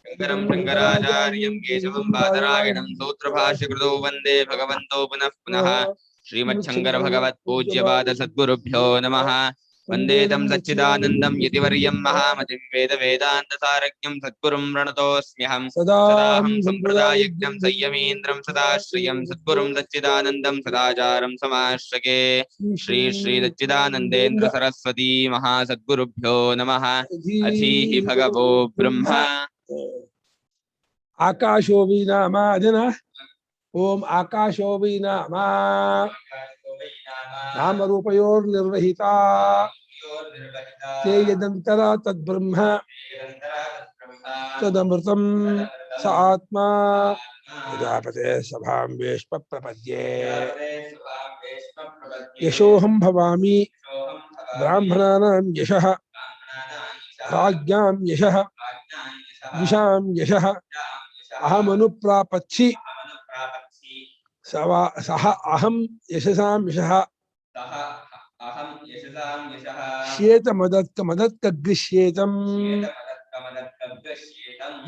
शङ्करं शङ्कराचार्यं केशवं बादरायणं सूत्रभाष्यकृतौ वन्दे भगवन्तौ पुनः पुनः श्रीमच्छङ्करभगवत्पूज्यपाद सद्गुरुभ्यो नमः। वन्दे तं सच्चिदानन्दं यतिवर्यं महामतिं वेदान्तसारज्ञं सद्गुरुं प्रणतोऽस्म्यहं सदाहं सम्प्रदायज्ञं संयमीन्द्रं सदाश्रियं सद्गुरुं सच्चिदानन्दं सदाचारं समाश्रये। श्री श्री सच्चिदानन्देन्द्र सरस्वती महासद्गुरुभ्यो नमः। अधीः भगवो ब्रह्म आकाशो वै नाम अधना ओम आकाशो वै नाम नामरूपयोर्निर्वहिता ते यदंतर तद्ब्रह्म तदमृतं स आत्मा प्रजापते सभां वेश्म प्रपद्ये यशोऽहं भवामि ब्राह्मणानां यशः राज्ञां यशः विशां यशः अहमनुप्रापत्सि सह अहं यशसां यशः श्येतमदत्कमदत्कग्श्येतं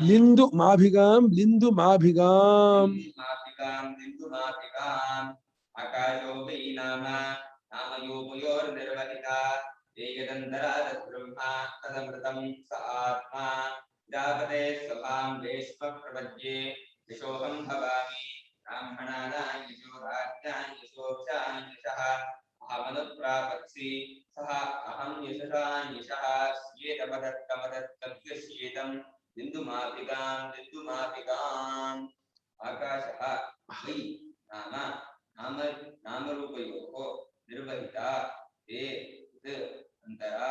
लिन्दु माभिगां आकाशो वै नाम नामयोर्निर्वहिता ब्रह्मा तदमृतं स आत्मा जापते सभां वेश्म प्रपद्ये यशोऽहं भवामि ब्राह्मणानां यशो राज्ञां यशोक्षां यशः अहमनुप्रापत्सि सः अहं यशसां यशः श्येतमदत्कमदत्कग्श्येतं लिन्दुमापिकाम् आकाशः वै नाम नामरूपयोः निर्वहिता ते अंतरा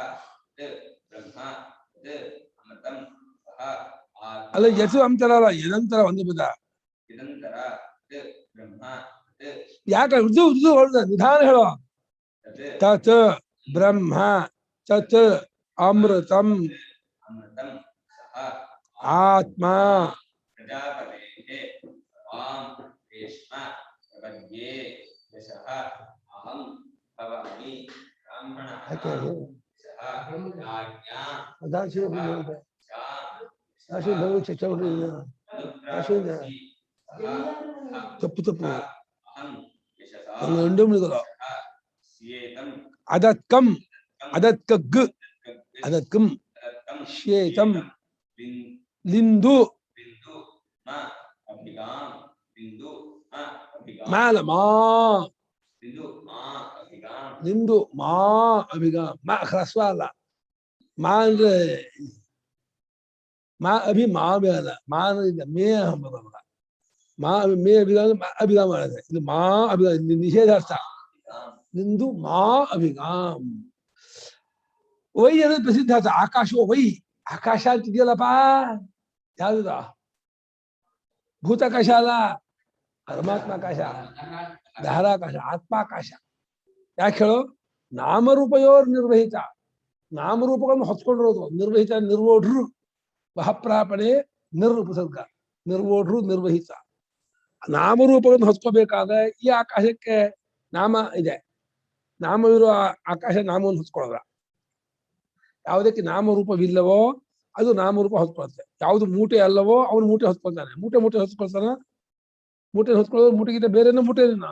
ब्रह्म अमृतं सः अಲ್ಲ ಯಸು ಅಂತರ ಅಲ್ಲ ಯದಂತರ ಒಂದು ಪದ ಇದರಂತರ ಬ್ರಹ್ಮ ಯಾಕೆ ಉರ್ದು ಉರ್ದು ಹೊರಡ ನಿಧಾನ ಹೇಳೋ ತತ್ ಬ್ರಹ್ಮ ತತ್ ಅಮೃತಂ ಸಹ ಆತ್ಮ ಪ್ರಜಾಪತೇಃ ವಾಂ ವೇಶ್ಮ ಪ್ರಪದ್ಯೆ ಯಶಃ ಅಹಂ ಭವಾಮಿ ಬ್ರಾಹ್ಮಣಃ ಯಶಃ ರಾಜ್ಞಾ ತಪ್ಪು ತಪ್ಪು ಅದತ್ಕಂ ಅದತ್ಕಗ್ ಅದತ್ಕಂ ಶ್ಯೇತಂ ಲಿಂದು ಮಾಲಮಾ ಲಿಂದು ಮಾ ಅಭಿಗಾಮ್ ಮಾ ಹ್ರಸ್ವ ಅಲ್ಲ ಮಾ ಅಂದ್ರೆ ಮಾ ಅಭಿ ಮಾ ಅಲ್ಲ ಮಾ ಮೇ ಹಂಬಲ್ಲ ಮಾ ಮೇ ಅಭಿಗಾಮ ಅಭಿಗಾಮ ಮಾಡಿದೆ ಇದು ಮಾ ಅಭಿಗಾಮ ನಿಷೇಧಾರ್ಥ ನಿಂದು ಮಾ ಅಭಿಗಾಮ್ ವೈ ಅನ್ನೋದು ಪ್ರಸಿದ್ಧ ಅರ್ಥ ಆಕಾಶೋ ವೈ ಆಕಾಶ ಅಂತಿದೆಯಲ್ಲಪ್ಪ ಯಾವ್ದು ಭೂತಾಕಾಶ ಅಲ್ಲ ಪರಮಾತ್ಮಾಕಾಶ ದಹರಾಕಾಶ ಆತ್ಮಾಕಾಶ ಯಾಕೆ ಹೇಳು ನಾಮರೂಪಯೋರ್ ನಿರ್ವಹಿತ ನಾಮರೂಪಗಳನ್ನು ಹೊತ್ಕೊಂಡಿರೋದು ನಿರ್ವಹಿತ ನಿರ್ವೋಢ್ರು ಬಹಪ್ರಾಪಣೆ ಉಪಸರ್ಗ ನಿರ್ವೋಢ್ರು ನಿರ್ವಹಿತ ನಾಮರೂಪಗಳನ್ನು ಹೊತ್ಕೋಬೇಕಾದ್ರೆ ಈ ಆಕಾಶಕ್ಕೆ ನಾಮ ಇದೆ ನಾಮವಿರುವ ಆಕಾಶ ನಾಮವನ್ನು ಹೊತ್ಕೊಳ್ಳೋದ ಯಾವುದಕ್ಕೆ ನಾಮರೂಪವಿಲ್ಲವೋ ಅದು ನಾಮರೂಪ ಹೊತ್ಕೊಳುತ್ತೆ ಯಾವುದು ಮೂಟೆ ಅಲ್ಲವೋ ಅವನು ಮೂಟೆ ಹೊತ್ಕೊಳ್ತಾನೆ ಮೂಟೆ ಹೊತ್ಕೊಳ್ತಾನ ಮೂಟೆ ಹೊತ್ಕೊಳ್ಳೋದು ಮೂಟೆಗಿಂತ ಬೇರೆನೋ ಮೂಟೆನಾ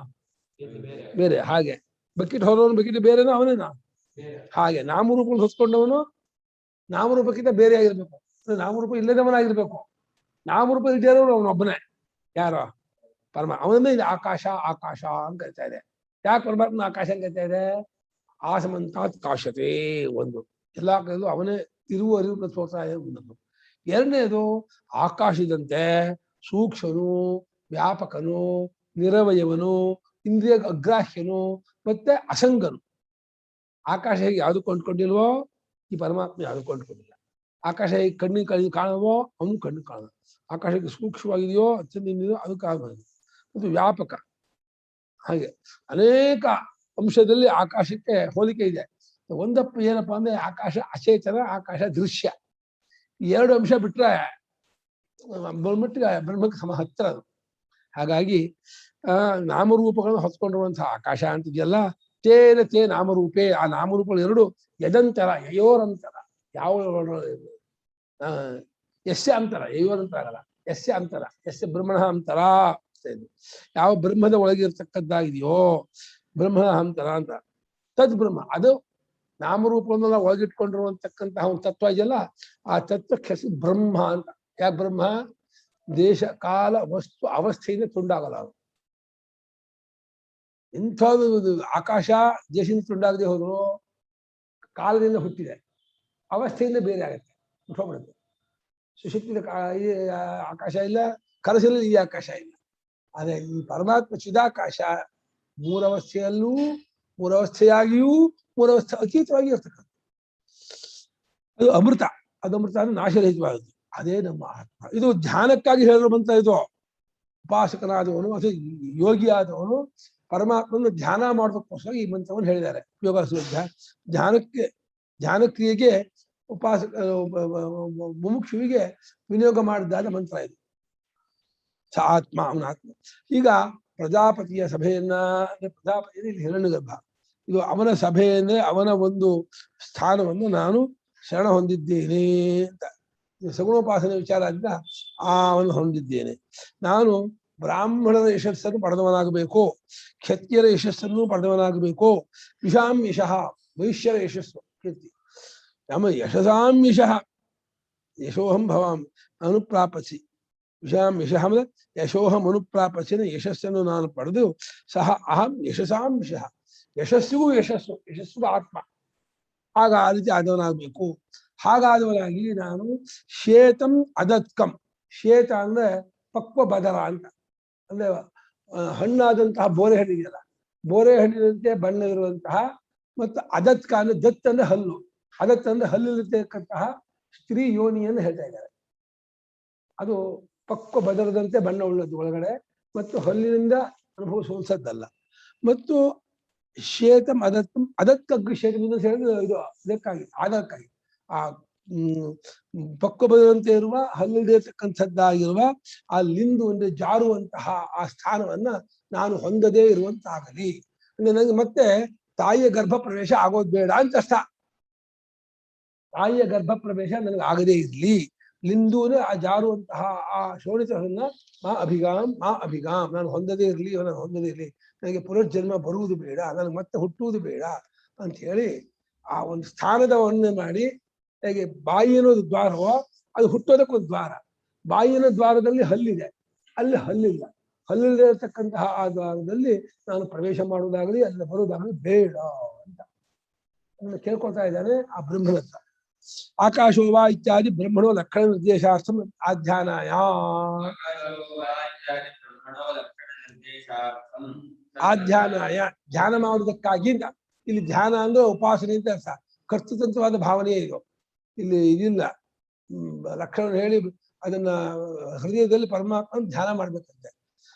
ಬೇರೆ ಹಾಗೆ ಬಕೆಟ್ ಹೊರೋನು ಬಕೆಟ್ ಬೇರೆನೋ ಅವನೇನಾ ಹಾಗೆ ನಾಮರೂಪವನ್ನು ಹೊತ್ಕೊಂಡವನು ನಾಮರೂಪಕ್ಕಿಂತ ಬೇರೆ ಆಗಿರ್ಬೇಕು ನಾಮರೂಪ ಇಲ್ಲದವನಾಗಿರ್ಬೇಕು ನಾಮರೂಪ ಇಲ್ಲದವನು ಅವನೊಬ್ಬನೇ ಯಾರೋ ಪರಮ ಅವನನ್ನೇ ಇದು ಆಕಾಶ ಆಕಾಶ ಅಂತ ಕರಿತಾ ಇದೆ ಯಾಕೆ ಪರಮಾತ್ಮ ಆಕಾಶ ಅಂತ ಕರಿತಾ ಇದೆ ಆಸಮಂತಾತ್ ಕಾಶತೆ ಒಂದು ಎಲ್ಲಾ ಕಡೆಯಲ್ಲೂ ಅವನೇ ಇರುವ ಅರಿವು ಪ್ರೋತ್ಸಾಹ ಒಂದನ್ನು ಎರಡನೇದು ಆಕಾಶದಂತೆ ಸೂಕ್ಷ್ಮನು ವ್ಯಾಪಕನು ನಿರವಯವನು ಇಂದ್ರಿಯ ಅಗ್ರಾಹ್ಯನು ಮತ್ತೆ ಅಸಂಗನು ಆಕಾಶ ಹೇಗೆ ಯಾವುದು ಕೊಂಡ್ಕೊಂಡಿಲ್ವೋ ಈ ಪರಮಾತ್ಮ ಯಾವುದು ಕೊಂಡ್ಕೊಂಡಿಲ್ಲ ಆಕಾಶ ಹೇಗೆ ಕಣ್ಣಿಗೆ ಕಾಣುವೋ ಅವನು ಕಣ್ಣು ಕಾಣುವ ಆಕಾಶಕ್ಕೆ ಸೂಕ್ಷ್ಮವಾಗಿದೆಯೋ ಅತ್ಯಂತ ಅದು ಕಾಣಬಹುದು ಮತ್ತು ವ್ಯಾಪಕ ಹಾಗೆ ಅನೇಕ ಅಂಶದಲ್ಲಿ ಆಕಾಶಕ್ಕೆ ಹೋಲಿಕೆ ಇದೆ ಒಂದಪ್ಪ ಏನಪ್ಪಾ ಅಂದ್ರೆ ಆಕಾಶ ಅಚೇತನ ಆಕಾಶ ದೃಶ್ಯ ಈ ಎರಡು ಅಂಶ ಬಿಟ್ರೆ ಮಟ್ಟಿಗೆ ಬ್ರಹ್ಮಕ್ಕೆ ಸಮ ಹತ್ರ ಅದು ಹಾಗಾಗಿ ನಾಮರೂಪಗಳನ್ನು ಹೊತ್ಕೊಂಡಿರುವಂತಹ ಆಕಾಶ ಅಂತಿದೆಯಲ್ಲ ತೇ ನಾಮರೂಪೇ ಆ ನಾಮರೂಪಗಳು ಎರಡು ಯದಂತರ ಯಯೋರಂತರ ಯಾವ ಯಸ್ಯ ಅಂತರ ಯೋರಂತ ಆಗಲ್ಲ, ಯಸ್ಯ ಅಂತರ, ಯಸ್ಯ ಬ್ರಹ್ಮಣ ಅಂತರ ಅಂತ ಇದೆ. ಯಾವ ಬ್ರಹ್ಮದ ಒಳಗೆ ಇರ್ತಕ್ಕದ್ದಾಗಿದೆಯೋ ಬ್ರಹ್ಮಣ ಅಂತರ ಅಂತ, ತದ್ ಬ್ರಹ್ಮ ಅದು ನಾಮರೂಪವನ್ನೆಲ್ಲ ಒಳಗಿಟ್ಕೊಂಡಿರುವಂತಕ್ಕಂತಹ ಒಂದು ತತ್ವ ಇದೆಯಲ್ಲ, ಆ ತತ್ವಕ್ಕೆ ಹೆಸರು ಬ್ರಹ್ಮ ಅಂತ. ಯಾಕೆ ಬ್ರಹ್ಮ? ದೇಶ ಕಾಲ ವಸ್ತು ಅವಸ್ಥೆಯಿಂದ ತುಂಡಾಗಲ್ಲ ಅದು. ಇಂಥದ್ದು ಆಕಾಶ ದೇಶದಿಂದ ತುಂಡಾಗದೆ ಹೋದ್ರು ಕಾಲದಿಂದ ಹುಟ್ಟಿದೆ, ಅವಸ್ಥೆಯಿಂದ ಬೇರೆ ಆಗುತ್ತೆ, ಹುಟ್ಟೋಗ್ಬಿಡುತ್ತೆ. ಸುಶುಕ್ತಿದ ಈ ಆಕಾಶ ಇಲ್ಲ, ಕನಸಲ್ಲಿ ಈ ಆಕಾಶ ಇಲ್ಲ. ಅದೇ ಈ ಪರಮಾತ್ಮ ಚಿದಾಕಾಶ ಮೂರವಸ್ಥೆಯಲ್ಲೂ, ಮೂರವಸ್ಥೆಯಾಗಿಯೂ, ಮೂರವಸ್ಥೆ ಅತೀತವಾಗಿ ಇರ್ತಕ್ಕಂಥ ಅದು ಅಮೃತ. ಅದು ಅಮೃತ ಅಂದ್ರೆ ನಾಶರಹಿತವಾದದ್ದು. ಅದೇ ನಮ್ಮ ಆತ್ಮ. ಇದು ಧ್ಯಾನಕ್ಕಾಗಿ ಹೇಳಬಂತ ಇದು. ಉಪಾಸಕನಾದವನು ಅಥವಾ ಯೋಗಿ ಆದವನು ಪರಮಾತ್ಮನ ಧ್ಯಾನ ಮಾಡೋದಕ್ಕೋಸ್ಕರ ಈ ಮಂತ್ರವನ್ನು ಹೇಳಿದ್ದಾರೆ. ಯೋಗ ಧ್ಯಾನ ಕ್ರಿಯೆಗೆ ಉಪಾಸಕ ಮುಮುಕ್ಷುವಿಗೆ ವಿನಿಯೋಗ ಮಾಡಿದ್ದಾದ ಮಂತ್ರ ಇದು. ಸ ಆತ್ಮ, ಅವನ ಆತ್ಮ. ಈಗ ಪ್ರಜಾಪತಿಯ ಸಭೆಯನ್ನ, ಪ್ರಜಾಪತಿ ಇಲ್ಲಿ ಹಿರಣ್ಯಗರ್ಭ, ಇದು ಅವನ ಸಭೆಯನ್ನೇ, ಅವನ ಒಂದು ಸ್ಥಾನವನ್ನು ನಾನು ಶರಣ ಹೊಂದಿದ್ದೇನೆ ಅಂತ. ಸಗುಣೋಪಾಸನೆ ವಿಚಾರದಿಂದ ಅವನು ಹೊಂದಿದ್ದೇನೆ. ನಾನು ಬ್ರಾಹ್ಮಣರ ಯಶಸ್ಸನ್ನು ಪಡೆದವನಾಗಬೇಕು, ಕ್ಷತ್ರಿಯರ ಯಶಸ್ಸನ್ನು ಪಡೆದವನಾಗಬೇಕು. ವಿಷಾಂ ಯಶಃ, ವೈಶ್ಯರ ಯಶಸ್ಸು ಕೀರ್ತಿ. ನಮ್ಮ ಯಶಸಾಂ ಯಶಃ, ಯಶೋಹಂ ಭವಾಂ ಅನುಪ್ರಾಪಸಿ. ವಿಷಾಂ ಯಶಃ ಅಂದ್ರೆ ಯಶೋಹಂ ಅನುಪ್ರಾಪಸಿನ ಯಶಸ್ಸನ್ನು ನಾನು ಪಡೆದು ಸಹ ಅಹಂ ಯಶಸಾಂ ಯಶಃ, ಯಶಸ್ಸಿಗೂ ಯಶಸ್ಸು, ಯಶಸ್ಸು ಆತ್ಮ. ಆಗ ಆ ರೀತಿ ಆದವನಾಗಬೇಕು. ಹಾಗಾದವನಾಗಿ ನಾನು ಶ್ವೇತಂ ಅದತ್ಕಂ, ಶ್ವೇತ ಅಂದ್ರೆ ಪಕ್ವ ಬದರ ಅಂತ, ಅಂದ್ರೆ ಹಣ್ಣಾದಂತಹ ಬೋರೆ ಹಣ್ಣಿದೆಯಲ್ಲ, ಬೋರೆ ಹಣ್ಣಿನಂತೆ ಬಣ್ಣವಿರುವಂತಹ, ಮತ್ತು ಅದತ್ಕ ಅಂದ್ರೆ ದತ್ ಅಂದ್ರೆ ಹಲ್ಲು, ಅದತ್ ಅಂದ್ರೆ ಹಲ್ಲಿರತಕ್ಕಂತಹ ಸ್ತ್ರೀ ಯೋನಿಯನ್ನು ಹೇಳ್ತಾ ಇದ್ದಾರೆ. ಅದು ಪಕ್ವ ಬದರದಂತೆ ಬಣ್ಣ ಉಳ್ಳದ್ದು ಒಳಗಡೆ, ಮತ್ತು ಹಲ್ಲಿನಿಂದ ಅನುಭವಿಸುವಂಥದ್ದಲ್ಲ. ಮತ್ತು ಶ್ವೇತಂ ಅದತ್ಕಂ, ಅದತ್ಕಗ್ಗ ಶ್ವೇತದಿಂದ ಹೇಳಿದ್ರೆ ಇದು ಇದಕ್ಕಾಗಿ, ಆಧಾರಕ್ಕಾಗಿ ಆ ಪಕ್ವ ಬದರಂತೆ ಇರುವ ಹಲ್ಲಿರತಕ್ಕಂಥದ್ದಾಗಿರುವ ಆ ಲಿಂದು ಅಂದ್ರೆ ಜಾರುವಂತಹ ಆ ಸ್ಥಾನವನ್ನ ನಾನು ಹೊಂದದೇ ಇರುವಂತಾಗಲಿ. ಅಂದ್ರೆ ನನಗೆ ಮತ್ತೆ ತಾಯಿಯ ಗರ್ಭ ಪ್ರವೇಶ ಆಗೋದು ಬೇಡ ಅಂತ ಅರ್ಥ. ತಾಯಿಯ ಗರ್ಭ ಪ್ರವೇಶ ನನಗೆ ಆಗದೇ ಇರ್ಲಿ. ಲಿಂದು ಅಂದ್ರೆ ಆ ಜಾರುವಂತಹ ಆ ಶೋಣಿತವನ್ನ ಮಾ ಅಭಿಗಾಮ್ ನಾನು ಹೊಂದದೇ ಇರ್ಲಿ, ನಾನು ಹೊಂದದೇ ಇರ್ಲಿ, ನನಗೆ ಪುನರ್ಜನ್ಮ ಬರುವುದು ಬೇಡ, ನನಗೆ ಮತ್ತೆ ಹುಟ್ಟುವುದು ಬೇಡ ಅಂತ ಹೇಳಿ ಆ ಒಂದು ಸ್ಥಾನದ ವರ್ಣನೆ ಮಾಡಿ, ಹೇಗೆ ಬಾಯಿ ಅನ್ನೋದು ದ್ವಾರವೋ ಅದು ಹುಟ್ಟೋದಕ್ಕೊಂದು ದ್ವಾರ, ಬಾಯಿನ ದ್ವಾರದಲ್ಲಿ ಹಲ್ಲಿದೆ, ಅಲ್ಲಿ ಹಲ್ಲಿಲ್ಲ, ಹಲ್ಲಿರತಕ್ಕಂತಹ ಆ ದ್ವಾರದಲ್ಲಿ ನಾನು ಪ್ರವೇಶ ಮಾಡುವುದಾಗಲಿ ಅಲ್ಲಿ ಬರುವುದಾಗಲಿ ಬೇಡ ಅಂತ ಅದನ್ನು ಕೇಳ್ಕೊಳ್ತಾ ಇದ್ದಾನೆ ಆ ಬ್ರಹ್ಮನತ್ತ. ಆಕಾಶೋವಾ ಇತ್ಯಾದಿ ಬ್ರಹ್ಮಣೋ ಲಕ್ಷಣ ನಿರ್ದೇಶಾರ್ಥಂ ಆಧ್ಯಾನಾಯ, ಆಧ್ಯಾನಾಯ ಧ್ಯಾನ ಮಾಡುವುದಕ್ಕಾಗಿ. ಇಲ್ಲಿ ಧ್ಯಾನ ಅಂದ್ರೆ ಉಪಾಸನೆ ಅಂತ ಅರ್ಥ, ಕರ್ತೃತಂತ್ರವಾದ ಭಾವನೆಯೇ ಇದು. ಇಲ್ಲಿ ಇದಿಲ್ಲ, ಲಕ್ಷಣ ಹೇಳಿ ಅದನ್ನ ಹೃದಯದಲ್ಲಿ ಪರಮಾತ್ಮ ಧ್ಯಾನ ಮಾಡ್ಬೇಕಂತೆ.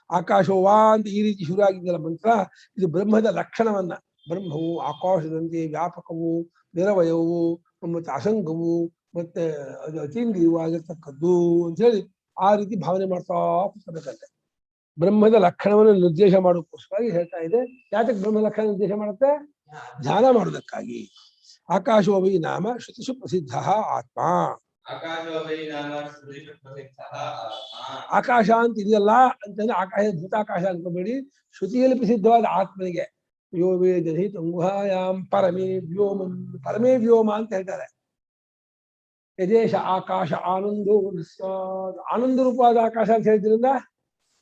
ಆಕಾಶೋವಾ ಅಂತ ಈ ರೀತಿ ಶುರು ಆಗಿದ್ದಲ್ಲ ಮಂತ್ರ, ಇದು ಬ್ರಹ್ಮದ ಲಕ್ಷಣವನ್ನ, ಬ್ರಹ್ಮವು ಆಕಾಶದಂತೆ ವ್ಯಾಪಕವು, ನಿರವಯವು, ಮತ್ತೆ ಅಸಂಗವು, ಮತ್ತೆ ಅದು ಅತೀಂದ್ರಿಯವು ಆಗಿರ್ತಕ್ಕದ್ದು ಅಂತ ಹೇಳಿ ಆ ರೀತಿ ಭಾವನೆ ಮಾಡ್ತಾ ಕೂತ್ಕೋಬೇಕಂತೆ. ಬ್ರಹ್ಮದ ಲಕ್ಷಣವನ್ನು ನಿರ್ದೇಶ ಮಾಡೋಕ್ಕೋಸ್ಕರ ಹೇಳ್ತಾ ಇದೆ. ಯಾತಕ್ಕೆ ಬ್ರಹ್ಮ ಲಕ್ಷಣ ನಿರ್ದೇಶ ಮಾಡುತ್ತೆ? ಧ್ಯಾನ ಮಾಡೋದಕ್ಕಾಗಿ. ಆಕಾಶೋವೈ ನಾಮ ಶ್ರುತಿಷು ಪ್ರಸಿದ್ಧ ಆತ್ಮ. ಆಕಾಶ ಅಂತ ಇದೆಯಲ್ಲ ಅಂತಂದ್ರೆ ಆಕಾಶ ಭೂತಾಕಾಶ ಅನ್ಕೋಬೇಡಿ, ಶ್ರುತಿಯಲ್ಲಿ ಪ್ರಸಿದ್ಧವಾದ ಆತ್ಮನಿಗೆ ಯೋ ವೇದಧಿ ತುಂಗುಹಾಯಾಂ ಪರಮೇ ವ್ಯೋಮಂ, ಪರಮೇ ವ್ಯೋಮ ಅಂತ ಹೇಳ್ತಾರೆ. ಯದೇಶ ಆಕಾಶ ಆನಂದೋ ಆನಂದ ರೂಪವಾದ ಆಕಾಶ ಅಂತ ಹೇಳಿದ್ರಿಂದ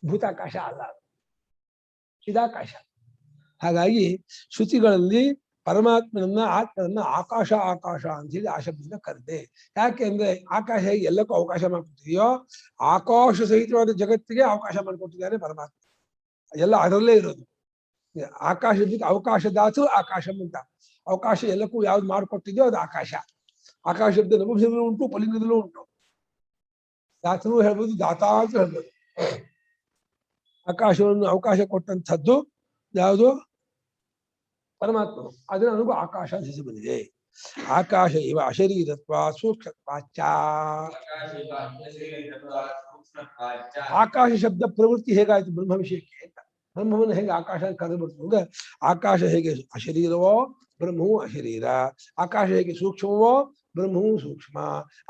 ಭೂತಾಕಾಶ ಅಲ್ಲ, ಚಿದಾಕಾಶ. ಹಾಗಾಗಿ ಶ್ರುತಿಗಳಲ್ಲಿ ಪರಮಾತ್ಮನನ್ನ ಆತ್ಮನನ್ನ ಆಕಾಶ ಆಕಾಶ ಅಂತ ಹೇಳಿ ಆ ಶಬ್ದದಿಂದ ಕರೆದೆ. ಯಾಕೆ ಅಂದ್ರೆ ಆಕಾಶ ಹೇಗೆ ಎಲ್ಲಕ್ಕೂ ಅವಕಾಶ ಮಾಡಿಕೊಟ್ಟಿದೆಯೋ, ಆಕಾಶ ಸಹಿತವಾದ ಜಗತ್ತಿಗೆ ಅವಕಾಶ ಮಾಡಿಕೊಟ್ಟಿದ್ದಾನೆ ಪರಮಾತ್ಮ. ಎಲ್ಲ ಅದರಲ್ಲೇ ಇರೋದು. ಆಕಾಶ ಶಬ್ದಕ್ಕೆ ಅವಕಾಶದಾತು ಆಕಾಶಂ ಅಂತ, ಅವಕಾಶ ಎಲ್ಲಕ್ಕೂ ಯಾವ್ದು ಮಾಡಿಕೊಟ್ಟಿದೆಯೋ ಅದು ಆಕಾಶ. ಆಕಾಶ ಶಬ್ದ ನಪುಂಸಕದಲ್ಲೂ ಉಂಟು, ಪಲಿಂಗದಲ್ಲೂ ಉಂಟು. ದಾತನೂ ಹೇಳ್ಬೋದು, ದಾತ ಅಂತ ಹೇಳ್ಬೋದು. ಆಕಾಶವನ್ನು ಅವಕಾಶ ಕೊಟ್ಟಂಥದ್ದು ಯಾವುದು? ಪರಮಾತ್ಮನು. ಅದನ್ನ ನನಗೂ ಆಕಾಶ ಅಂತ ಹೆಸರು ಬಂದಿದೆ. ಆಕಾಶ ಇವ ಅಶರೀರತ್ವ ಸೂಕ್ಷ್ಮತ್ವಾಚ. ಆಕಾಶ ಶಬ್ದ ಪ್ರವೃತ್ತಿ ಹೇಗಾಯ್ತು ಬ್ರಹ್ಮ ವಿಷಯಕ್ಕೆ ಅಂತ, ಬ್ರಹ್ಮವನ್ನು ಹೇಗೆ ಆಕಾಶ ಕರೆದು ಬರ್ತದೆ ಅಂದ್ರೆ, ಆಕಾಶ ಹೇಗೆ ಅಶರೀರವೋ ಬ್ರಹ್ಮವು ಅಶರೀರ, ಆಕಾಶ ಹೇಗೆ ಸೂಕ್ಷ್ಮವೋ ಬ್ರಹ್ಮವು ಸೂಕ್ಷ್ಮ.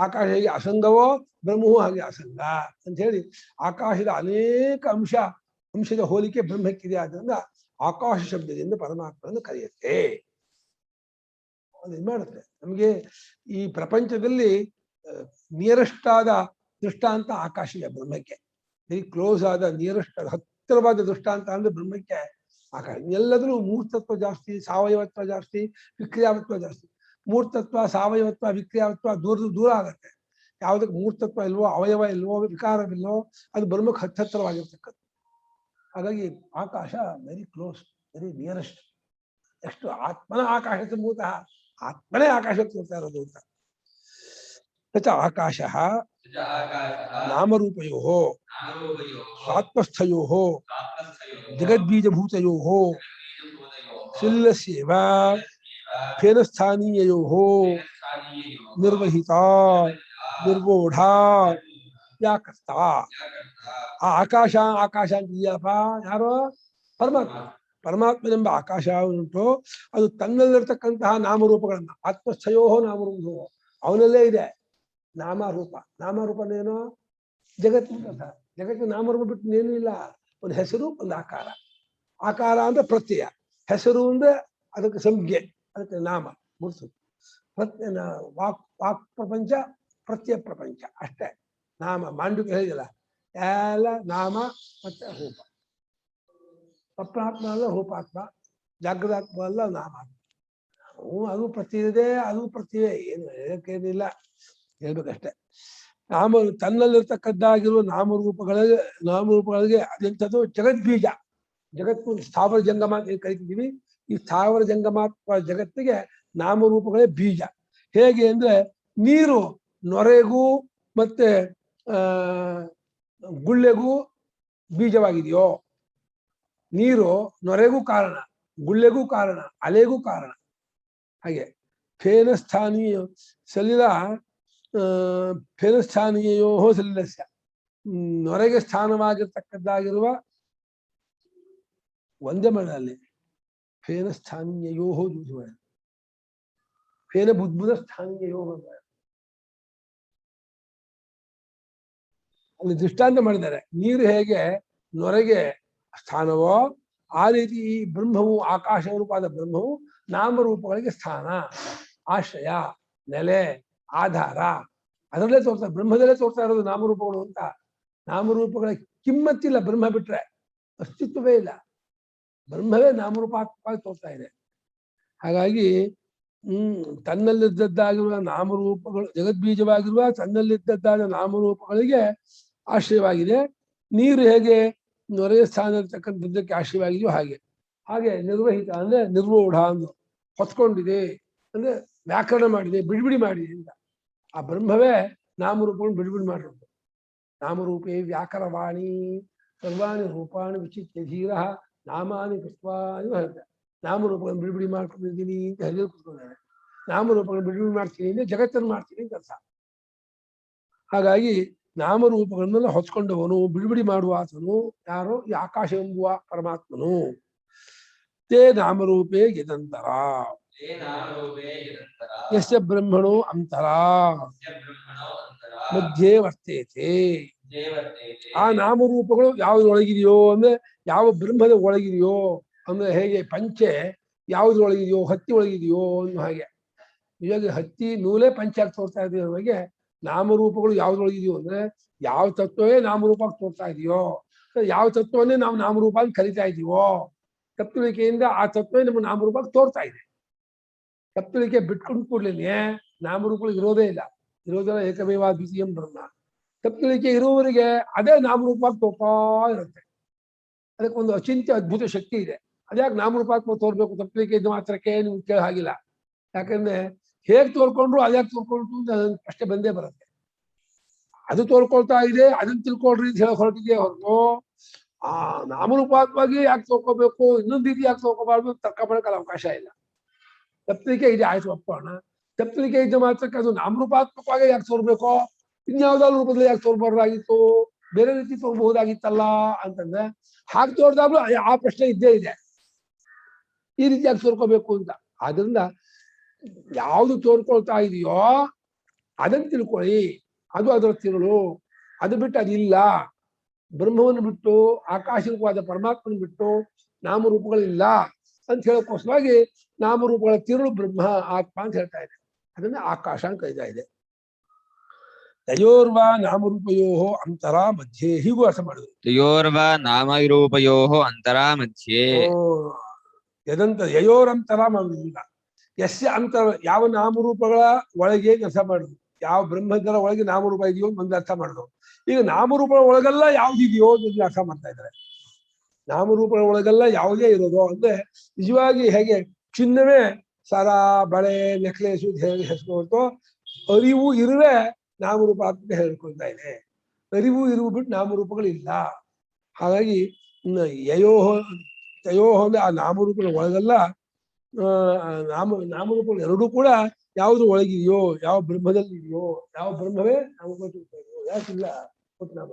ಆಕಾಶ ಹೇಗೆ ಅಸಂಗವೋ ಬ್ರಹ್ಮವು ಹಾಗೆ ಅಸಂಗ ಅಂತ ಹೇಳಿ ಆಕಾಶದ ಅನೇಕ ಅಂಶದ ಹೋಲಿಕೆ ಬ್ರಹ್ಮಕ್ಕಿದೆ. ಆದ್ರಿಂದ ಆಕಾಶ ಶಬ್ದದಿಂದ ಪರಮಾತ್ಮನನ್ನು ಕರೆಯುತ್ತೆ. ಅದು ಮಾಡುತ್ತೆ ನಮಗೆ ಈ ಪ್ರಪಂಚದಲ್ಲಿ ನಿಯರೆಸ್ಟ್ ಆದ ದೃಷ್ಟಾಂತ ಆಕಾಶಿಯ ಬ್ರಹ್ಮಕ್ಕೆ. ವೆರಿ ಕ್ಲೋಸ್ ಆದ ನಿಯರೆಸ್ಟ್ ಆದ ಹತ್ತಿರವಾದ ದೃಷ್ಟಾಂತ ಅಂದ್ರೆ ಬ್ರಹ್ಮಕ್ಕೆ ಆಕಾಶ. ಎಲ್ಲದೂ ಮೂರ್ತತ್ವ ಜಾಸ್ತಿ, ಸಾವಯವತ್ವ ಜಾಸ್ತಿ, ವಿಕ್ರಿಯಾವತ್ವ ಜಾಸ್ತಿ. ಮೂರ್ತತ್ವ, ಸಾವಯವತ್ವ, ವಿಕ್ರಿಯಾವತ್ವ ದೂರ ಆಗತ್ತೆ. ಯಾವುದಕ್ಕೆ ಮೂರ್ತತ್ವ ಇಲ್ವೋ, ಅವಯವ ಇಲ್ವೋ, ವಿಕಾರವಿಲ್ವೋ ಅದು ಬ್ರಹ್ಮಕ್ಕೆ ಹತ್ತಿರವಾಗಿರ್ತಕ್ಕಂಥ. ಹಾಗಾಗಿ ಆಕಾಶ ವೆರಿ ಕ್ಲೋಸ್, ವೆರಿ ನಿಯರೆಸ್ಟ್. ಎಷ್ಟು ಆತ್ಮನ ಆಕಾಶ ಸಂಭೂತಃ, ಆತ್ಮನೇ ಆಕಾಶಕ್ಕೆ ತೋರ್ತಾ ಇರೋದು ಅಂತ. ಆಕಾಶ ನಾಮರೂಪಯೋ ಆತ್ಮಸ್ಥಯೋ ಜಗದ್ಬೀಜಭೂತಯೋ ಸಲಿಲಸ್ಯೇವ ಫೇನಸ್ಥಾನೀಯಯೋ ನಿರ್ವಹಿತ ನಿರ್ವೋಢ ವ್ಯಾಕರ್ತ. ಆ ಆಕಾಶ ಅಂತ ಇದೆಯಪ್ಪ, ಯಾರೋ ಪರಮಾತ್ಮ. ಪರಮಾತ್ಮನೆಂಬ ಆಕಾಶ ಉಂಟು, ಅದು ತನ್ನಲ್ಲಿರ್ತಕ್ಕಂತಹ ನಾಮರೂಪಗಳನ್ನ, ಆತ್ಮಸ್ಥಯೋ ನಾಮರೂಪ ಅವನಲ್ಲೇ ಇದೆ. ನಾಮರೂಪ, ನಾಮರೂಪನೇನೋ ಜಗತ್ತು ಅಂತ. ಜಗತ್ತು ನಾಮರೂಪ ಬಿಟ್ಟು ಏನೂ ಇಲ್ಲ. ಒಂದು ಹೆಸರು, ಒಂದು ಆಕಾರ. ಆಕಾರ ಅಂದ್ರೆ ಪ್ರತ್ಯಯ, ಹೆಸರು ಅಂದ್ರೆ ಅದಕ್ಕೆ ಸಂಜ್ಞೆ, ಅದಕ್ಕೆ ನಾಮ ಮುರ್ಸು. ವಾಕ್ ಪ್ರಪಂಚ, ಪ್ರತ್ಯಯ ಪ್ರಪಂಚ ಅಷ್ಟೇ. ನಾಮ ಮಾಂಡುಕ್ಯ ಹೇಳಿದಿಲ್ಲ, ಎಲ್ಲ ನಾಮ ಮತ್ತೆ ರೂಪ. ಸ್ವಪ್ನಾತ್ಮ ಅಲ್ಲ ರೂಪಾತ್ಮ, ಜಾಗೃತಾತ್ಮ ಅಲ್ಲ ನಾಮಾತ್ಮ. ಅದು ಪ್ರತ್ಯಯ ಇದೆ, ಅದು ಪ್ರತ್ಯಯ, ಏನು ಹೇಳಕ್ಕೇನಿಲ್ಲ, ಹೇಳ್ಬೇಕಷ್ಟೆ. ತನ್ನಲ್ಲಿರ್ತಕ್ಕದ್ದಾಗಿರುವ ನಾಮರೂಪಗಳಿಗೆ ಅದೆಂಥದ್ದು ಜಗದ್ಬೀಜ. ಜಗತ್ತು ಸ್ಥಾವರ ಜಂಗಮ ಅಂತ ಕರಿತಿದ್ದೀವಿ. ಈ ಸ್ಥಾವರ ಜಂಗಮಾತ್ಮ ಜಗತ್ತಿಗೆ ನಾಮರೂಪಗಳೇ ಬೀಜ. ಹೇಗೆ ಅಂದ್ರೆ ನೀರು ನೊರೆಗೂ ಮತ್ತೆ ಗುಳ್ಳೆಗೂ ಬೀಜವಾಗಿದೆಯೋ, ನೀರು ನೊರೆಗೂ ಕಾರಣ, ಗುಳ್ಳೆಗೂ ಕಾರಣ, ಅಲೆಗೂ ಕಾರಣ. ಹಾಗೆ ಫೇನಸ್ಥಾನೀಯ ಸಲಿಲ ಫೇನಸ್ಥಾನೀಯೋ ಸಲಿಲಸ್ಯ, ನೊರೆಗೆ ಸ್ಥಾನವಾಗಿರ್ತಕ್ಕದ್ದಾಗಿರುವ ಒಂದೇ ಮಳೆಯಲ್ಲಿ ಫೇನಸ್ಥಾನೀಯೋ ಫೇನ ಬುದ್ಬುದ ಸ್ಥಾನೀಯೋ. ಅಲ್ಲಿ ದೃಷ್ಟಾಂತ ಮಾಡಿದ್ದಾರೆ. ನೀರು ಹೇಗೆ ನೊರೆಗೆ ಸ್ಥಾನವೋ ಆ ರೀತಿ ಈ ಬ್ರಹ್ಮವು, ಆಕಾಶ ರೂಪವಾದ ಬ್ರಹ್ಮವು ನಾಮರೂಪಗಳಿಗೆ ಸ್ಥಾನ, ಆಶ್ರಯ, ನೆಲೆ, ಆಧಾರ. ಅದರಲ್ಲೇ ತೋರ್ತಾ, ಬ್ರಹ್ಮದಲ್ಲೇ ತೋರ್ತಾ ಇರೋದು ನಾಮರೂಪಗಳು ಅಂತ. ನಾಮರೂಪಗಳ ಕಿಮ್ಮತ್ತಿಲ್ಲ ಬ್ರಹ್ಮ ಬಿಟ್ರೆ, ಅಸ್ತಿತ್ವವೇ ಇಲ್ಲ. ಬ್ರಹ್ಮವೇ ನಾಮರೂಪಾತ್ಮಕವಾಗಿ ತೋರ್ತಾ ಇದೆ. ಹಾಗಾಗಿ ತನ್ನಲ್ಲಿದ್ದದ್ದಾಗಿರುವ ನಾಮರೂಪಗಳು, ಜಗದ್ಬೀಜವಾಗಿರುವ ತನ್ನಲ್ಲಿದ್ದದ್ದಾದ ನಾಮರೂಪಗಳಿಗೆ ಆಶ್ರಯವಾಗಿದೆ. ನೀರು ಹೇಗೆ ನೊರೆಯ ಸ್ಥಾನ ಇರ್ತಕ್ಕಂಥದ್ದಕ್ಕೆ ಆಶ್ರಯವಾಗಿದೆಯೋ ಹಾಗೆ ನಿರ್ವಹಿತ ಅಂದ್ರೆ ನಿರ್ವೋಢ ಅಂದ್ರೆ ಹೊತ್ಕೊಂಡಿದೆ, ಅಂದ್ರೆ ವ್ಯಾಕರಣ ಮಾಡಿದೆ, ಬಿಡುಬಿಡಿ ಮಾಡಿದೆ ಅಂತ. ಆ ಬ್ರಹ್ಮವೇ ನಾಮರೂಪಗಳನ್ನು ಬಿಡುಬಿಡಿ ಮಾಡಿರೋದು. ನಾಮರೂಪೇ ವ್ಯಾಕರವಾಣಿ ಸರ್ವಾಣಿ ರೂಪಾಣಿ ವಿಚಿತ್ಯ ಧೀರ ನಾಮಾನಿ ಕೃತ್ವಾ ಅಂತ ಹೇಳ್ತಾರೆ. ನಾಮರೂಪಗಳನ್ನು ಬಿಡುಬಿಡಿ ಮಾಡ್ಕೊಂಡಿದ್ದೀನಿ ಅಂತ ಹೇಳಿ ಕೂತ್ಕೊಂಡಾರೆ. ನಾಮರೂಪಗಳನ್ನು ಬಿಡುಬಿಡಿ ಮಾಡ್ತೀನಿ ಅಂದ್ರೆ ಜಗತ್ತನ್ನು ಮಾಡ್ತೀನಿ ಅಂತ ಅರ್ಥ. ಹಾಗಾಗಿ ನಾಮರೂಪಗಳನ್ನೆಲ್ಲ ಹೊಚ್ಕೊಂಡವನು, ಬಿಡುಬಿಡಿ ಮಾಡುವ ಆತನು ಯಾರೋ ಈ ಆಕಾಶ ಎಂಬುವ ಪರಮಾತ್ಮನು. ತೇ ನಾಮರೂಪೇ ಯದಂತರ ಯಸ್ಯ ಬ್ರಹ್ಮಣೋ ಅಂತರ ಮಧ್ಯೆ ವರ್ತೇತೆ. ಆ ನಾಮರೂಪಗಳು ಯಾವುದ್ರೊಳಗಿದೆಯೋ ಅಂದ್ರೆ, ಯಾವ ಬ್ರಹ್ಮದ ಒಳಗಿದೆಯೋ ಅಂದ್ರೆ, ಹೇಗೆ ಪಂಚೆ ಯಾವುದ್ರೊಳಗಿದೆಯೋ, ಹತ್ತಿ ಒಳಗಿದೆಯೋ ಅನ್ನೋ ಹಾಗೆ. ಇವಾಗ ಹತ್ತಿ ನೂಲೇ ಪಂಚೆ ಆಗಿ ತೋರ್ತಾ ಇದೆಯೋ ಹಾಗೆ ನಾಮರೂಪಗಳು ಯಾವ್ದ್ರೊಳಗಿದೆಯೋ ಅಂದ್ರೆ, ಯಾವ ತತ್ವವೇ ನಾಮರೂಪಕ್ಕೆ ತೋರ್ತಾ ಇದೆಯೋ, ಯಾವ ತತ್ವವನ್ನೇ ನಾವು ನಾಮರೂಪ ಅಂತ ಕರಿತಾ ಇದೀವೋ, ತಪ್ಪುಳಿಕೆಯಿಂದ ಆ ತತ್ವವೇ ನಮ್ಮ ನಾಮರೂಪಕ್ಕೆ ತೋರ್ತಾ ಇದೆ. ತಪ್ಪುಳಿಕೆ ಬಿಟ್ಕೊಂಡು ಕೂಡಲೇ ನಾಮರೂಪಗಳು ಇರೋದೇ ಇಲ್ಲ. ಇರೋದೆಲ್ಲ ಏಕಮೇವ ದ್ವಿತೀಯಂ ಬ್ರಹ್ಮ. ತಪ್ಪುಳಿಕೆ ಇರುವವರಿಗೆ ಅದೇ ನಾಮರೂಪಕ್ಕೆ ತೋರ್ತಾ ಇರುತ್ತೆ. ಅದಕ್ಕೊಂದು ಅಚಿಂತ್ಯ ಅದ್ಭುತ ಶಕ್ತಿ ಇದೆ. ಅದ್ಯಾಕೆ ನಾಮರೂಪಾತ್ಮ ತೋರ್ಬೇಕು ತಪ್ಪುಳಿಕೆ ಇದ್ದು ಮಾತ್ರಕ್ಕೆ ನೀವು ಕೇಳ ಹಾಗಿಲ್ಲ. ಯಾಕಂದ್ರೆ ಹೇಗ್ ತೋರ್ಕೊಂಡ್ರು ಅದ್ಯಾಕೆ ತೋರ್ಕೊಂಡ್ರು ಅಂತ ಅಷ್ಟೇ ಬಂದೇ ಬರುತ್ತೆ. ಅದು ತೋರ್ಕೊಳ್ತಾ ಇದೆ, ಅದನ್ನ ತಿಳ್ಕೊಳ್ರಿ ಅಂತ ಹೇಳಿ ಹೊರಟಿದೆ ಹೊರತು ಆ ನಾಮರೂಪಾತ್ಮವಾಗಿ ಯಾಕೆ ತೋರ್ಕೋಬೇಕು, ಇನ್ನೊಂದು ರೀತಿ ಯಾಕೆ ತೋರ್ಕೋಬಾರ್ದು ತರ್ಕ ಮಾಡಕ್ಕೆ ಅವಕಾಶ ಇಲ್ಲ. ತಪ್ಪಲಿಕೆ ಇದೆ, ಆಯ್ತು ಒಪ್ಪೋಣ. ತಪ್ಪಲಿಕೆ ಇದ್ದ ಮಾತ್ರಕ್ಕೆ ಅದು ನಾಮರೂಪಾತ್ಮಕವಾಗಿ ಯಾಕೆ ತೋರ್ಬೇಕೋ, ಇನ್ಯಾವುದಾದ್ರು ರೂಪದಲ್ಲಿ ಯಾಕೆ ತೋರ್ಬಾರ್ದಾಗಿತ್ತು, ಬೇರೆ ರೀತಿ ತೋರ್ಬಹುದಾಗಿತ್ತಲ್ಲ ಅಂತಂದ್ರೆ, ಹಾಗೆ ತೋರ್ದಾಗ್ಲೂ ಆ ಪ್ರಶ್ನೆ ಇದ್ದೇ ಇದೆ, ಈ ರೀತಿ ಯಾಕೆ ತೋರ್ಕೋಬೇಕು ಅಂತ. ಆದ್ರಿಂದ ಯಾವುದು ತೋರ್ಕೊಳ್ತಾ ಇದೆಯೋ ಅದನ್ನು ತಿಳ್ಕೊಳ್ಳಿ, ಅದು ಅದರ ತಿರುಳು. ಅದು ಬಿಟ್ಟು ಅದಿಲ್ಲ. ಬ್ರಹ್ಮವನ್ನು ಬಿಟ್ಟು, ಆಕಾಶವಾದ ಪರಮಾತ್ಮನ ಬಿಟ್ಟು ನಾಮರೂಪಗಳಿಲ್ಲ ಅಂತ ಹೇಳೋಕ್ಕೋಸ್ಕರವಾಗಿ ನಾಮರೂಪಗಳ ತಿರುಳು ಬ್ರಹ್ಮ ಆತ್ಮ ಅಂತ ಹೇಳ್ತಾ ಇದೆ. ಅದನ್ನ ಆಕಾಶ ಅಂತ ಕರೀತಾ ಇದೆ. ತಯೋರ್ವ ನಾಮರೂಪಯೋ ಅಂತರ ಮಧ್ಯೆ, ಹೀಗೂ ಅರ್ಥ ಮಾಡಿದ್ರು. ತಯೋರ್ವ ನಾಮರೂಪಯೋಃ ಅಂತರ ಮಧ್ಯೆ. ಯದಂತ ಯಯೋರಂತರ ಮಾಡುವುದಿಲ್ಲ. ಯಸ್ಯ ಅಂತರ, ಯಾವ ನಾಮರೂಪಗಳ ಒಳಗೆ ಅರ್ಥ ಮಾಡುದು. ಯಾವ ಬ್ರಹ್ಮದರ ಒಳಗೆ ನಾಮರೂಪ ಇದೆಯೋ ಒಂದು ಅರ್ಥ ಮಾಡುದು. ಈಗ ನಾಮರೂಪಗಳ ಒಳಗೆಲ್ಲ ಯಾವ್ದಿದೆಯೋ ಅದನ್ನ ಅರ್ಥ ಮಾಡ್ತಾ ಇದ್ದಾರೆ. ನಾಮರೂಪಗಳ ಒಳಗೆಲ್ಲ ಯಾವುದೇ ಇರೋದು ಅಂದ್ರೆ ನಿಜವಾಗಿ ಹೇಗೆ ಚಿನ್ನವೇ ಸರ, ಬಳೆ, ನೆಕ್ಲೇಸ್ ಹೇಗೆ ಹೆಸರು ಅರಿವು ಇರುವೆ ನಾಮರೂಪ ಅಂತ ಹೇಳ್ಕೊಳ್ತಾ ಇದೆ. ಅರಿವು ಇರುವು ಬಿಟ್ಟು ನಾಮರೂಪಗಳಿಲ್ಲ. ಹಾಗಾಗಿ ತಯೋಹ ಅಂದ್ರೆ ಆ ನಾಮರೂಪಗಳ ಒಳಗೆಲ್ಲ ನಾಮರೂಪಗಳು ಎರಡೂ ಕೂಡ ಯಾವುದು ಒಳಗಿದೆಯೋ, ಯಾವ ಬ್ರಹ್ಮದಲ್ಲಿ ಇದೆಯೋ, ಯಾವ ಬ್ರಹ್ಮವೇ ನಾಮರೂಪ ಇದೆಯೋ, ಯಾಕಿಲ್ಲ ನಾಮ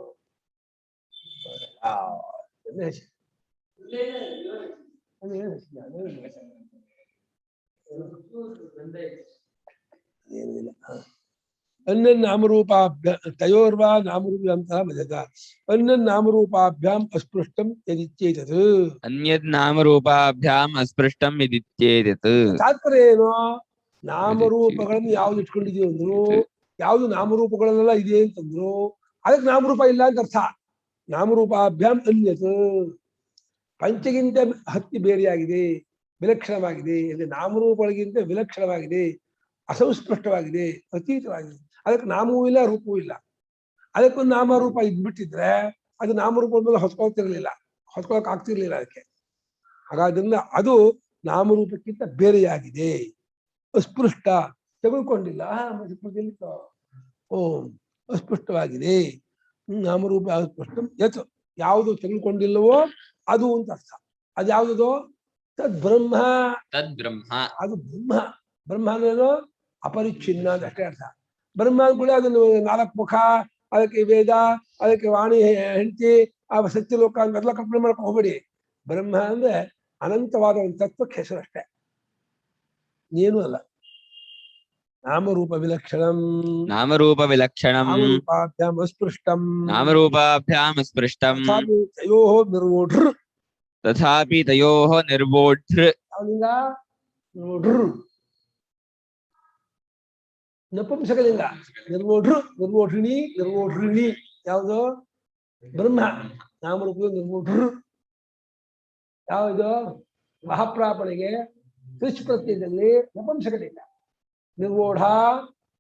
अन्य नामरूपाभ्या तयोर्वा नामरूपाभ्यां मदता अन्य नामरूपाभ्याम अस्पृष्टम यदित्येतत् अन्यद् नामरूपाभ्याम अस्पृष्टम यदित्येतत्. ತಾತ್ಪರ್ಯ ಏನು? ನಾಮರೂಪಗಳನ್ನು ಯಾವ್ದು ಇಟ್ಕೊಂಡಿದೀವಿ ಅಂದ್ರು, ಯಾವ್ದು ನಾಮರೂಪಗಳನ್ನೆಲ್ಲ ಇದೆ ಅಂತಂದ್ರು ಅದಕ್ಕೆ ನಾಮರೂಪ ಇಲ್ಲ ಅಂತ ಅರ್ಥ. ನಾಮರೂಪಾಭ್ಯಾಂ ಅನ್ಯತ್, ಪಂಚಗಿಂತ ಹತ್ತಿ ಬೇರೆಯಾಗಿದೆ, ವಿಲಕ್ಷಣವಾಗಿದೆ. ಅಂದ್ರೆ ನಾಮರೂಪಗಳಿಗಿಂತ ವಿಲಕ್ಷಣವಾಗಿದೆ, ಅಸಂಸ್ಪೃಷ್ಟವಾಗಿದೆ, ಅತೀತವಾಗಿದೆ. ಅದಕ್ಕೆ ನಾಮವೂ ಇಲ್ಲ, ರೂಪವೂ ಇಲ್ಲ. ಅದಕ್ಕೊಂದು ನಾಮರೂಪ ಇದ್ಬಿಟ್ಟಿದ್ರೆ ಅದು ನಾಮರೂಪದ ಮೇಲೆ ಹೊತ್ಕೊಳ್ತಿರ್ಲಿಲ್ಲ, ಹೊತ್ಕೊಳಕ್ ಆಗ್ತಿರ್ಲಿಲ್ಲ ಅದಕ್ಕೆ. ಹಾಗಾದ್ರಿಂದ ಅದು ನಾಮರೂಪಕ್ಕಿಂತ ಬೇರೆಯಾಗಿದೆ, ಅಸ್ಪೃಷ್ಟ, ತೆಗೆದುಕೊಂಡಿಲ್ಲ. ಓಂ ಅಸ್ಪೃಷ್ಟವಾಗಿದೆ. ನಾಮರೂಪ ಅಸ್ಪೃಷ್ಟ ಯತ್, ಯಾವುದು ತೆಗೆದುಕೊಂಡಿಲ್ಲವೋ ಅದು ಅಂತ ಅರ್ಥ. ಅದು ಯಾವುದೋ ತದ್ ಬ್ರಹ್ಮ, ಅದು ಬ್ರಹ್ಮ. ಬ್ರಹ್ಮ ಅನ್ನೋದು ಅಪರಿಚ್ಛಿನ್ನ ಅಂತ ಅಷ್ಟೇ ಅರ್ಥ. ಬ್ರಹ್ಮ ಕೂಡ ಅದನ್ನು 4 ಮುಖ, ಅದಕ್ಕೆ ವೇದ, ಅದಕ್ಕೆ ವಾಣಿ, ಹೆಂಡತಿ, ಆ ಸತ್ಯಲೋಕ ಅಂತೆಲ್ಲ ಕಲ್ಪನೆ ಮಾಡಕ್ಕೆ ಹೋಗ್ಬೇಡಿ. ಬ್ರಹ್ಮ ಅಂದ್ರೆ ಅನಂತವಾದ ಒಂದು ತತ್ವಕ್ಕೆ ಹೆಸರು ಅಷ್ಟೇ, ಏನೂ ಅಲ್ಲ. ನಾಮರೂಪ ವಿಲಕ್ಷಣಂ, ನಾಮರೂಪಾಭ್ಯಾಂ ಅಸ್ಪೃಷ್ಟಂ, ತಯೋಃ ನಿರ್ವೋಢೃ, ತಥಾಪಿ ತಯೋಃ ನಿರ್ವೋಢೃ. ನಪುಂಸಕಲಿಂಗ. ನಿರ್ವೋಢೃ, ನಿರ್ವೋಢಿಣಿ, ನಿರ್ವೋಢೃಣಿ. ಯಾವುದು? ಬ್ರಹ್ಮ. ನಾಮರೂಪದ ನಿರ್ವೋಢೃ. ಯಾವುದು? ಮಹಾಪ್ರಾಪಣೆಗೆ ಸ್ವಿಚ್ ಪ್ರತ್ಯಯದಲ್ಲಿ ನಪುಂಸಕಲಿಂಗ. ನಿರ್ವೋಢ,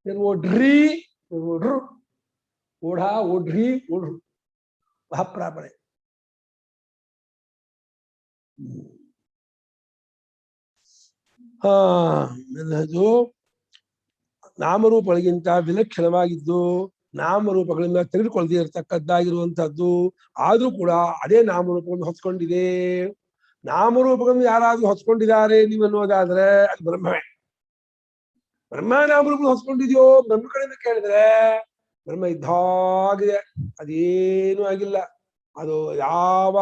ನಿರ್ವೋಢ್ರಿ, ನಿರ್ವೋಢೃ. ಓಢ, ಓಢ್ರಿ, ಓಢೃ. ಮಹಾಪ್ರಾಪಣೆ. ಅದು ನಾಮರೂಪಗಳಿಗಿಂತ ವಿಲಕ್ಷಣವಾಗಿದ್ದು ನಾಮರೂಪಗಳಿಂದ ತೆಗೆದುಕೊಳ್ಳದೆ ಇರತಕ್ಕದ್ದಾಗಿರುವಂತಹದ್ದು. ಆದ್ರೂ ಕೂಡ ಅದೇ ನಾಮರೂಪಗಳನ್ನು ಹೊತ್ಕೊಂಡಿದೆ. ನಾಮರೂಪಗಳನ್ನು ಯಾರಾದ್ರೂ ಹೊತ್ಕೊಂಡಿದ್ದಾರೆ ನೀವು ಅನ್ನೋದಾದ್ರೆ ಅದು ಬ್ರಹ್ಮವೇ. ಬ್ರಹ್ಮ ನಾಮರೂಪಗಳು ಹೊತ್ಕೊಂಡಿದ್ಯೋ ಬ್ರಹ್ಮ ಕಡೆಯಿಂದ ಕೇಳಿದ್ರೆ ಬ್ರಹ್ಮ ಇದ್ದಾಗಿದೆ, ಅದೇನೂ ಆಗಿಲ್ಲ, ಅದು ಯಾವ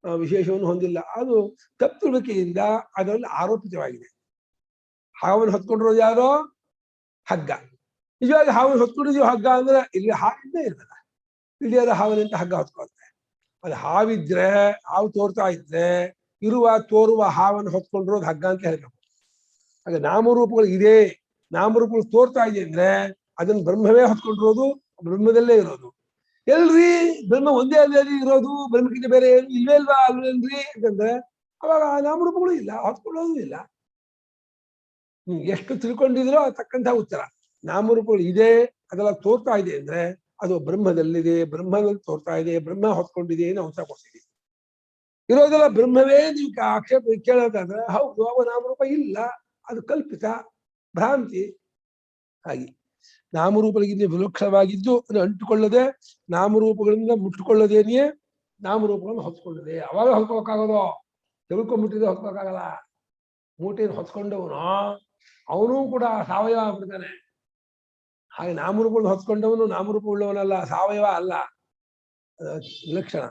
ವಿಶೇಷವನ್ನು ಹೊಂದಿಲ್ಲ. ಅದು ತಪ್ಪು ತಿಳುವಳಿಕೆಯಿಂದ ಅದರಲ್ಲಿ ಆರೋಪಿತವಾಗಿದೆ. ಹಾವನ್ನು ಹೊತ್ಕೊಂಡಿರೋದು ಯಾರೋ? ಹಗ್ಗ. ನಿಜವಾಗಿ ಹಾವನ್ನು ಹೊತ್ಕೊಂಡಿದ್ಯೋ ಹಗ್ಗ ಅಂದ್ರೆ ಇಲ್ಲಿ ಹಾವಿದ್ದೇ ಇರಲ್ಲ. ಇಲ್ಲಿ ಅದು ಹಾವನಿಂದ ಹಗ್ಗ ಹೊತ್ಕೊಳ್ತಾರೆ. ಅದು ಹಾವಿದ್ರೆ, ಹಾವು ತೋರ್ತಾ ಇದ್ರೆ ತೋರುವ ಹಾವನ್ನು ಹೊತ್ಕೊಂಡಿರೋದು ಹಗ್ಗ ಅಂತ ಹೇಳ್ಬೇಕು. ಹಾಗೆ ನಾಮರೂಪಗಳು ಇದೆ, ನಾಮರೂಪಗಳು ತೋರ್ತಾ ಇದೆ ಅಂದ್ರೆ ಅದನ್ನ ಬ್ರಹ್ಮವೇ ಹೊತ್ಕೊಂಡಿರೋದು, ಬ್ರಹ್ಮದಲ್ಲೇ ಇರೋದು. ಎಲ್ರಿ ಬ್ರಹ್ಮ ಒಂದೇ ಅಲ್ಲೇ ಇರೋದು, ಬ್ರಹ್ಮಕ್ಕಿಂತ ಬೇರೆ ಏನು ಇಲ್ವೇ ಇಲ್ವಾ ಅಲ್ವೇನ್ರಿ ಅಂತಂದ್ರೆ ಅವಾಗ ಆ ನಾಮರೂಪಗಳು ಇಲ್ಲ, ಹೊತ್ಕೊಳ್ಳೋದು ಇಲ್ಲ. ನೀವು ಎಷ್ಟು ತಿಳ್ಕೊಂಡಿದ್ರೋ ತಕ್ಕಂಥ ಉತ್ತರ. ನಾಮರೂಪಗಳು ಇದೆ, ಅದೆಲ್ಲ ತೋರ್ತಾ ಇದೆ ಅಂದ್ರೆ ಅದು ಬ್ರಹ್ಮದಲ್ಲಿದೆ, ಬ್ರಹ್ಮದಲ್ಲಿ ತೋರ್ತಾ ಇದೆ, ಬ್ರಹ್ಮ ಹೊತ್ಕೊಂಡಿದೆ ನಾವು ಉತ್ತರ ಕೊಡ್ತೀವಿ. ಇರೋದೆಲ್ಲ ಬ್ರಹ್ಮವೇ ನೀವು ಆಕ್ಷೇಪ ಕೇಳೋದಾದ್ರೆ ಹೌದು, ಅವ ನಾಮರೂಪ ಇಲ್ಲ, ಅದು ಕಲ್ಪಿತ, ಭ್ರಾಂತಿ. ಹಾಗೆ ನಾಮರೂಪಗಳಿಗಿಂತ ವಿಲಕ್ಷಣವಾಗಿದ್ದು ಅದು ಅಂಟುಕೊಳ್ಳದೆ, ನಾಮರೂಪಗಳಿಂದ ಮುಟ್ಟುಕೊಳ್ಳದೇನೆಯೇ ನಾಮರೂಪಗಳನ್ನು ಹೊತ್ಕೊಳ್ಳದೆ. ಅವಾಗ ಹೊತ್ಕೊಳಕ್ಕಾಗೋದು, ತೆಗೆದುಕೊಂಡ್ಬಿಟ್ಟಿದ್ರೆ ಹೊತ್ಕೊಳಕ್ಕಾಗಲ್ಲ. ಮೂಟೆಯನ್ನು ಹೊತ್ಕೊಂಡವನು ಅವನೂ ಕೂಡ ಸಾವಯವ ಆಗ್ಬಿಡ್ತಾನೆ. ಹಾಗೆ ನಾಮರೂಪಗಳನ್ನು ಹೊತ್ಕೊಂಡವನು ನಾಮರೂಪ ಉಳ್ಳವನಲ್ಲ, ಸಾವಯವ ಅಲ್ಲ, ವಿಲಕ್ಷಣ.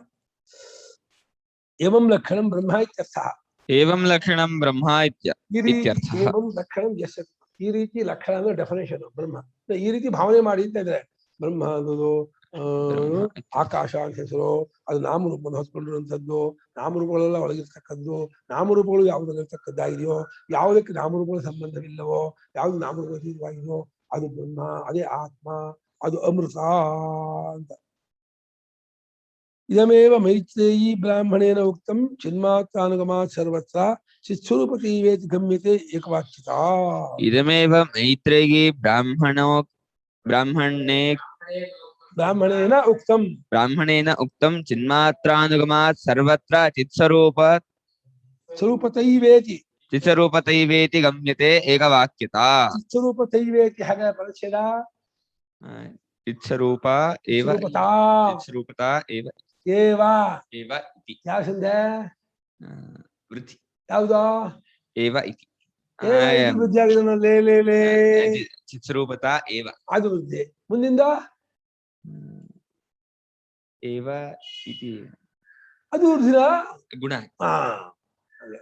ಏವಂ ಲಕ್ಷಣಂ ಬ್ರಹ್ಮ ಇತ್ಯರ್ಥಃ. ಏವಂ ಲಕ್ಷಣಂ ಬ್ರಹ್ಮ ಇತ್ಯರ್ಥಃ. ಏವಂ ಲಕ್ಷಣಂ ಯಸ್ಯ. ಈ ರೀತಿ ಲಕ್ಷಣ ಅಂದ್ರೆ ಡೆಫಿನೇಷನ್ ಬ್ರಹ್ಮ. ಈ ರೀತಿ ಭಾವನೆ ಮಾಡಿ ಅಂತ ಇದ್ರೆ ಬ್ರಹ್ಮ ಅನ್ನೋದು ಆಕಾಶ ಅಂತ ಹೆಸರು, ಅದು ನಾಮರೂಪವನ್ನು ಹೊತ್ಕೊಂಡಿರುವಂಥದ್ದು, ನಾಮರೂಪಗಳೆಲ್ಲ ಒಳಗಿರ್ತಕ್ಕದ್ದು, ನಾಮರೂಪಗಳು ಯಾವುದಲ್ಲಿರ್ತಕ್ಕದ್ದಾಗಿದೆಯೋ, ಯಾವುದಕ್ಕೆ ನಾಮರೂಪಗಳ ಸಂಬಂಧವಿಲ್ಲವೋ, ಯಾವ್ದು ನಾಮರೂಪವಾಗಿದೆಯೋ ಅದು ಬ್ರಹ್ಮ, ಅದೇ ಆತ್ಮ, ಅದು ಅಮೃತ ಅಂತ. ಇದಮೇವ ಮೈತ್ರೇಯಿ ಬ್ರಾಹ್ಮಣೇನ ಉಕ್ತಂ ಚಿನ್ಮಾತ್ರಾನುಗಮಾತ್ ಸರ್ವತ್ರ ಚಿತ್ಸ್ವರೂಪತೀವೇತಿ ಗಮ್ಯತೆ ಏಕವಾಕ್ಯತ. ಇದಮೇವ ಮೈತ್ರೇಯಿ ಬ್ರಾಹ್ಮಣೇನ ಉಕ್ತಂ ಚಿನ್ಮಾತ್ರಾನುಗಮಾತ್ ಸರ್ವತ್ರ ಚಿತ್ಸ್ವರೂಪತೈವೇತಿ ಗಮ್ಯತೆ ಏಕವಾಕ್ಯತ. ಚಿತ್ಸ್ವರೂಪತೈವೇತಿ ಹಾಗೆ ಪರಿಚ್ಛೇದ ಚಿತ್ಸ್ವರೂಪ ಏವ ಚಿತ್ಸ್ವರೂಪತಾ ಏವ ಏವ ಏವ ಇತಿ. ಯಾವ ಸಂಧೆ ವೃತ್ತಿ ಯಾವ್ದೋ ಏವ ಇತಿ. ವೃದ್ಧಿ ಆಗಿದೆ. ಚಿತ್ಸ್ವರೂಪತಾ ಏವ ಅದು ವೃದ್ಧಿ. ಮುಂದಿಂದ ಏವ ಇತಿ ಅದು ವೃದ್ಧಿನ ಗುಣ.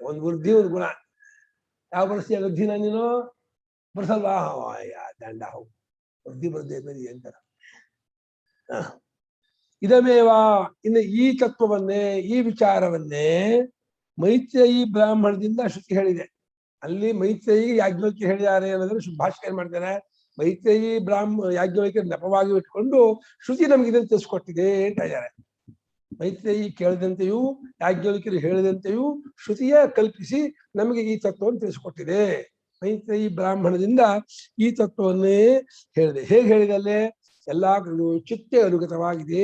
ಒಂದು ವೃದ್ಧಿ ಒಂದು ಗುಣ. ಯಾವ ಬಳಸ್ತೀಯ ವೃದ್ಧಿನ ನೀನು? ಬರ್ಸಲ್ವಾ? ದಂಡ ಹೋಗು, ವೃದ್ಧಿ ಬರದೇ ಇದ್ಮೇಲೆ ಅಂತಾರ. ಇದಮೇವ, ಇನ್ನು ಈ ತತ್ವವನ್ನೇ, ಈ ವಿಚಾರವನ್ನೇ ಮೈತ್ರೇಯಿ ಬ್ರಾಹ್ಮಣದಿಂದ ಶ್ರುತಿ ಹೇಳಿದೆ. ಅಲ್ಲಿ ಮೈತ್ರೇಯಿ ಯಾಜ್ಞವಲ್ಕ್ಯ ಹೇಳಿದ್ದಾರೆ ಅನ್ನೋದನ್ನು ಭಾಷೆ ಏನ್ ಮಾಡ್ತಾರೆ, ಮೈತ್ರೇಯಿ ಯಾಜ್ಞವಲ್ಕ್ಯ ನೆಪವಾಗಿ ಇಟ್ಕೊಂಡು ಶ್ರುತಿ ನಮ್ಗೆ ಇದನ್ನು ತಿಳಿಸ್ಕೊಟ್ಟಿದೆ ಅಂತ ಇದ್ದಾರೆ. ಮೈತ್ರೇಯಿ ಕೇಳಿದಂತೆಯೂ ಯಾಜ್ಞವಲ್ಕ್ಯರು ಹೇಳಿದಂತೆಯೂ ಶ್ರುತಿಯೇ ಕಲ್ಪಿಸಿ ನಮಗೆ ಈ ತತ್ವವನ್ನು ತಿಳಿಸ್ಕೊಟ್ಟಿದೆ. ಮೈತ್ರೇಯಿ ಬ್ರಾಹ್ಮಣದಿಂದ ಈ ತತ್ವವನ್ನೇ ಹೇಳಿದೆ. ಹೇಗೆ ಹೇಳಿದೆ ಅಲ್ಲೇ? ಎಲ್ಲಾ ಚಿತ್ತೆ ಅನುಗತವಾಗಿದೆ,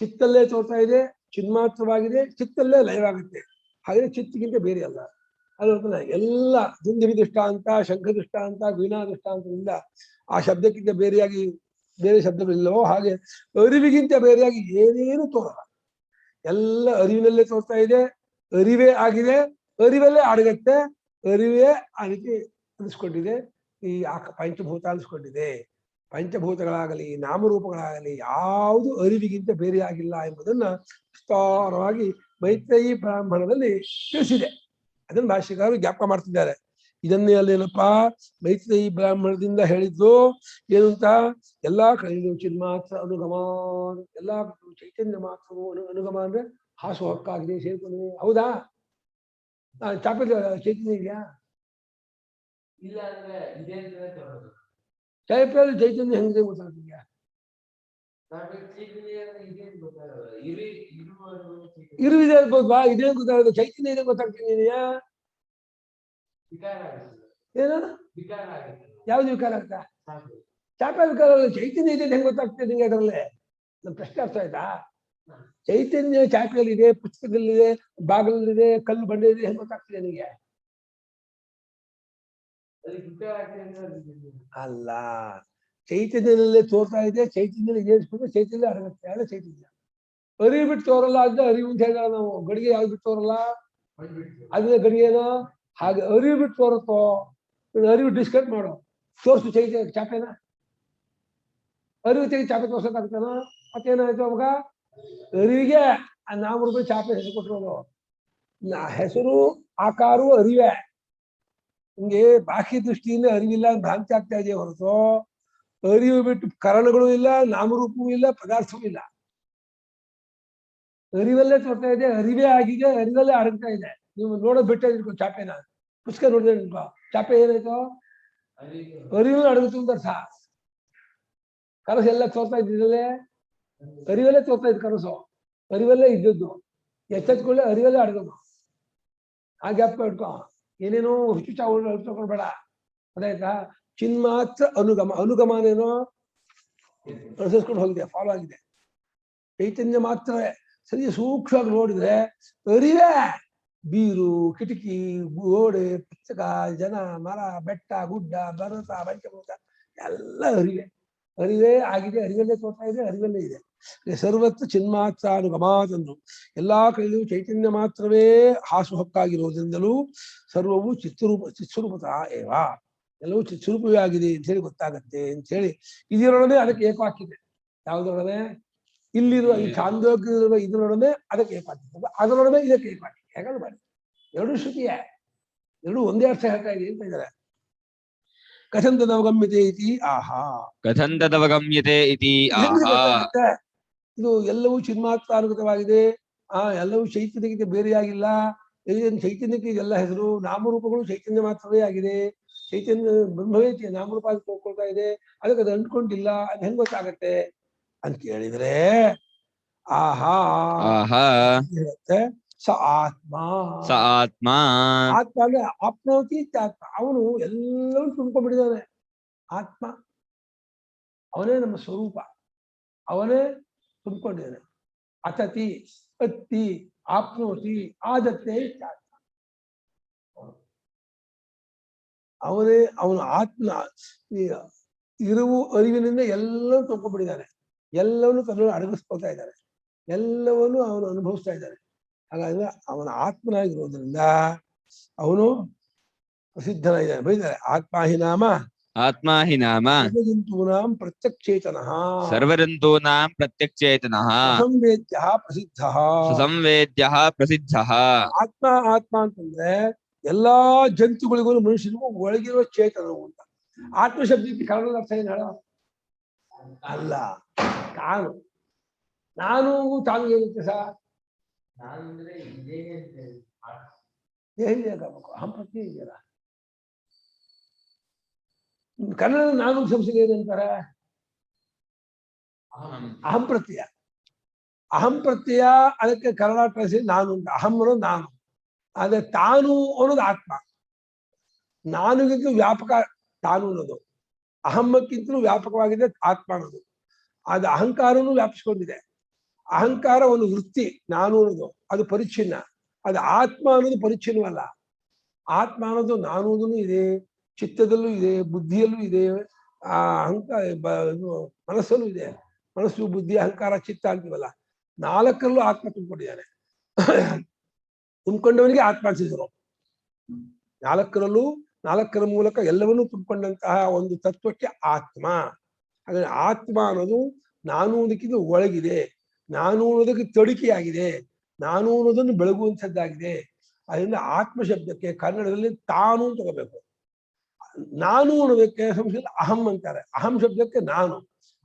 ಚಿತ್ತಲ್ಲೇ ತೋರ್ತಾ ಇದೆ, ಚಿನ್ಮಾತ್ರವಾಗಿದೆ, ಚಿತ್ತಲ್ಲೇ ಲಯವಾಗುತ್ತೆ. ಹಾಗೆ ಚಿತ್ತಿಗಿಂತ ಬೇರೆ ಅಲ್ಲ. ಅದು ಎಲ್ಲ ದುಂದುಭಿ ದೃಷ್ಟಾಂತ, ಶಂಖ ದೃಷ್ಟಾಂತ, ವೀಣಾ ದೃಷ್ಟಾಂತದಿಂದ ಆ ಶಬ್ದಕ್ಕಿಂತ ಬೇರೆಯಾಗಿ ಬೇರೆ ಶಬ್ದಗಳಿಲ್ಲವೋ ಹಾಗೆ ಅರಿವಿಗಿಂತ ಬೇರೆಯಾಗಿ ಏನೇನು ತೋರಲ್ಲ. ಎಲ್ಲ ಅರಿವಿನಲ್ಲೇ ತೋರ್ತಾ ಇದೆ, ಅರಿವೇ ಆಗಿದೆ, ಅರಿವಲ್ಲೇ ಅಡಗತ್ತೆ, ಅರಿವೇ ಆ ರೀತಿ ಅನಿಸ್ಕೊಂಡಿದೆ. ಈ ಪಂಚಭೂತ ಅನಿಸ್ಕೊಂಡಿದೆ. ಪಂಚಭೂತಗಳಾಗಲಿ ನಾಮರೂಪಗಳಾಗಲಿ ಯಾವುದು ಅರಿವಿಗಿಂತ ಬೇರೆ ಆಗಿಲ್ಲ ಎಂಬುದನ್ನ ವಿಸ್ತಾರವಾಗಿ ಮೈತ್ರೇಯಿ ಬ್ರಾಹ್ಮಣದಲ್ಲಿ ತಿಳಿಸಿದೆ. ಅದನ್ನು ಭಾಷ್ಯಕಾರರು ಜ್ಞಾಪಕ ಮಾಡ್ತಿದ್ದಾರೆ. ಇದನ್ನೇ ಅಲ್ಲೇನಪ್ಪ ಮೈತ್ರೇಯಿ ಬ್ರಾಹ್ಮಣದಿಂದ ಹೇಳಿದ್ದು ಏನು ಅಂತ? ಎಲ್ಲಾ ಕಡೆಯೂ ಚಿನ್ಮಾತ್ರ ಅನುಗಮ, ಎಲ್ಲಾ ಚೈತನ್ಯ ಮಾತ್ರವು ಅನುಗಮ ಅಂದ್ರೆ ಹಾಸು ಹಕ್ಕಾಗಿದೆ, ಸೇರ್ಕೊಂಡಿದೆ. ಹೌದಾ? ಚಾಪೆ ಚೈತನ್ಯ ಇದೆಯಾ? ಇಲ್ಲ ಅಂದ್ರೆ ಚಾಪೆಯಲ್ಲಿ ಚೈತನ್ಯ ಹೆಂಗಿದೆ ಗೊತ್ತಾಗ್ತಿದ್ಯಾ? ಇರುವಿದೆ ಅನ್ಬೋದ್ವಾ? ಇದೇ ಗೊತ್ತಾಗೋದು, ಚೈತನ್ಯ ಇದೆ ಗೊತ್ತಾಗ್ತಿದೆಯಾ? ಏನು ಯಾವ್ದು ವಿಕಾರ ಆಗ್ತಾ? ಚಾಪೆ ವಿಕಾರ ಅಲ್ಲ, ಚೈತನ್ಯ ಇದೆ ಹೆಂಗ್ ಗೊತ್ತಾಗ್ತದೆ ನಿಂಗೆ? ಅದರಲ್ಲೇ ನಮ್ ಪ್ರಶ್ನೆ ಅರ್ಥ ಆಯ್ತಾ? ಚೈತನ್ಯ ಚಾಪೆಯಲ್ಲಿದೆ, ಪುಸ್ತಕದಲ್ಲಿದೆ, ಬಾಗಿಲಲ್ಲಿದೆ, ಕಲ್ಲು ಬಂಡೆ ಇದೆ, ಹೆಂಗ್ ಗೊತ್ತಾಗ್ತಿದೆ ನಿಮಗೆ? ಅಲ್ಲ, ಚೈತನ್ಯದಲ್ಲೇ ತೋರ್ತಾ ಇದೆ, ಚೈತನ್ಯ ಏರಿಸ್ಬೇಕು, ಚೈತನ್ಯ ಅಡಗುತ್ತೆ, ಅಲ್ಲ ಚೈತನ್ಯ. ಅರಿವು ಬಿಟ್ಟು ತೋರಲ್ಲ ಅಂದ್ರೆ ಅರಿವು ಅಂತ ಹೇಳಿದ ನಾವು. ಗಡಿಗೆ ಯಾವ್ದು ಬಿಟ್ಟು ತೋರಲ್ಲ? ಅದೇ ಗಡಿಗೆನೋ ಹಾಗೆ ಅರಿವು ಬಿಟ್ಟು ತೋರುತ್ತೋ? ಅರಿವು ಡಿಸ್ಕಟ್ ಮಾಡು, ತೋರ್ಸು ಚೈತನ್ಯ ಚಾಪೆನ. ಅರಿವು ತೆಗೆ ಚಾಪೆ ತೋರ್ಸಕ್ಕಾಗ್ತಾನ? ಮತ್ತೇನಾಯ್ತು ಅವಾಗ? ಅರಿವಿಗೆ ಆ ನಾಮರೂಪ ಚಾಪೆ ಹೆಸರು ಕೊಟ್ಟಿರೋದು. ಹೆಸರು ಆಕಾರವು ಅರಿವೇ. ನಿಮ್ಗೆ ಬಾಹ್ಯ ದೃಷ್ಟಿಯಿಂದ ಅರಿವಿಲ್ಲ ಅಂತ ಭ್ರಾಂತಿ ಆಗ್ತಾ ಇದೆಯೇ ಹೊರತು ಅರಿವು ಬಿಟ್ಟು ಕಾರಣಗಳು ಇಲ್ಲ, ನಾಮರೂಪವೂ ಇಲ್ಲ, ಪದಾರ್ಥವೂ ಇಲ್ಲ. ಅರಿವಲ್ಲೇ ತೋರ್ತಾ ಇದೆ, ಅರಿವೇ ಆಗಿದೆ, ಅರಿವಲ್ಲೇ ಅಡಗ್ತಾ ಇದೆ. ನೀವು ನೋಡೋದು ಬಿಟ್ಟೆ ಇರ್ಕೊ ಚಾಪೆನ, ಪುಸ್ತಕ ನೋಡಿದ್ರೆ ನಿಮ್ಕೊ ಚಾಪೆ ಏನಾಯ್ತು? ಅರಿವು ಅಡಗುತ್ತು ಅಂತ ಅರ್ಥ. ಕನಸು ಎಲ್ಲ ತೋರ್ತಾ ಇದ್ದಿದ್ದಲ್ಲೇ ಅರಿವಲ್ಲೇ ತೋರ್ತಾ ಇದ್ದು, ಕನಸು ಅರಿವಲ್ಲೇ ಇದ್ದದ್ದು. ಎಚ್ಚೆತ್ಕೊಳ್ಳೆ ಅರಿವಲ್ಲೇ ಅಡಗೋದು. ಆ ಗ್ಯಾಪ್ ಇಟ್ಕೊ, ಏನೇನೋ ಹುಚ್ಚು ಚಾವು ತಗೊಳ್ಬೇಡ. ಅದಾಯ್ತಾ? ಚಿನ್ಮಾತ್ರ ಅನುಗಮ, ಅನುಗಮನೇನೋ ಅನುಸರಿಸ್ಕೊಂಡು ಹೋಗಿದೆ, ಫಾಲೋ ಆಗಿದೆ. ಚೈತನ್ಯ ಮಾತ್ರವೇ. ಸರಿ ಸೂಕ್ಷ್ಮವಾಗಿ ನೋಡಿದ್ರೆ ಅರಿವೇ. ಬೀರು, ಕಿಟಕಿ, ಗೋಡೆ, ಪುಸ್ತಕ, ಜನ, ಮರ, ಬೆಟ್ಟ, ಗುಡ್ಡ, ಪರ್ವತ, ಪಂಚಭೂತ ಎಲ್ಲ ಅರಿವೇ. ಅರಿವೇ ಆಗಿದೆ, ಅರಿವಲ್ಲೇ ತೋರ್ತಾ ಇದೆ, ಅರಿವಲ್ಲೇ ಇದೆ. ಸರ್ವತ್ರ ಚಿನ್ಮಾತ್ರ ಅನುಗಮಾತಂದ್ರು. ಎಲ್ಲಾ ಕಡೆಯೂ ಚೈತನ್ಯ ಮಾತ್ರವೇ ಹಾಸು ಹಕ್ಕಾಗಿರುವುದರಿಂದಲೂ ಸರ್ವವು ಚಿತ್ಸ್ವರೂಪತಃ ಏವ, ಎಲ್ಲವೂ ಚಿತ್ಸ್ವರೂಪವೇ ಆಗಿದೆ ಅಂತ ಹೇಳಿ ಗೊತ್ತಾಗತ್ತೆ ಅಂತ ಹೇಳಿ ಇದರೊಡನೆ ಅದಕ್ಕೆ ಏಕವಾಕ್ಯತೆ. ಯಾವುದರೊಡನೆ? ಇಲ್ಲಿರುವ ಈ ಛಾಂದೋಗ್ಯವಿರುವ ಇದರೊಡನೆ ಅದಕ್ಕೆ ಏಕವಾಕ್ಯತೆ, ಅದರೊಡನೆ ಇದಕ್ಕೆ ಏಕವಾಕ್ಯತೆ. ಹೇಗಲ್ಲ ಮಾಡಿ, ಎರಡು ಶ್ರುತಿಯೇ, ಎರಡು ಒಂದೇ ಅರ್ಥ ಹೇಳ್ತಾ ಇದೆ ಅಂತ ಇದ್ದಾರೆ. ಕಥಂ ತದವಗಮ್ಯತೆ ಇತಿ ಆಹಾ. ಕಥಂ ತದವಗಮ್ಯತೆ ಇತಿ ಹೆಂಗ್ ಆಹಾ. ಗೊತ್ತಾಗುತ್ತೆ? ಇದು ಎಲ್ಲವೂ ಚಿನ್ಮಾತ್ರಾನುಗತವಾಗಿದೆ. ಎಲ್ಲವೂ ಚೈತನ್ಯಕ್ಕೆ ಬೇರೆಯಾಗಿಲ್ಲ. ಚೈತನ್ಯಕ್ಕೆ ಎಲ್ಲ ಹೆಸರು, ನಾಮರೂಪಗಳು ಚೈತನ್ಯ ಮಾತ್ರವೇ ಆಗಿದೆ. ಚೈತನ್ಯ ಬ್ರಹ್ಮವೇ ನಾಮರೂಪ ತಗೊಳ್ತಾ ಇದೆ, ಅದಕ್ಕೆ ಅದು ಅಂಟ್ಕೊಂಡಿಲ್ಲ. ಅದು ಹೆಂಗ್ ಗೊತ್ತಾಗತ್ತೆ ಅಂತ ಕೇಳಿದ್ರೆ ಆಹಾ ಆಹಾ ಹೇಳುತ್ತೆ. ಸ ಆತ್ಮ. ಸ ಆತ್ಮ. ಆತ್ಮ ಅಂದ್ರೆ ಆಪ್ನೋತಿ ಆತ್ಮ. ಅವನು ಎಲ್ಲವೂ ತುಂಬಿಕೊಂಡಿದ್ದಾನೆ. ಆತ್ಮ ಅವನೇ ನಮ್ಮ ಸ್ವರೂಪ, ಅವನೇ ತುಂಬಿಕೊಂಡಿದ್ದಾನೆ. ಅತತಿ ಅತ್ತಿ ಆಪ್ನೋತಿ ಆದತ್ತೆ ಆತ್ಮ. ಅವನೇ ಅವನು ಆತ್ಮ ಇರುವು ಅರಿವಿನಿಂದ ಎಲ್ಲವೂ ತುಂಬಿಕೊಂಡಿದ್ದಾನೆ. ಎಲ್ಲವನ್ನೂ ತನ್ನನ್ನು ಅಡಗಿಸ್ಕೊಳ್ತಾ ಇದ್ದಾನೆ. ಎಲ್ಲವನ್ನೂ ಅವನು ಅನುಭವಿಸ್ತಾ ಇದ್ದಾನೆ. ಹಾಗಾಗಿ ಅವನ ಆತ್ಮನಾಗಿರೋದ್ರಿಂದ ಅವನು ಪ್ರಸಿದ್ಧನಾಗಿದ್ದಾನೆ. ಬೈದಾರೆ ಆತ್ಮ ಹಿ ನಾಮ ಆತ್ಮ ಹಿ ನಾಮ ಸರ್ವಜಂತೂನಾಂ ಪ್ರತ್ಯಕ್ಷೇತನಃ ಸರ್ವಜಂತೂನಾಂ ಪ್ರತ್ಯಕ್ಷೇತನಃ ಸಂವೇದ್ಯ ಪ್ರಸಿದ್ಧಃ. ಸಂವೇದ್ಯ ಪ್ರಸಿದ್ಧಃ. ಆತ್ಮ ಆತ್ಮ ಅಂತಂದ್ರೆ ಎಲ್ಲಾ ಜಂತುಗಳಿಗೂ ಮನುಷ್ಯನಿಗೂ ಒಳಗಿರುವ ಚೇತನವು ಅಂತ. ಆತ್ಮ ಶಬ್ದಕ್ಕೆ ಕನ್ನಡದ ಅರ್ಥ ಏನು ಹೇಳ? ಅಲ್ಲ, ತಾನು. ನಾನು ತಾನು ಏನು ವ್ಯತ್ಯಾಸ? ಹೇಳಬೇಕು. ಅಹಂ ಪ್ರತ್ಯಯ ಇದೆಯಲ್ಲ. ಕನ್ನಡ ನಾನು ಸಂಸ್ಥೆ ಏನಂತಾರೆ? ಅಹಂ ಪ್ರತ್ಯಯ. ಅಹಂ ಪ್ರತ್ಯಯ ಅದಕ್ಕೆ ಕನ್ನಡ ಟ್ರಾನ್ಸ್ಲೇಷನ್ ನಾನು ಅಂತ. ಅಹಂ ಅನ್ನೋದು ನಾನು, ಆದ್ರೆ ತಾನು ಅನ್ನೋದು ಆತ್ಮ. ನಾನುಗಿಂತಲೂ ವ್ಯಾಪಕ ತಾನು ಅನ್ನೋದು, ಅಹಮ್ಮಕ್ಕಿಂತಲೂ ವ್ಯಾಪಕವಾಗಿದೆ ಆತ್ಮ ಅನ್ನೋದು. ಅದು ಅಹಂಕಾರನೂ ವ್ಯಾಪಿಸ್ಕೊಂಡಿದೆ. ಅಹಂಕಾರ ಒಂದು ವೃತ್ತಿ, ನಾನು ಅನ್ನೋದು ಅದು ಪರಿಚ್ಛಿನ್ನ. ಅದು ಆತ್ಮ ಅನ್ನೋದು ಪರಿಚ್ಛಿನ್ನವಲ್ಲ. ಆತ್ಮ ಅನ್ನೋದು ನಾನು ಅನ್ನೋದು ಇದೆ, ಚಿತ್ತದಲ್ಲೂ ಇದೆ, ಬುದ್ಧಿಯಲ್ಲೂ ಇದೆ, ಮನಸ್ಸಲ್ಲೂ ಇದೆ. ಮನಸ್ಸು, ಬುದ್ಧಿ, ಅಹಂಕಾರ, ಚಿತ್ತ ಅಂತೀವಲ್ಲ, ನಾಲ್ಕರಲ್ಲೂ ಆತ್ಮ ತುಂಬಿಕೊಂಡಿದ್ದಾನೆ. ತುಂಬಿಕೊಂಡವನಿಗೆ ಆತ್ಮ ಅನಿಸಿದ್ರು. ನಾಲ್ಕರ ಮೂಲಕ ಎಲ್ಲವನ್ನೂ ತುಂಬಿಕೊಂಡಂತಹ ಒಂದು ತತ್ವಕ್ಕೆ ಆತ್ಮ. ಹಾಗಾಗಿ ಆತ್ಮ ಅನ್ನೋದು ನಾನು ಅನ್ನೋದಕ್ಕಿಂತ ಒಳಗಿದೆ, ನಾನು ಅನ್ನೋದಕ್ಕೆ ತಡಿಕೆಯಾಗಿದೆ, ನಾನು ಅನ್ನೋದನ್ನು ಬೆಳಗುವಂಥದ್ದಾಗಿದೆ. ಅದರಿಂದ ಆತ್ಮ ಶಬ್ದಕ್ಕೆ ಕನ್ನಡದಲ್ಲಿ ತಾನು ಅಂತ ತಗೋಬೇಕು. ನಾನು ಅನ್ನೋದಕ್ಕೆ ಸಂಸ್ಕೃತದಲ್ಲಿ ಅಹಂ ಅಂತಾರೆ. ಅಹಂ ಶಬ್ದಕ್ಕೆ ನಾನು,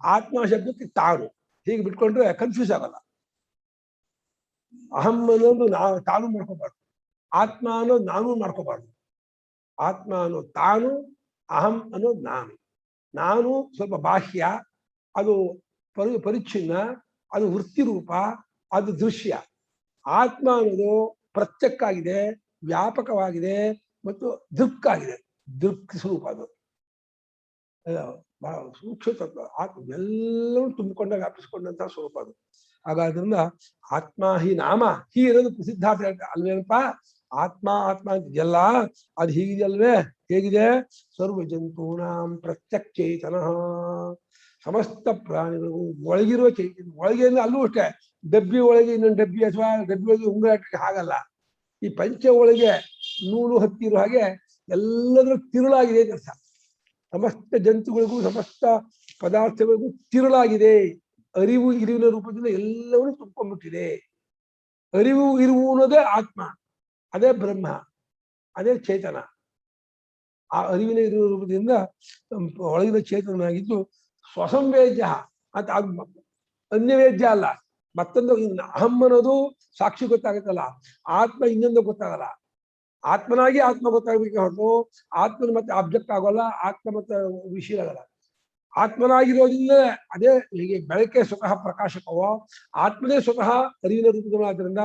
ಆತ್ಮ ಶಬ್ದಕ್ಕೆ ತಾನು. ಹೀಗೆ ಬಿಟ್ಕೊಂಡ್ರೆ ಕನ್ಫ್ಯೂಸ್ ಆಗಲ್ಲ. ಅಹಂ ಅನ್ನೋದು ತಾನು ಮಾಡ್ಕೋಬಾರ್ದು, ಆತ್ಮ ಅನ್ನೋದು ನಾನು ಮಾಡ್ಕೋಬಾರ್ದು. ಆತ್ಮ ಅನ್ನೋದು ತಾನು, ಅಹಂ ಅನ್ನೋದು ನಾನು. ನಾನು ಸ್ವಲ್ಪ ಬಾಹ್ಯ, ಅದು ಪರಿಚ್ಛಿನ್ನ, ಅದು ವೃತ್ತಿ ರೂಪ, ಅದು ದೃಶ್ಯ. ಆತ್ಮ ಅನ್ನೋದು ಪ್ರತ್ಯಕ್ಕಾಗಿದೆ, ವ್ಯಾಪಕವಾಗಿದೆ ಮತ್ತು ದೃಕ್ಕಾಗಿದೆ. ದೃಕ್ ಸ್ವರೂಪ ಅದು ಬಹಳ ಸೂಕ್ಷ್ಮ ತತ್ವ. ಆತ್ಮ ಎಲ್ಲವೂ ತುಂಬಿಕೊಂಡ ವ್ಯಾಪಿಸ್ಕೊಂಡಂತಹ ಸ್ವರೂಪ ಅದು. ಹಾಗಾದ್ರಿಂದ ಆತ್ಮ ಹಿ ನಾಮ, ಹಿ ಅನ್ನೋದು ಪ್ರಸಿದ್ಧ ಅಲ್ವೇನಪ್ಪ. ಆತ್ಮ ಆತ್ಮ ಅಂತಿದೆಯಲ್ಲ, ಅದು ಹೀಗಿದೆಯಲ್ವೇ? ಹೇಗಿದೆ? ಸರ್ವ ಜಂತೂನಾಂ ಪ್ರತ್ಯಕ್ಷೇತನಃ. ಸಮಸ್ತ ಪ್ರಾಣಿಗಳು ಒಳಗಿರುವ ಚೈತನ್ಯ. ಒಳಗೆ ಅಂದ್ರೆ ಅಲ್ಲೂ ಅಷ್ಟೇ, ಡಬ್ಬಿ ಒಳಗೆ ಇನ್ನೊಂದು ಡಬ್ಬಿ ಅಥವಾ ಡಬ್ಬಿ ಒಳಗೆ ಉಂಗುರ ಹಾಗಲ್ಲ. ಈ ಪಂಚ ಒಳಗೆ ನೂಲು ಹತ್ತಿರೋ ಹಾಗೆ ಎಲ್ಲದರ ತಿರುಳಾಗಿದೆ ಅಂತ ಅರ್ಥ. ಸಮಸ್ತ ಜಂತುಗಳಿಗೂ ಸಮಸ್ತ ಪದಾರ್ಥಗಳಿಗೂ ತಿರುಳಾಗಿದೆ. ಅರಿವು ಇರುವಿನ ರೂಪದಿಂದ ಎಲ್ಲವನ್ನೂ ತುಂಬಿಕೊಂಡ್ಬಿಟ್ಟಿದೆ. ಅರಿವು ಇರುವು ಅನ್ನೋದೇ ಆತ್ಮ, ಅದೇ ಬ್ರಹ್ಮ, ಅದೇ ಚೇತನ. ಆ ಅರಿವಿನ ಇರುವ ರೂಪದಿಂದ ಒಳಗಿನ ಚೇತನಾಗಿದ್ದು ಸ್ವಸಂವೇದ್ಯ ಅಂತ. ಅನ್ಯವೇದ್ಯ ಅಲ್ಲ. ಮತ್ತೊಂದು ಅಹಂ ಅನ್ನೋದು ಸಾಕ್ಷಿ ಗೊತ್ತಾಗುತ್ತಲ್ಲ, ಆತ್ಮ ಇನ್ನೊಂದು ಗೊತ್ತಾಗಲ್ಲ. ಆತ್ಮನಾಗಿ ಆತ್ಮ ಗೊತ್ತಾಗಬೇಕೆ ಹೊರತು ಆತ್ಮನ ಮತ್ತೆ ಆಬ್ಜೆಕ್ಟ್ ಆಗೋಲ್ಲ, ಆತ್ಮ ಮತ್ತೆ ವಿಷಯ ಆಗಲ್ಲ. ಆತ್ಮನಾಗಿರೋದ್ರಿಂದ ಅದೇ ಹೀಗೆ ಬೆಳಕೆ ಸ್ವತಃ ಪ್ರಕಾಶಕವೋ, ಆತ್ಮನೇ ಸ್ವತಃ ಅರಿವಿನ ರೂಪದವನಾದ್ರಿಂದ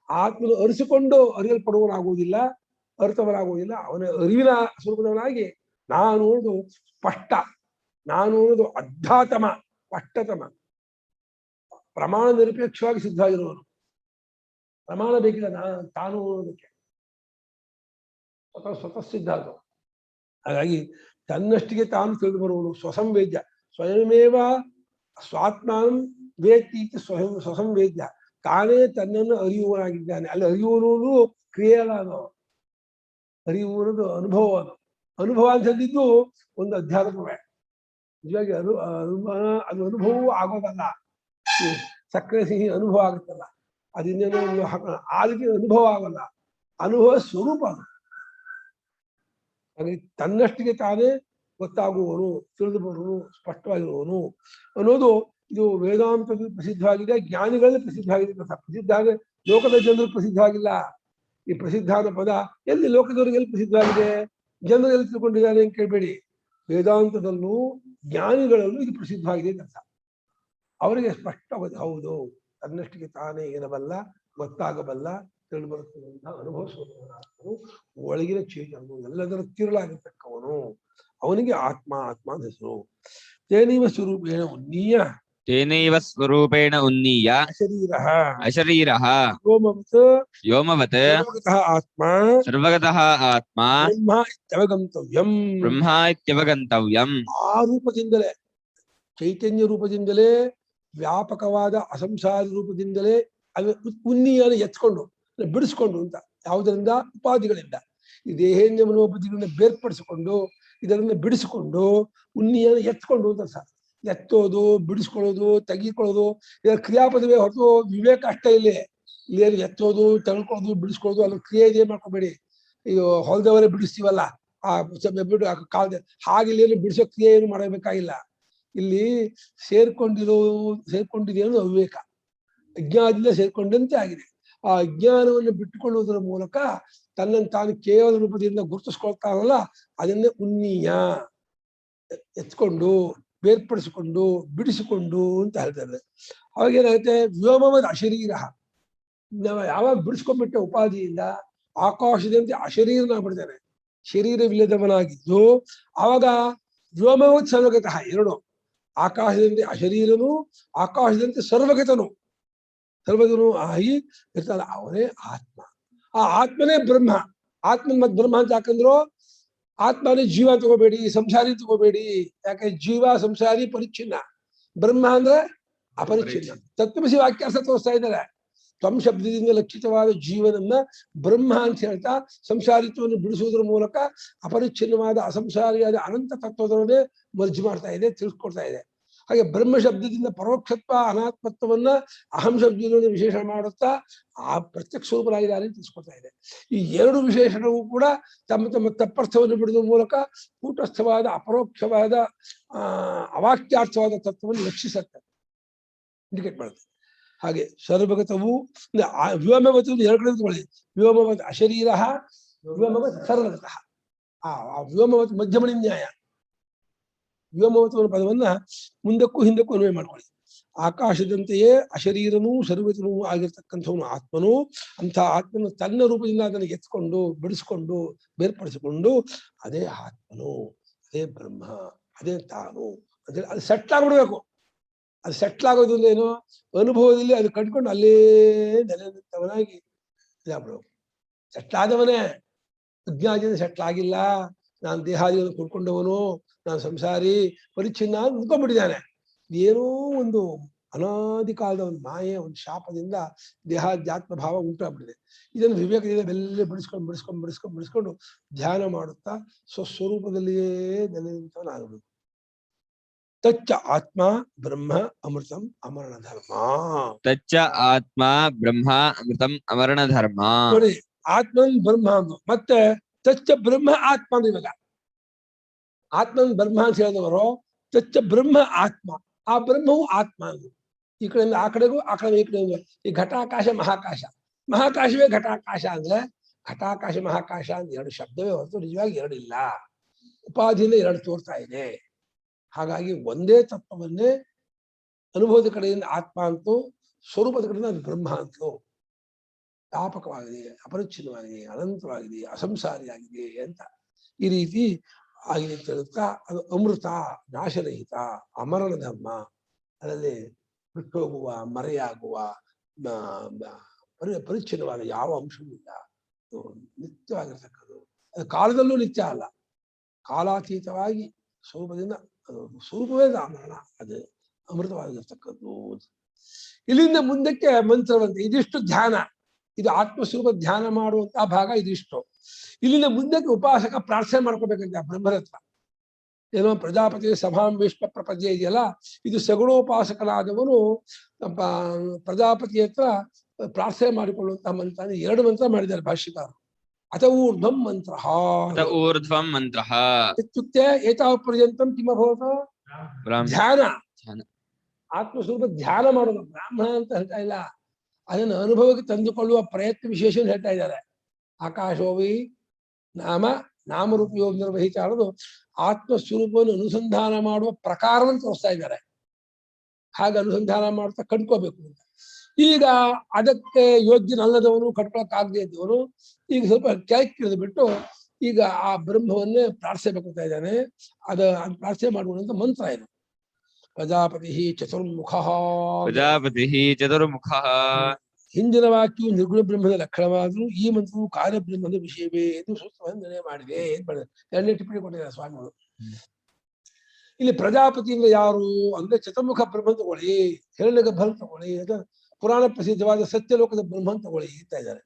ಆತ್ಮನು ಅರಿಸಿಕೊಂಡು ಅರಿಯಲ್ಪಡುವನಾಗುವುದಿಲ್ಲ, ಅರ್ಥವನಾಗುವುದಿಲ್ಲ. ಅವನ ಅರಿವಿನ ಸ್ವರೂಪದವನಾಗಿ ನಾನು ಅನ್ನೋದು ಸ್ಪಷ್ಟ, ನಾನು ಅನ್ನೋದು ಅಧ್ಯಾತಮ, ಸ್ಪಷ್ಟತಮ, ಪ್ರಮಾಣ ನಿರಪೇಕ್ಷವಾಗಿ ಸಿದ್ಧವಾಗಿರುವನು. ಪ್ರಮಾಣ ಬೇಕಿಲ್ಲ ತಾನು ಅನ್ನೋದಕ್ಕೆ, ಸ್ವತಃ ಸಿದ್ಧ ಅದು. ಹಾಗಾಗಿ ತನ್ನಷ್ಟಿಗೆ ತಾನು ತಿಳಿದು ಬರುವನು ಸ್ವಸಂವೇದ್ಯ. ಸ್ವಯಮೇವ ಸ್ವಾತ್ಮಾನ ವೇತ್ತಿ ಸ್ವಸಂವೇದ್ಯ. ತಾನೇ ತನ್ನನ್ನು ಅರಿಯುವನಾಗಿದ್ದಾನೆ. ಅಲ್ಲಿ ಅರಿಯುವನು ಕ್ರಿಯೆ ಅಲ್ಲ, ಅದು ಅರಿವು ಅನ್ನೋದು ಅನುಭವ. ಅನುಭವ ಅಂತಂದಿದ್ದು ಒಂದು ಅಧ್ಯಾತ್ಮವೇ. ನಿಜವಾಗಿ ಅದು ಅನುಭವವೂ ಆಗೋದಲ್ಲ. ಸಕ್ಕರೆ ಸಿಹಿ ಅನುಭವ ಆಗುತ್ತಲ್ಲ, ಅದಿನ್ನೇನೋ ಅದಕ್ಕೆ ಅನುಭವ ಆಗಲ್ಲ, ಅನುಭವ ಸ್ವರೂಪ ಅದು. ಹಾಗೆ ತನ್ನಷ್ಟಿಗೆ ತಾನೇ ಗೊತ್ತಾಗುವವನು, ತಿಳಿದುಬರುವನು, ಸ್ಪಷ್ಟವಾಗಿರುವವನು ಅನ್ನೋದು ಇದು ವೇದಾಂತದಲ್ಲಿ ಪ್ರಸಿದ್ಧವಾಗಿದೆ, ಜ್ಞಾನಿಗಳಲ್ಲಿ ಪ್ರಸಿದ್ಧವಾಗಿದೆ. ಪ್ರಸಿದ್ಧ ಆಗಿ ಲೋಕದ ಜನರು ಪ್ರಸಿದ್ಧವಾಗಿಲ್ಲ. ಈ ಪ್ರಸಿದ್ಧ ಆದ ಪದ ಎಲ್ಲಿ ಲೋಕದವರಿಗೆ ಎಲ್ಲಿ ಪ್ರಸಿದ್ಧವಾಗಿದೆ, ಜನರು ಎಲ್ಲಿ ತಿಳ್ಕೊಂಡಿದ್ದಾರೆ ಅಂತ ಕೇಳಬೇಡಿ. ವೇದಾಂತದಲ್ಲೂ ಜ್ಞಾನಿಗಳಲ್ಲೂ ಇದು ಪ್ರಸಿದ್ಧವಾಗಿದೆ ಅಂತ ಅವರಿಗೆ ಸ್ಪಷ್ಟವಾದ ಹೌದು, ತನ್ನಷ್ಟಿಗೆ ತಾನೇ ಇರಬಲ್ಲ, ಗೊತ್ತಾಗಬಲ್ಲ, ತಿಳಿದುಬರುತ್ತಂತಹ ಅನುಭವಿಸುವವನು ಒಳಗಿನ ಚೇತನನು, ಎಲ್ಲದರ ತಿರುಳಾಗಿರ್ತಕ್ಕವನು, ಅವನಿಗೆ ಆತ್ಮ ಆತ್ಮ ಅಂತ ಹೆಸರು. ತೇನೈವ ಸ್ವರೂಪೇಣ ಉನ್ನೀಯ ತೇನೈವ ಸ್ವರೂಪೇಣ ಉನ್ನೀಯ ಶರೀರಃ ಅಶರೀರಃ ವ್ಯೋಮವತ್ ವ್ಯೋಮವತ್ ಸರ್ವಗತಃ ಆತ್ಮ ಸರ್ವಗತಃ ಆತ್ಮ ಬ್ರಹ್ಮ ಇತ್ಯವಗಂತವ್ಯಂ. ಬ್ರಹ್ಮ ಇತ್ಯವಗಂತವ್ಯಂ. ಆ ರೂಪದಿಂದಲೇ, ಚೈತನ್ಯ ರೂಪದಿಂದಲೇ, ವ್ಯಾಪಕವಾದ ಅಸಂಸಾರಿ ರೂಪದಿಂದಲೇ ಅದು ಉನ್ನೀಯನ ಎತ್ಕೊಂಡು ಬಿಡಿಸ್ಕೊಂಡು ಅಂತ. ಯಾವುದರಿಂದ? ಉಪಾಧಿಗಳಿಂದ. ಈ ದೇಹೇಂದ್ರಿಯ ಮನೋಬುದ್ಧಿಗಳನ್ನ ಬೇರ್ಪಡಿಸಿಕೊಂಡು ಇದರಿಂದ ಬಿಡಿಸಿಕೊಂಡು ಉನ್ನೀಯನ ಎತ್ಕೊಂಡು ಅಂತ ಸರ್. ಎತ್ತೋದು, ಬಿಡಿಸ್ಕೊಳ್ಳೋದು, ತೆಗಿಕೊಳ್ಳೋದು ಇದರ ಕ್ರಿಯಾಪದವೇ ಹೊರತು ವಿವೇಕ ಅಷ್ಟೇ. ಇಲ್ಲಿ ಎತ್ತೋದು, ತೆಗೆದುಕೊಳ್ಳೋದು, ಬಿಡಿಸ್ಕೊಳ್ಳೋದು ಅಲ್ಲ ಕ್ರಿಯೆ ಇದೆ ಮಾಡ್ಕೋಬೇಡಿ. ಇದು ಹೊಲದವರೇ ಬಿಡಿಸ್ತೀವಲ್ಲ ಆ ಬಿಟ್ಟು ಕಾಲದ ಹಾಗೆ ಇಲ್ಲಿ ಬಿಡಿಸೋ ಕ್ರಿಯೆ ಏನು ಮಾಡಬೇಕಾಗಿಲ್ಲ. ಇಲ್ಲಿ ಸೇರ್ಕೊಂಡಿದೆ ಅನ್ನೋದು ಅವಿವೇಕ, ಅಜ್ಞಾನದಿಂದ ಸೇರ್ಕೊಂಡಂತೆ ಆಗಿದೆ. ಆ ಅಜ್ಞಾನವನ್ನು ಬಿಟ್ಟುಕೊಳ್ಳುವುದರ ಮೂಲಕ ತನ್ನನ್ನು ತಾನು ಕೇವಲ ರೂಪದಿಂದ ಗುರುತಿಸ್ಕೊಳ್ತಾನಲ್ಲ, ಅದನ್ನೇ ಉನ್ನೀಯ, ಎತ್ಕೊಂಡು ಬೇರ್ಪಡಿಸಿಕೊಂಡು ಬಿಡಿಸಿಕೊಂಡು ಅಂತ ಹೇಳ್ತಾರೆ. ಅವಾಗ ಏನಾಗುತ್ತೆ? ವ್ಯೋಮವದ್ ಅಶರೀರ. ನಾವು ಯಾವಾಗ ಬಿಡಿಸ್ಕೊಂಡ್ಬಿಟ್ಟೆ ಉಪಾಧಿಯಿಂದ, ಆಕಾಶದಂತೆ ಅಶರೀರನಾಗ್ಬಿಡ್ತಾನೆ, ಶರೀರವಿಲ್ಲದವನಾಗಿದ್ದು. ಆವಾಗ ವ್ಯೋಮವತ್ ಸರ್ವಗತಃ, ಎರಡು, ಆಕಾಶದಂತೆ ಅಶರೀರನು, ಆಕಾಶದಂತೆ ಸರ್ವಗತನು, ಸರ್ವಗತನು ಆಗಿ ಇರ್ತಾನೆ, ಅವನೇ ಆತ್ಮ. ಆ ಆತ್ಮನೇ ಬ್ರಹ್ಮ. ಆತ್ಮನ್ ಮತ್ ಬ್ರಹ್ಮ ಅಂತ ಯಾಕಂದ್ರು, ಆತ್ಮನೇ ಜೀವ ತಗೋಬೇಡಿ, ಸಂಸಾರಿ ತಗೋಬೇಡಿ. ಯಾಕೆ? ಜೀವ ಸಂಸಾರಿ ಪರಿಚ್ಛಿನ್ನ, ಬ್ರಹ್ಮ ಅಂದ್ರೆ ಅಪರಿಚ್ಛಿನ್ನ. ತತ್ವಮಸಿ ವಾಕ್ಯಾರ್ಥ ತೋರಿಸ್ತಾ ಇದ್ದಾರೆ. ತ್ವಂ ಶಬ್ದದಿಂದ ಲಕ್ಷಿತವಾದ ಜೀವನನ್ನ ಬ್ರಹ್ಮ ಅಂತ ಹೇಳ್ತಾ ಸಂಸಾರಿತ್ವವನ್ನು ಬಿಡಿಸುವುದರ ಮೂಲಕ ಅಪರಿಚ್ಛಿನ್ನವಾದ ಅಸಂಸಾರಿಯಾದ ಅನಂತ ತತ್ವದೊಡನೆ ಮರ್ಜಿ ಮಾಡ್ತಾ ಇದೆ, ತಿಳಿಸ್ಕೊಡ್ತಾ ಇದೆ. ಹಾಗೆ ಬ್ರಹ್ಮ ಶಬ್ದದಿಂದ ಪರೋಕ್ಷತ್ವ ಅನಾತ್ಮತ್ವವನ್ನ ಅಹಂ ಶಬ್ದದಿಂದ ವಿಶೇಷಣ ಮಾಡುತ್ತಾ ಆ ಪ್ರತ್ಯಕ್ಷ ಸ್ವರೂಪರಾಗಿದ್ದಾರೆ ಅಂತ ತಿಳಿಸ್ಕೊಡ್ತಾ ಇದೆ. ಈ ಎರಡು ವಿಶೇಷಣವೂ ಕೂಡ ತಮ್ಮ ತಮ್ಮ ತಪ್ಪರ್ಥವನ್ನು ಬಿಡುವ ಮೂಲಕ ಕೂಟಸ್ಥವಾದ ಅಪರೋಕ್ಷವಾದ ಅವಾಕ್ಯಾರ್ಥವಾದ ತತ್ವವನ್ನು ಲಕ್ಷಿಸುತ್ತೆ, ಇಂಡಿಕೇಟ್ ಮಾಡುತ್ತೆ. ಹಾಗೆ ಸರ್ವಗತವು ವ್ಯೋಮವತ್ ಎರಡು ಕಡೆ ತಗೊಳ್ಳಿ. ವ್ಯೋಮವತ್ ಅಶರೀರ, ವ್ಯೋಮವತ್ ಸರ್ವಗತಃ. ಆ ವ್ಯೋಮವತ್ ಮಧ್ಯಮಣಿ ನ್ಯಾಯ. ವ್ಯೋಮವತ್ವನ ಪದವನ್ನ ಮುಂದಕ್ಕೂ ಹಿಂದಕ್ಕೂ ಅನ್ವಯ ಮಾಡ್ಕೊಳ್ಳಿ. ಆಕಾಶದಂತೆಯೇ ಅಶರೀರನೂ ಸರ್ವಗತನೂ ಆಗಿರ್ತಕ್ಕಂಥವನು ಆತ್ಮನು. ಅಂಥ ಆತ್ಮನು ತನ್ನ ರೂಪದಿಂದ ಅದನ್ನು ಎತ್ಕೊಂಡು ಬಿಡಿಸ್ಕೊಂಡು ಬೇರ್ಪಡಿಸಿಕೊಂಡು ಅದೇ ಆತ್ಮನು, ಅದೇ ಬ್ರಹ್ಮ, ಅದೇ ತಾನು ಅಂತೇಳಿ ಅದು ಸೆಟ್ಲ್ ಆಗ್ಬಿಡ್ಬೇಕು. ಅದು ಸೆಟ್ಲ್ ಆಗೋದು ಏನು? ಅನುಭವದಲ್ಲಿ ಅದು ಕಟ್ಕೊಂಡು ಅಲ್ಲೇ ನೆಲೆ ನಿಂತವನಾಗಿ ಇದಾಗ್ಬಿಡ್ಬೇಕು. ಸೆಟ್ಲ್ ಆದವನೇ, ಅಜ್ಞಾನದಿಂದ ಸೆಟ್ಲ್ ಆಗಿಲ್ಲ. ನಾನು ದೇಹಾದಿಯನ್ನು ಕುಡ್ಕೊಂಡವನು, ನಾನು ಸಂಸಾರಿ ಪರಿಚ್ಛಿನ್ನ ನಿಂತ್ಕೊಂಡ್ಬಿಟ್ಟಿದ್ದಾನೆ. ಏನೋ ಒಂದು ಅನಾದಿ ಕಾಲದ ಒಂದು ಮಾಯೆ, ಒಂದು ಶಾಪದಿಂದ ದೇಹಾಧ್ಯಾತ್ಮ ಭಾವ ಉಂಟಾಗ್ಬಿಟ್ಟಿದೆ. ಇದನ್ನು ವಿವೇಕದಿಂದ ಬೆಲ್ಲ ಬಿಡಿಸ್ಕೊಂಡು ಧ್ಯಾನ ಮಾಡುತ್ತಾ ಸ್ವಸ್ವರೂಪದಲ್ಲಿಯೇ ನೆಲೆ ನಿಂತವನಾಗಬೇಕು. ತಚ್ಚ ಆತ್ಮ ಬ್ರಹ್ಮ ಅಮೃತಂ ಅಮರಣ ಧರ್ಮ. ತಚ್ಚ ಆತ್ಮ ಬ್ರಹ್ಮ ಅಮೃತಂ ಅಮರಣ ಧರ್ಮ. ನೋಡಿ, ಆತ್ಮನ್ ಬ್ರಹ್ಮ ಅಂದು ಮತ್ತೆ ತಚ್ಚ ಬ್ರಹ್ಮ ಆತ್ಮ ಅಂದ್ರೆ ಇವಾಗ ಆತ್ಮನ್ ಬ್ರಹ್ಮ ಅಂತ ಹೇಳಿದವರು ತಚ್ಚ ಬ್ರಹ್ಮ ಆತ್ಮ, ಆ ಬ್ರಹ್ಮವು ಆತ್ಮ ಅಂದ್ರು. ಈ ಕಡೆಯಿಂದ ಆ ಕಡೆಗೂ, ಆ ಕಡೆ ಈ ಕಡೆ. ಈ ಘಟಾಕಾಶ ಮಹಾಕಾಶ, ಮಹಾಕಾಶವೇ ಘಟಾಕಾಶ ಅಂದ್ರೆ ಘಟಾಕಾಶ ಮಹಾಕಾಶ ಅಂತ ಎರಡು ಶಬ್ದವೇ ಹೊರತು ನಿಜವಾಗಿ ಎರಡಿಲ್ಲ. ಉಪಾಧಿಯಿಂದ ಎರಡು ತೋರ್ತಾ ಇದೆ. ಹಾಗಾಗಿ ಒಂದೇ ತತ್ವವನ್ನೇ ಅನುಭವದ ಕಡೆಯಿಂದ ಆತ್ಮ ಅಂತೂ, ಸ್ವರೂಪದ ಕಡೆಯಿಂದ ಅದು ಬ್ರಹ್ಮ ಅಂತಲೂ ವ್ಯಾಪಕವಾಗಿದೆ, ಅಪರಿಚ್ಛಿನ್ನವಾಗಿದೆ, ಅನಂತವಾಗಿದೆ, ಅಸಂಸಾರಿಯಾಗಿದೆ ಅಂತ ಈ ರೀತಿ ಆಗಿದೆ ಅಂತ ಹೇಳುತ್ತಾ ಅದು ಅಮೃತ, ನಾಶರಹಿತ, ಅಮರಣ ಧರ್ಮ. ಅದರಲ್ಲಿ ಬಿಟ್ಟೋಗುವ, ಮರೆಯಾಗುವ, ಪರಿಚ್ಛಿನ್ನವಾದ ಯಾವ ಅಂಶವೂ ಇಲ್ಲ. ನಿತ್ಯವಾಗಿರ್ತಕ್ಕದ್ದು. ಅದು ಕಾಲದಲ್ಲೂ ನಿತ್ಯ ಅಲ್ಲ, ಕಾಲಾತೀತವಾಗಿ ಸ್ವರೂಪದಿಂದ ಅದು ಸ್ವರೂಪವೇ ಅಮರಣ, ಅದು ಅಮೃತವಾಗಿರ್ತಕ್ಕದ್ದು. ಇಲ್ಲಿಂದ ಮುಂದಕ್ಕೆ ಮಂತ್ರವಂತೆ ಇದಿಷ್ಟು ಧ್ಯಾನ. ಇದು ಆತ್ಮಸ್ವರೂಪ ಧ್ಯಾನ ಮಾಡುವಂತಹ ಭಾಗ ಇದಿಷ್ಟು. ಇಲ್ಲಿಂದ ಮುಂದಕ್ಕೆ ಉಪಾಸಕ ಪ್ರಾರ್ಥನೆ ಮಾಡ್ಕೋಬೇಕಂತ ಬ್ರಹ್ಮರತ್ವ. ಏನೋ ಪ್ರಜಾಪತಿ ಸಭಾಂ ವಿಶ್ವ ಪ್ರಪಂಚ ಇದೆಯಲ್ಲ, ಇದು ಸಗುಣೋಪಾಸಕನಾದವನು ಪ್ರಜಾಪತಿ ಹತ್ರ ಪ್ರಾರ್ಥನೆ ಮಾಡಿಕೊಳ್ಳುವಂತಹ ಮಂತ್ರ. ಎರಡು ಮಂತ್ರ ಮಾಡಿದ್ದಾರೆ ಭಾಷ್ಯಕಾರರು. ಅಥ ಊರ್ಧ್ವಂ ಮಂತ್ರ ಅತ ಊರ್ಧ್ವಂ ಮಂತ್ರಃ ಇತ್ಯುಕ್ತೆ ಏತಾವತ್ ಪರ್ಯಂತಂ ಕಿಮಭವತ ಧ್ಯಾನ ಆತ್ಮಸ್ವರೂಪ ಧ್ಯಾನ ಮಾಡೋದು ಬ್ರಾಹ್ಮಣ ಅಂತ ಹೇಳ್ತಾ ಇಲ್ಲ, ಅದನ್ನು ಅನುಭವಕ್ಕೆ ತಂದುಕೊಳ್ಳುವ ಪ್ರಯತ್ನ ವಿಶೇಷ ಹೇಳ್ತಾ ಇದ್ದಾರೆ. ಆಕಾಶೋವಿ ನಾಮರೂಪಯೋಗ ನಿರ್ವಹಿತ ಅನ್ನೋದು ಆತ್ಮಸ್ವರೂಪವನ್ನು ಅನುಸಂಧಾನ ಮಾಡುವ ಪ್ರಕಾರವನ್ನು ತೋರಿಸ್ತಾ ಇದ್ದಾರೆ. ಹಾಗೆ ಅನುಸಂಧಾನ ಮಾಡ್ತಾ ಕಟ್ಕೋಬೇಕು ಅಂತ. ಈಗ ಅದಕ್ಕೆ ಯೋಗ್ಯನಲ್ಲದವನು ಕಟ್ಕೊಳಕ್ಕಾಗದೇ ಇದ್ದವನು ಈಗ ಸ್ವಲ್ಪ ಕೆಳಕ್ಕಿಳಿದು ಬಿಟ್ಟು ಈಗ ಆ ಬ್ರಹ್ಮವನ್ನೇ ಪ್ರಾರ್ಥಿಸಬೇಕು ಅಂತ ಇದ್ದಾನೆ. ಅದು ಪ್ರಾರ್ಥನೆ ಮಾಡುವಂತ ಮಂತ್ರ ಇದು. ಪ್ರಜಾಪತಿ ಚತುರ್ಮುಖ. ಪ್ರಜಾಪತಿ ಚತುರ್ಮುಖ. ಹಿಂದಿನ ವಾಕ್ಯವು ನಿರ್ಗುಣ ಬ್ರಹ್ಮದ ಲಕ್ಷಣವಾದರೂ ಈ ಮಂತ್ರವು ಕಾರ್ಯಬ್ರಹ್ಮದ ವಿಷಯವೇ ಎಂದು ಸೂತ್ರವನ್ನು ನಿರ್ಣಯ ಮಾಡಿದೆ. ಎರಡನೇ ಟಿಪ್ಪಣಿ ಕೊಟ್ಟಿದ್ದಾರೆ ಸ್ವಾಮಿಗಳು. ಇಲ್ಲಿ ಪ್ರಜಾಪತಿ ಅಂದ್ರೆ ಯಾರು ಅಂದ್ರೆ ಚತುರ್ಮುಖ ಬ್ರಹ್ಮ ತಗೊಳ್ಳಿ, ಹಿರಣ್ಯಗರ್ಭ ತಗೊಳ್ಳಿ, ಪುರಾಣ ಪ್ರಸಿದ್ಧವಾದ ಸತ್ಯಲೋಕದ ಬ್ರಹ್ಮ ತಗೊಳ್ಳಿ ಅಂತ ಇದ್ದಾರೆ.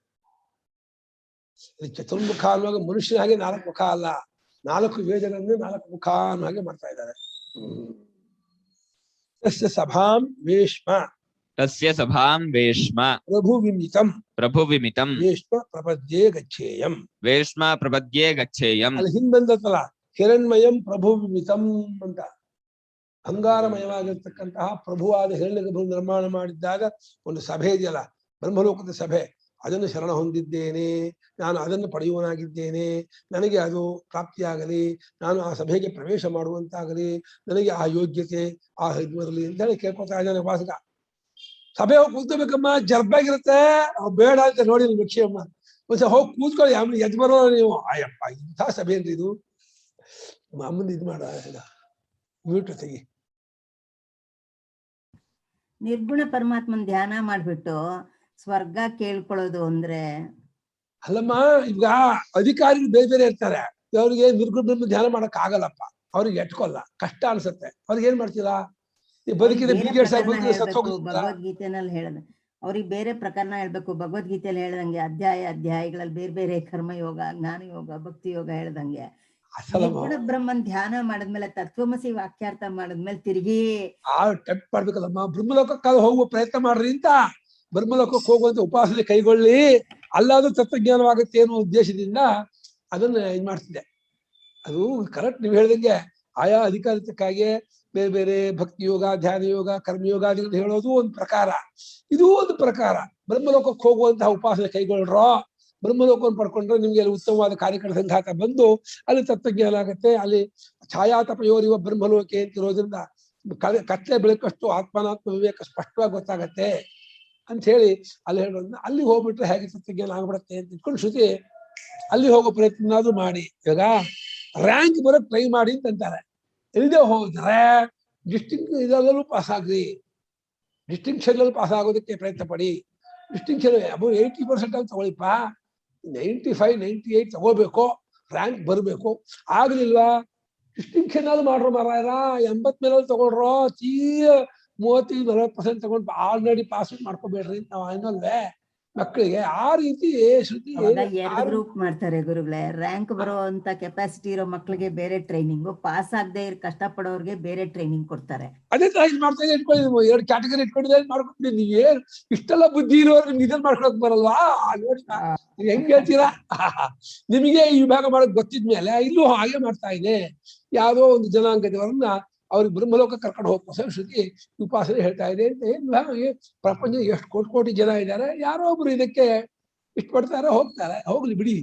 ಚತುರ್ಮುಖ ಅನ್ನುವಾಗ ಮನುಷ್ಯನ ಹಾಗೆ 4 ಮುಖ ಅಲ್ಲ, 4 ವೇದಗಳನ್ನು 4 ಮುಖ ಅನ್ನೋ ಹಾಗೆ ಮಾಡ್ತಾ ಇದ್ದಾರೆ. ತಸ್ಯ ಸಭಾಂ ವೇಶ್ಮ. ತಸ್ಯ ಸಭಾಂ ವೇಶ್ಮ. ಪ್ರಭುವಿಮಿತಂ. ಪ್ರಭುವಿಮಿತಂ. ವೇಶ್ಮ ಪ್ರಪದ್ಯೇ ಗಚ್ಚೇಯಂ. ವೇಶ್ಮ ಪ್ರಪದ್ಯೇ ಗಚ್ಚೇಯಂ. ಅಲ್ಲಿ ಹಿಂದ್ ಬಂದತ್ತಲ್ಲ ಹಿರಣ್ಮಯಂ ಪ್ರಭುವಿಮಿತಂ ಅಂತ. ಅಂಗಾರಮಯವಾಗಿರ್ತಕ್ಕಂತಹ ಪ್ರಭುವಾದ ಹಿರಣ್ಯಗರ್ಭ ನಿರ್ಮಾಣ ಮಾಡಿದ್ದಾಗ ಒಂದು ಸಭೆ ಇದೆಯಲ್ಲ, ಬ್ರಹ್ಮಲೋಕದ ಸಭೆ, ಅದನ್ನು ಶರಣ ಹೊಂದಿದ್ದೇನೆ, ನಾನು ಅದನ್ನು ಪಡೆಯುವನಾಗಿದ್ದೇನೆ, ನನಗೆ ಅದು ಪ್ರಾಪ್ತಿಯಾಗಲಿ, ನಾನು ಆ ಸಭೆಗೆ ಪ್ರವೇಶ ಮಾಡುವಂತಾಗಲಿ, ನನಗೆ ಆ ಯೋಗ್ಯತೆ ಆ ಇದು ಬರಲಿ ಅಂತ ಹೇಳಿ ಕೇಳ್ಕೊತಾ ಇದ್ದಾನೆ ವಾಸಕ. ಸಭೆ ಹೋಗಿ ಕೂತ್ಕೋಬೇಕಮ್ಮ, ಜರ್ಬಾಗಿರುತ್ತೆ, ಬೇಡ ಅಂತ ನೋಡಿ ಲಕ್ಷ್ಯಮ್ಮ, ಒಂದ್ಸಲ ಹೋಗಿ ಕೂತ್ಕೊಳ್ಳಿ, ಆಮೇಲೆ ಎದ್ ಬರೋ ನೀವು. ಅಯ್ಯಪ್ಪ ಇಂಥ ಸಭೆ ಅಂದ್ರೆ ಇದು ಅಮ್ಮಂದು ಇದು ಮಾಡ ಮ್ಯೂಟ್ ತೆಗಿ. ನಿರ್ಗುಣ ಪರಮಾತ್ಮನ್ ಧ್ಯಾನ ಮಾಡ್ಬಿಟ್ಟು ಸ್ವರ್ಗ ಕೇಳ್ಕೊಳ್ಳೋದು ಅಂದ್ರೆ ಅಲ್ಲಮ್ಮ, ಈಗ ಅಧಿಕಾರಿಗಳು ಬೇರೆ ಬೇರೆ ಇರ್ತಾರೆ, ಅವ್ರಿಗೆ ನಿರ್ಗುಣ ಬ್ರಹ್ಮ ಧ್ಯಾನ ಮಾಡಕ್ ಆಗಲ್ಲಪ್ಪ, ಅವ್ರಿಗೆ ಎಟ್ಕೊಲ್ಲ, ಕಷ್ಟ ಅನ್ಸುತ್ತೆ. ಅವ್ರಿಗೆ ಏನ್ ಮಾಡ್ತೀರಾ, ಈ ಬದುಕಿದ ಭಗವದ್ಗೀತೆನಲ್ಲಿ ಹೇಳ್ದ ಅವ್ರಿಗೆ ಬೇರೆ ಪ್ರಕರಣ ಹೇಳ್ಬೇಕು. ಭಗವದ್ಗೀತೆಯಲ್ಲಿ ಹೇಳ್ದಂಗೆ ಅಧ್ಯಾಯಗಳಲ್ಲಿ ಬೇರೆ ಬೇರೆ ಕರ್ಮಯೋಗ, ಜ್ಞಾನ ಯೋಗ, ಭಕ್ತಿ ಯೋಗ ಹೇಳ್ದಂಗೆ ನಿರ್ಗುಣ ಬ್ರಹ್ಮನ್ ಧ್ಯಾನ ಮಾಡಿದ್ಮೇಲೆ ತತ್ವಮಸಿ ವಾಕ್ಯಾರ್ಥ ಮಾಡಿದ್ಮೇಲೆ ತಿರುಗಿ ಟೆಂಪ್ಟ್ ಮಾಡ್ಬೇಕಲ್ಲಮ್ಮ. ಬ್ರಹ್ಮಲೋಕಕ್ಕೆ ಹೋಗುವ ಪ್ರಯತ್ನ ಮಾಡ್ರಿ ಅಂತ, ಬ್ರಹ್ಮಲೋಕಕ್ಕೆ ಹೋಗುವಂತ ಉಪಾಸನೆ ಕೈಗೊಳ್ಳಿ, ಅಲ್ಲಾದ್ರೂ ತತ್ವಜ್ಞಾನವಾಗುತ್ತೆ ಅನ್ನೋ ಉದ್ದೇಶದಿಂದ ಅದನ್ನ ಇದು ಮಾಡ್ತಿದ್ದೆ. ಅದು ಕರೆಕ್ಟ್ ನೀವು ಹೇಳ್ದಂಗೆ ಆಯಾ ಅಧಿಕಾರಿತಕ್ಕಾಗಿ ಬೇರೆ ಬೇರೆ ಭಕ್ತಿ ಯೋಗ, ಧ್ಯಾನ ಯೋಗ, ಕರ್ಮಯೋಗಾದಿಗಳು ಹೇಳೋದು ಒಂದು ಪ್ರಕಾರ, ಇದು ಒಂದು ಪ್ರಕಾರ. ಬ್ರಹ್ಮಲೋಕಕ್ಕೆ ಹೋಗುವಂತಹ ಉಪಾಸನೆ ಕೈಗೊಳ್ರೋ, ಬ್ರಹ್ಮಲೋಕವನ್ನು ಪಡ್ಕೊಂಡ್ರೆ ನಿಮ್ಗೆ ಅಲ್ಲಿ ಉತ್ತಮವಾದ ಕಾರ್ಯಕರ ಸಂಘಾತ ಬಂದು ಅಲ್ಲಿ ತತ್ವಜ್ಞಾನ ಆಗುತ್ತೆ. ಅಲ್ಲಿ ಛಾಯಾತಪಯೋರಿವ ಬ್ರಹ್ಮಲೋಕೆ ಅಂತಿರೋದ್ರಿಂದ ಕತ್ಲೆ ಬೆಳಕಷ್ಟು ಆತ್ಮನಾತ್ಮ ವಿವೇಕ ಸ್ಪಷ್ಟವಾಗಿ ಗೊತ್ತಾಗತ್ತೆ ಅಂತ ಹೇಳಿ ಅಲ್ಲಿ ಹೇಳೋದ್ರಿಂದ ಅಲ್ಲಿ ಹೋಗ್ಬಿಟ್ರೆ ಹೇಗೆ ತತ್ವಜ್ಞಾನ ಆಗ್ಬಿಡತ್ತೆ ಅಂತ ಇಟ್ಕೊಂಡು ಶ್ರುತಿ ಅಲ್ಲಿ ಹೋಗೋ ಪ್ರಯತ್ನ ಮಾಡಿ. ಇವಾಗ ರ್ಯಾಂಕ್ ಬರೋಕ್ ಟ್ರೈ ಮಾಡಿ ಅಂತಾರೆ. ಇಲ್ಲದೆ ಹೋದ್ರೆ ಇದರಲ್ಲೂ ಪಾಸ್ ಆಗ್ರಿ, ಡಿಸ್ಟಿಂಕ್ಷನ್ ಪಾಸ್ ಆಗೋದಕ್ಕೆ ಪ್ರಯತ್ನ ಪಡಿ. ಡಿಸ್ಟಿಂಕ್ಷನ್ 80% ಅಂತ ತಗೊಳ್ಳಿಪ್ಪ, 95, 98 ತಗೋಬೇಕು, ರ್ಯಾಂಕ್ ಬರಬೇಕು. ಆಗ್ಲಿಲ್ವಾ ಡಿಸ್ಟಿಂಕ್ಷನ್ ಅಲ್ಲಿ ಮಾಡ್ರೋ ಮಾರಾಯರ, 80 ಮೇಲೆ ತಗೊಳ್ರೋ, 30-40% ತಗೊಂಡು ಆಲ್ರೆಡಿ ಪಾಸ್ ಮಾಡ್ಕೋಬೇಡ್ರಿ ನಾವು ಅನ್ನಲ್ವೇ ಮಕ್ಕಳಿಗೆ. ಆ ರೀತಿ ಶ್ರುತಿ ಗ್ರೂಪ್ ಮಾಡ್ತಾರೆ ಗುರುಗಳೇ. ರ್ಯಾಂಕ್ ಬರುವಂತ ಕೆಪಾಸಿಟಿ ಇರೋ ಮಕ್ಕಳಿಗೆ ಬೇರೆ ಟ್ರೈನಿಂಗ್, ಪಾಸ್ ಆಗದೆ ಕಷ್ಟ ಪಡೋರ್ಗೆ ಬೇರೆ ಟ್ರೈನಿಂಗ್ ಕೊಡ್ತಾರೆ. ಅದೇ ತರ ಮಾಡ್ತಾ ಇಟ್ಕೊಳ್ಳಿ, 2 ಕ್ಯಾಟಗರಿ ಇಟ್ಕೊಂಡಿದ್ರೆ ಮಾಡ್ಕೊಂಡು ನೀವು ಏನ್ ಇಷ್ಟೆಲ್ಲ ಬುದ್ಧಿ ಇರೋರು ನಿಮ್ಗೆ ಇದನ್ನ ಮಾಡ್ಕೊಳಕ್ ಬರಲ್ವಾ? ನೋಡಿ ಹೆಂಗ್ ಹೇಳ್ತೀರಾ? ನಿಮಗೆ ಈ ವಿಭಾಗ ಮಾಡಕ್ ಗೊತ್ತಿದ್ಮೇಲೆ ಇಲ್ಲೂ ಹಾಗೆ ಮಾಡ್ತಾ ಇದೆ. ಯಾವುದೋ ಒಂದು ಜನಾಂಗದವರನ್ನ ಅವ್ರಿಗೆ ಬ್ರಹ್ಮಲೋಕ ಕರ್ಕೊಂಡು ಹೋಗ್ತಾರೆ ಶ್ರುತಿ ಉಪಾಸನೆ ಹೇಳ್ತಾ ಇದೆ ಅಂತ. ಪ್ರಪಂಚ ಎಷ್ಟು ಕೋಟಿ ಜನ ಇದ್ದಾರೆ, ಯಾರೋ ಒಬ್ರು ಇದಕ್ಕೆ ಇಷ್ಟಪಡ್ತಾರೆ, ಹೋಗ್ತಾರೆ, ಹೋಗ್ಲಿ ಬಿಡಿ.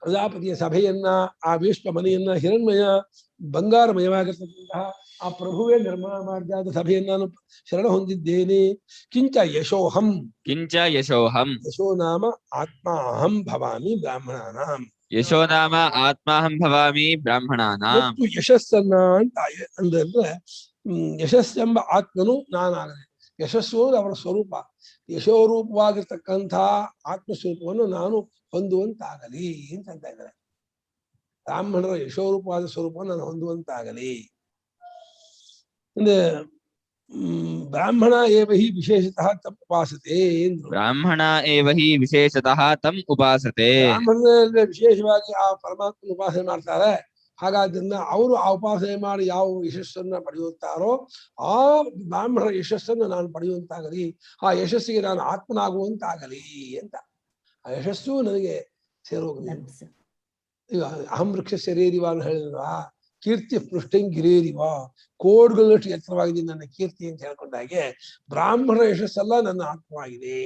ಪ್ರಜಾಪತಿಯ ಸಭೆಯನ್ನ, ಆ ವಿಶ್ವ ಮನೆಯನ್ನ, ಹಿರಣ್ಮಯ ಬಂಗಾರಮಯವಾಗಿರ್ತಕ್ಕಂತಹ ಆ ಪ್ರಭುವೇ ನಿರ್ಮಾಣ ಮಾಡಿದ ಸಭೆಯನ್ನ ನಾನು ಶರಣ ಹೊಂದಿದ್ದೇನೆ. ಕಿಂಚ ಯಶೋಹಂ. ಕಿಂಚ ಯಶೋಹಂ. ಯಶೋ ನಾಮ ಆತ್ಮಾಹಂ ಭವಾಮಿ ಬ್ರಾಹ್ಮಣಾನಾಂ. ಯಶೋ ನಾಮ ಆತ್ಮಾಹಂ ಭವಾಮಿ ಬ್ರಾಹ್ಮಣಾನಾಂ. ಯಶಸ್ಸನ್ನ ಅಂತ ಅಂದ್ರೆ ಯಶಸ್ಸೆಂಬ ಆತ್ಮನು ನಾನಾಗಲಿ. ಯಶಸ್ಸು ಅವರ ಸ್ವರೂಪ, ಯಶೋರೂಪವಾಗಿರ್ತಕ್ಕಂತಹ ಆತ್ಮಸ್ವರೂಪವನ್ನು ನಾನು ಹೊಂದುವಂತಾಗಲಿ ಅಂತ ಇದ್ದಾರೆ. ಬ್ರಾಹ್ಮಣರ ಯಶೋರೂಪವಾದ ಸ್ವರೂಪವನ್ನು ನಾನು ಹೊಂದುವಂತಾಗಲಿ. ಅಂದ್ರೆ ಬ್ರಾಹ್ಮಣ ಏವ ಹಿ ವಿಶೇಷತಃ ತಮ್ ಉಪಾಸತೆ. ಬ್ರಾಹ್ಮಣ ಏವ ಹಿ ವಿಶೇಷತಃ ತಮ್ ಉಪಾಸತೆ. ಬ್ರಾಹ್ಮಣರಲ್ಲಿ ವಿಶೇಷವಾಗಿ ಆ ಪರಮಾತ್ಮನ ಉಪಾಸನೆ ಮಾಡ್ತಾರೆ. ಹಾಗಾದ್ರಿಂದ ಅವರು ಆ ಉಪಾಸನೆ ಮಾಡಿ ಯಾವ ಯಶಸ್ಸನ್ನ ಪಡೆಯುತ್ತಾರೋ ಆ ಬ್ರಾಹ್ಮಣರ ಯಶಸ್ಸನ್ನು ನಾನು ಪಡೆಯುವಂತಾಗಲಿ, ಆ ಯಶಸ್ಸಿಗೆ ನಾನು ಆತ್ಮನಾಗುವಂತಾಗಲಿ ಅಂತ. ಆ ಯಶಸ್ಸು ನನಗೆ ಸೇರೋಗ್ಲಿ. ಈಗ ಅಹಂ ವೃಕ್ಷ ಸೇರೇರಿವ ಅಂತ ಹೇಳಿದ್ರ ಕೀರ್ತಿ ಪೃಷ್ಠಂಗಿರೇರಿವ, ಕೋಡ್ಗಳಷ್ಟು ಎತ್ತರವಾಗಿದೆ ನನ್ನ ಕೀರ್ತಿ ಅಂತ ಹೇಳ್ಕೊಂಡಾಗೆ ಬ್ರಾಹ್ಮಣರ ಯಶಸ್ಸೆಲ್ಲ ನನ್ನ ಆತ್ಮವಾಗಿದೆ,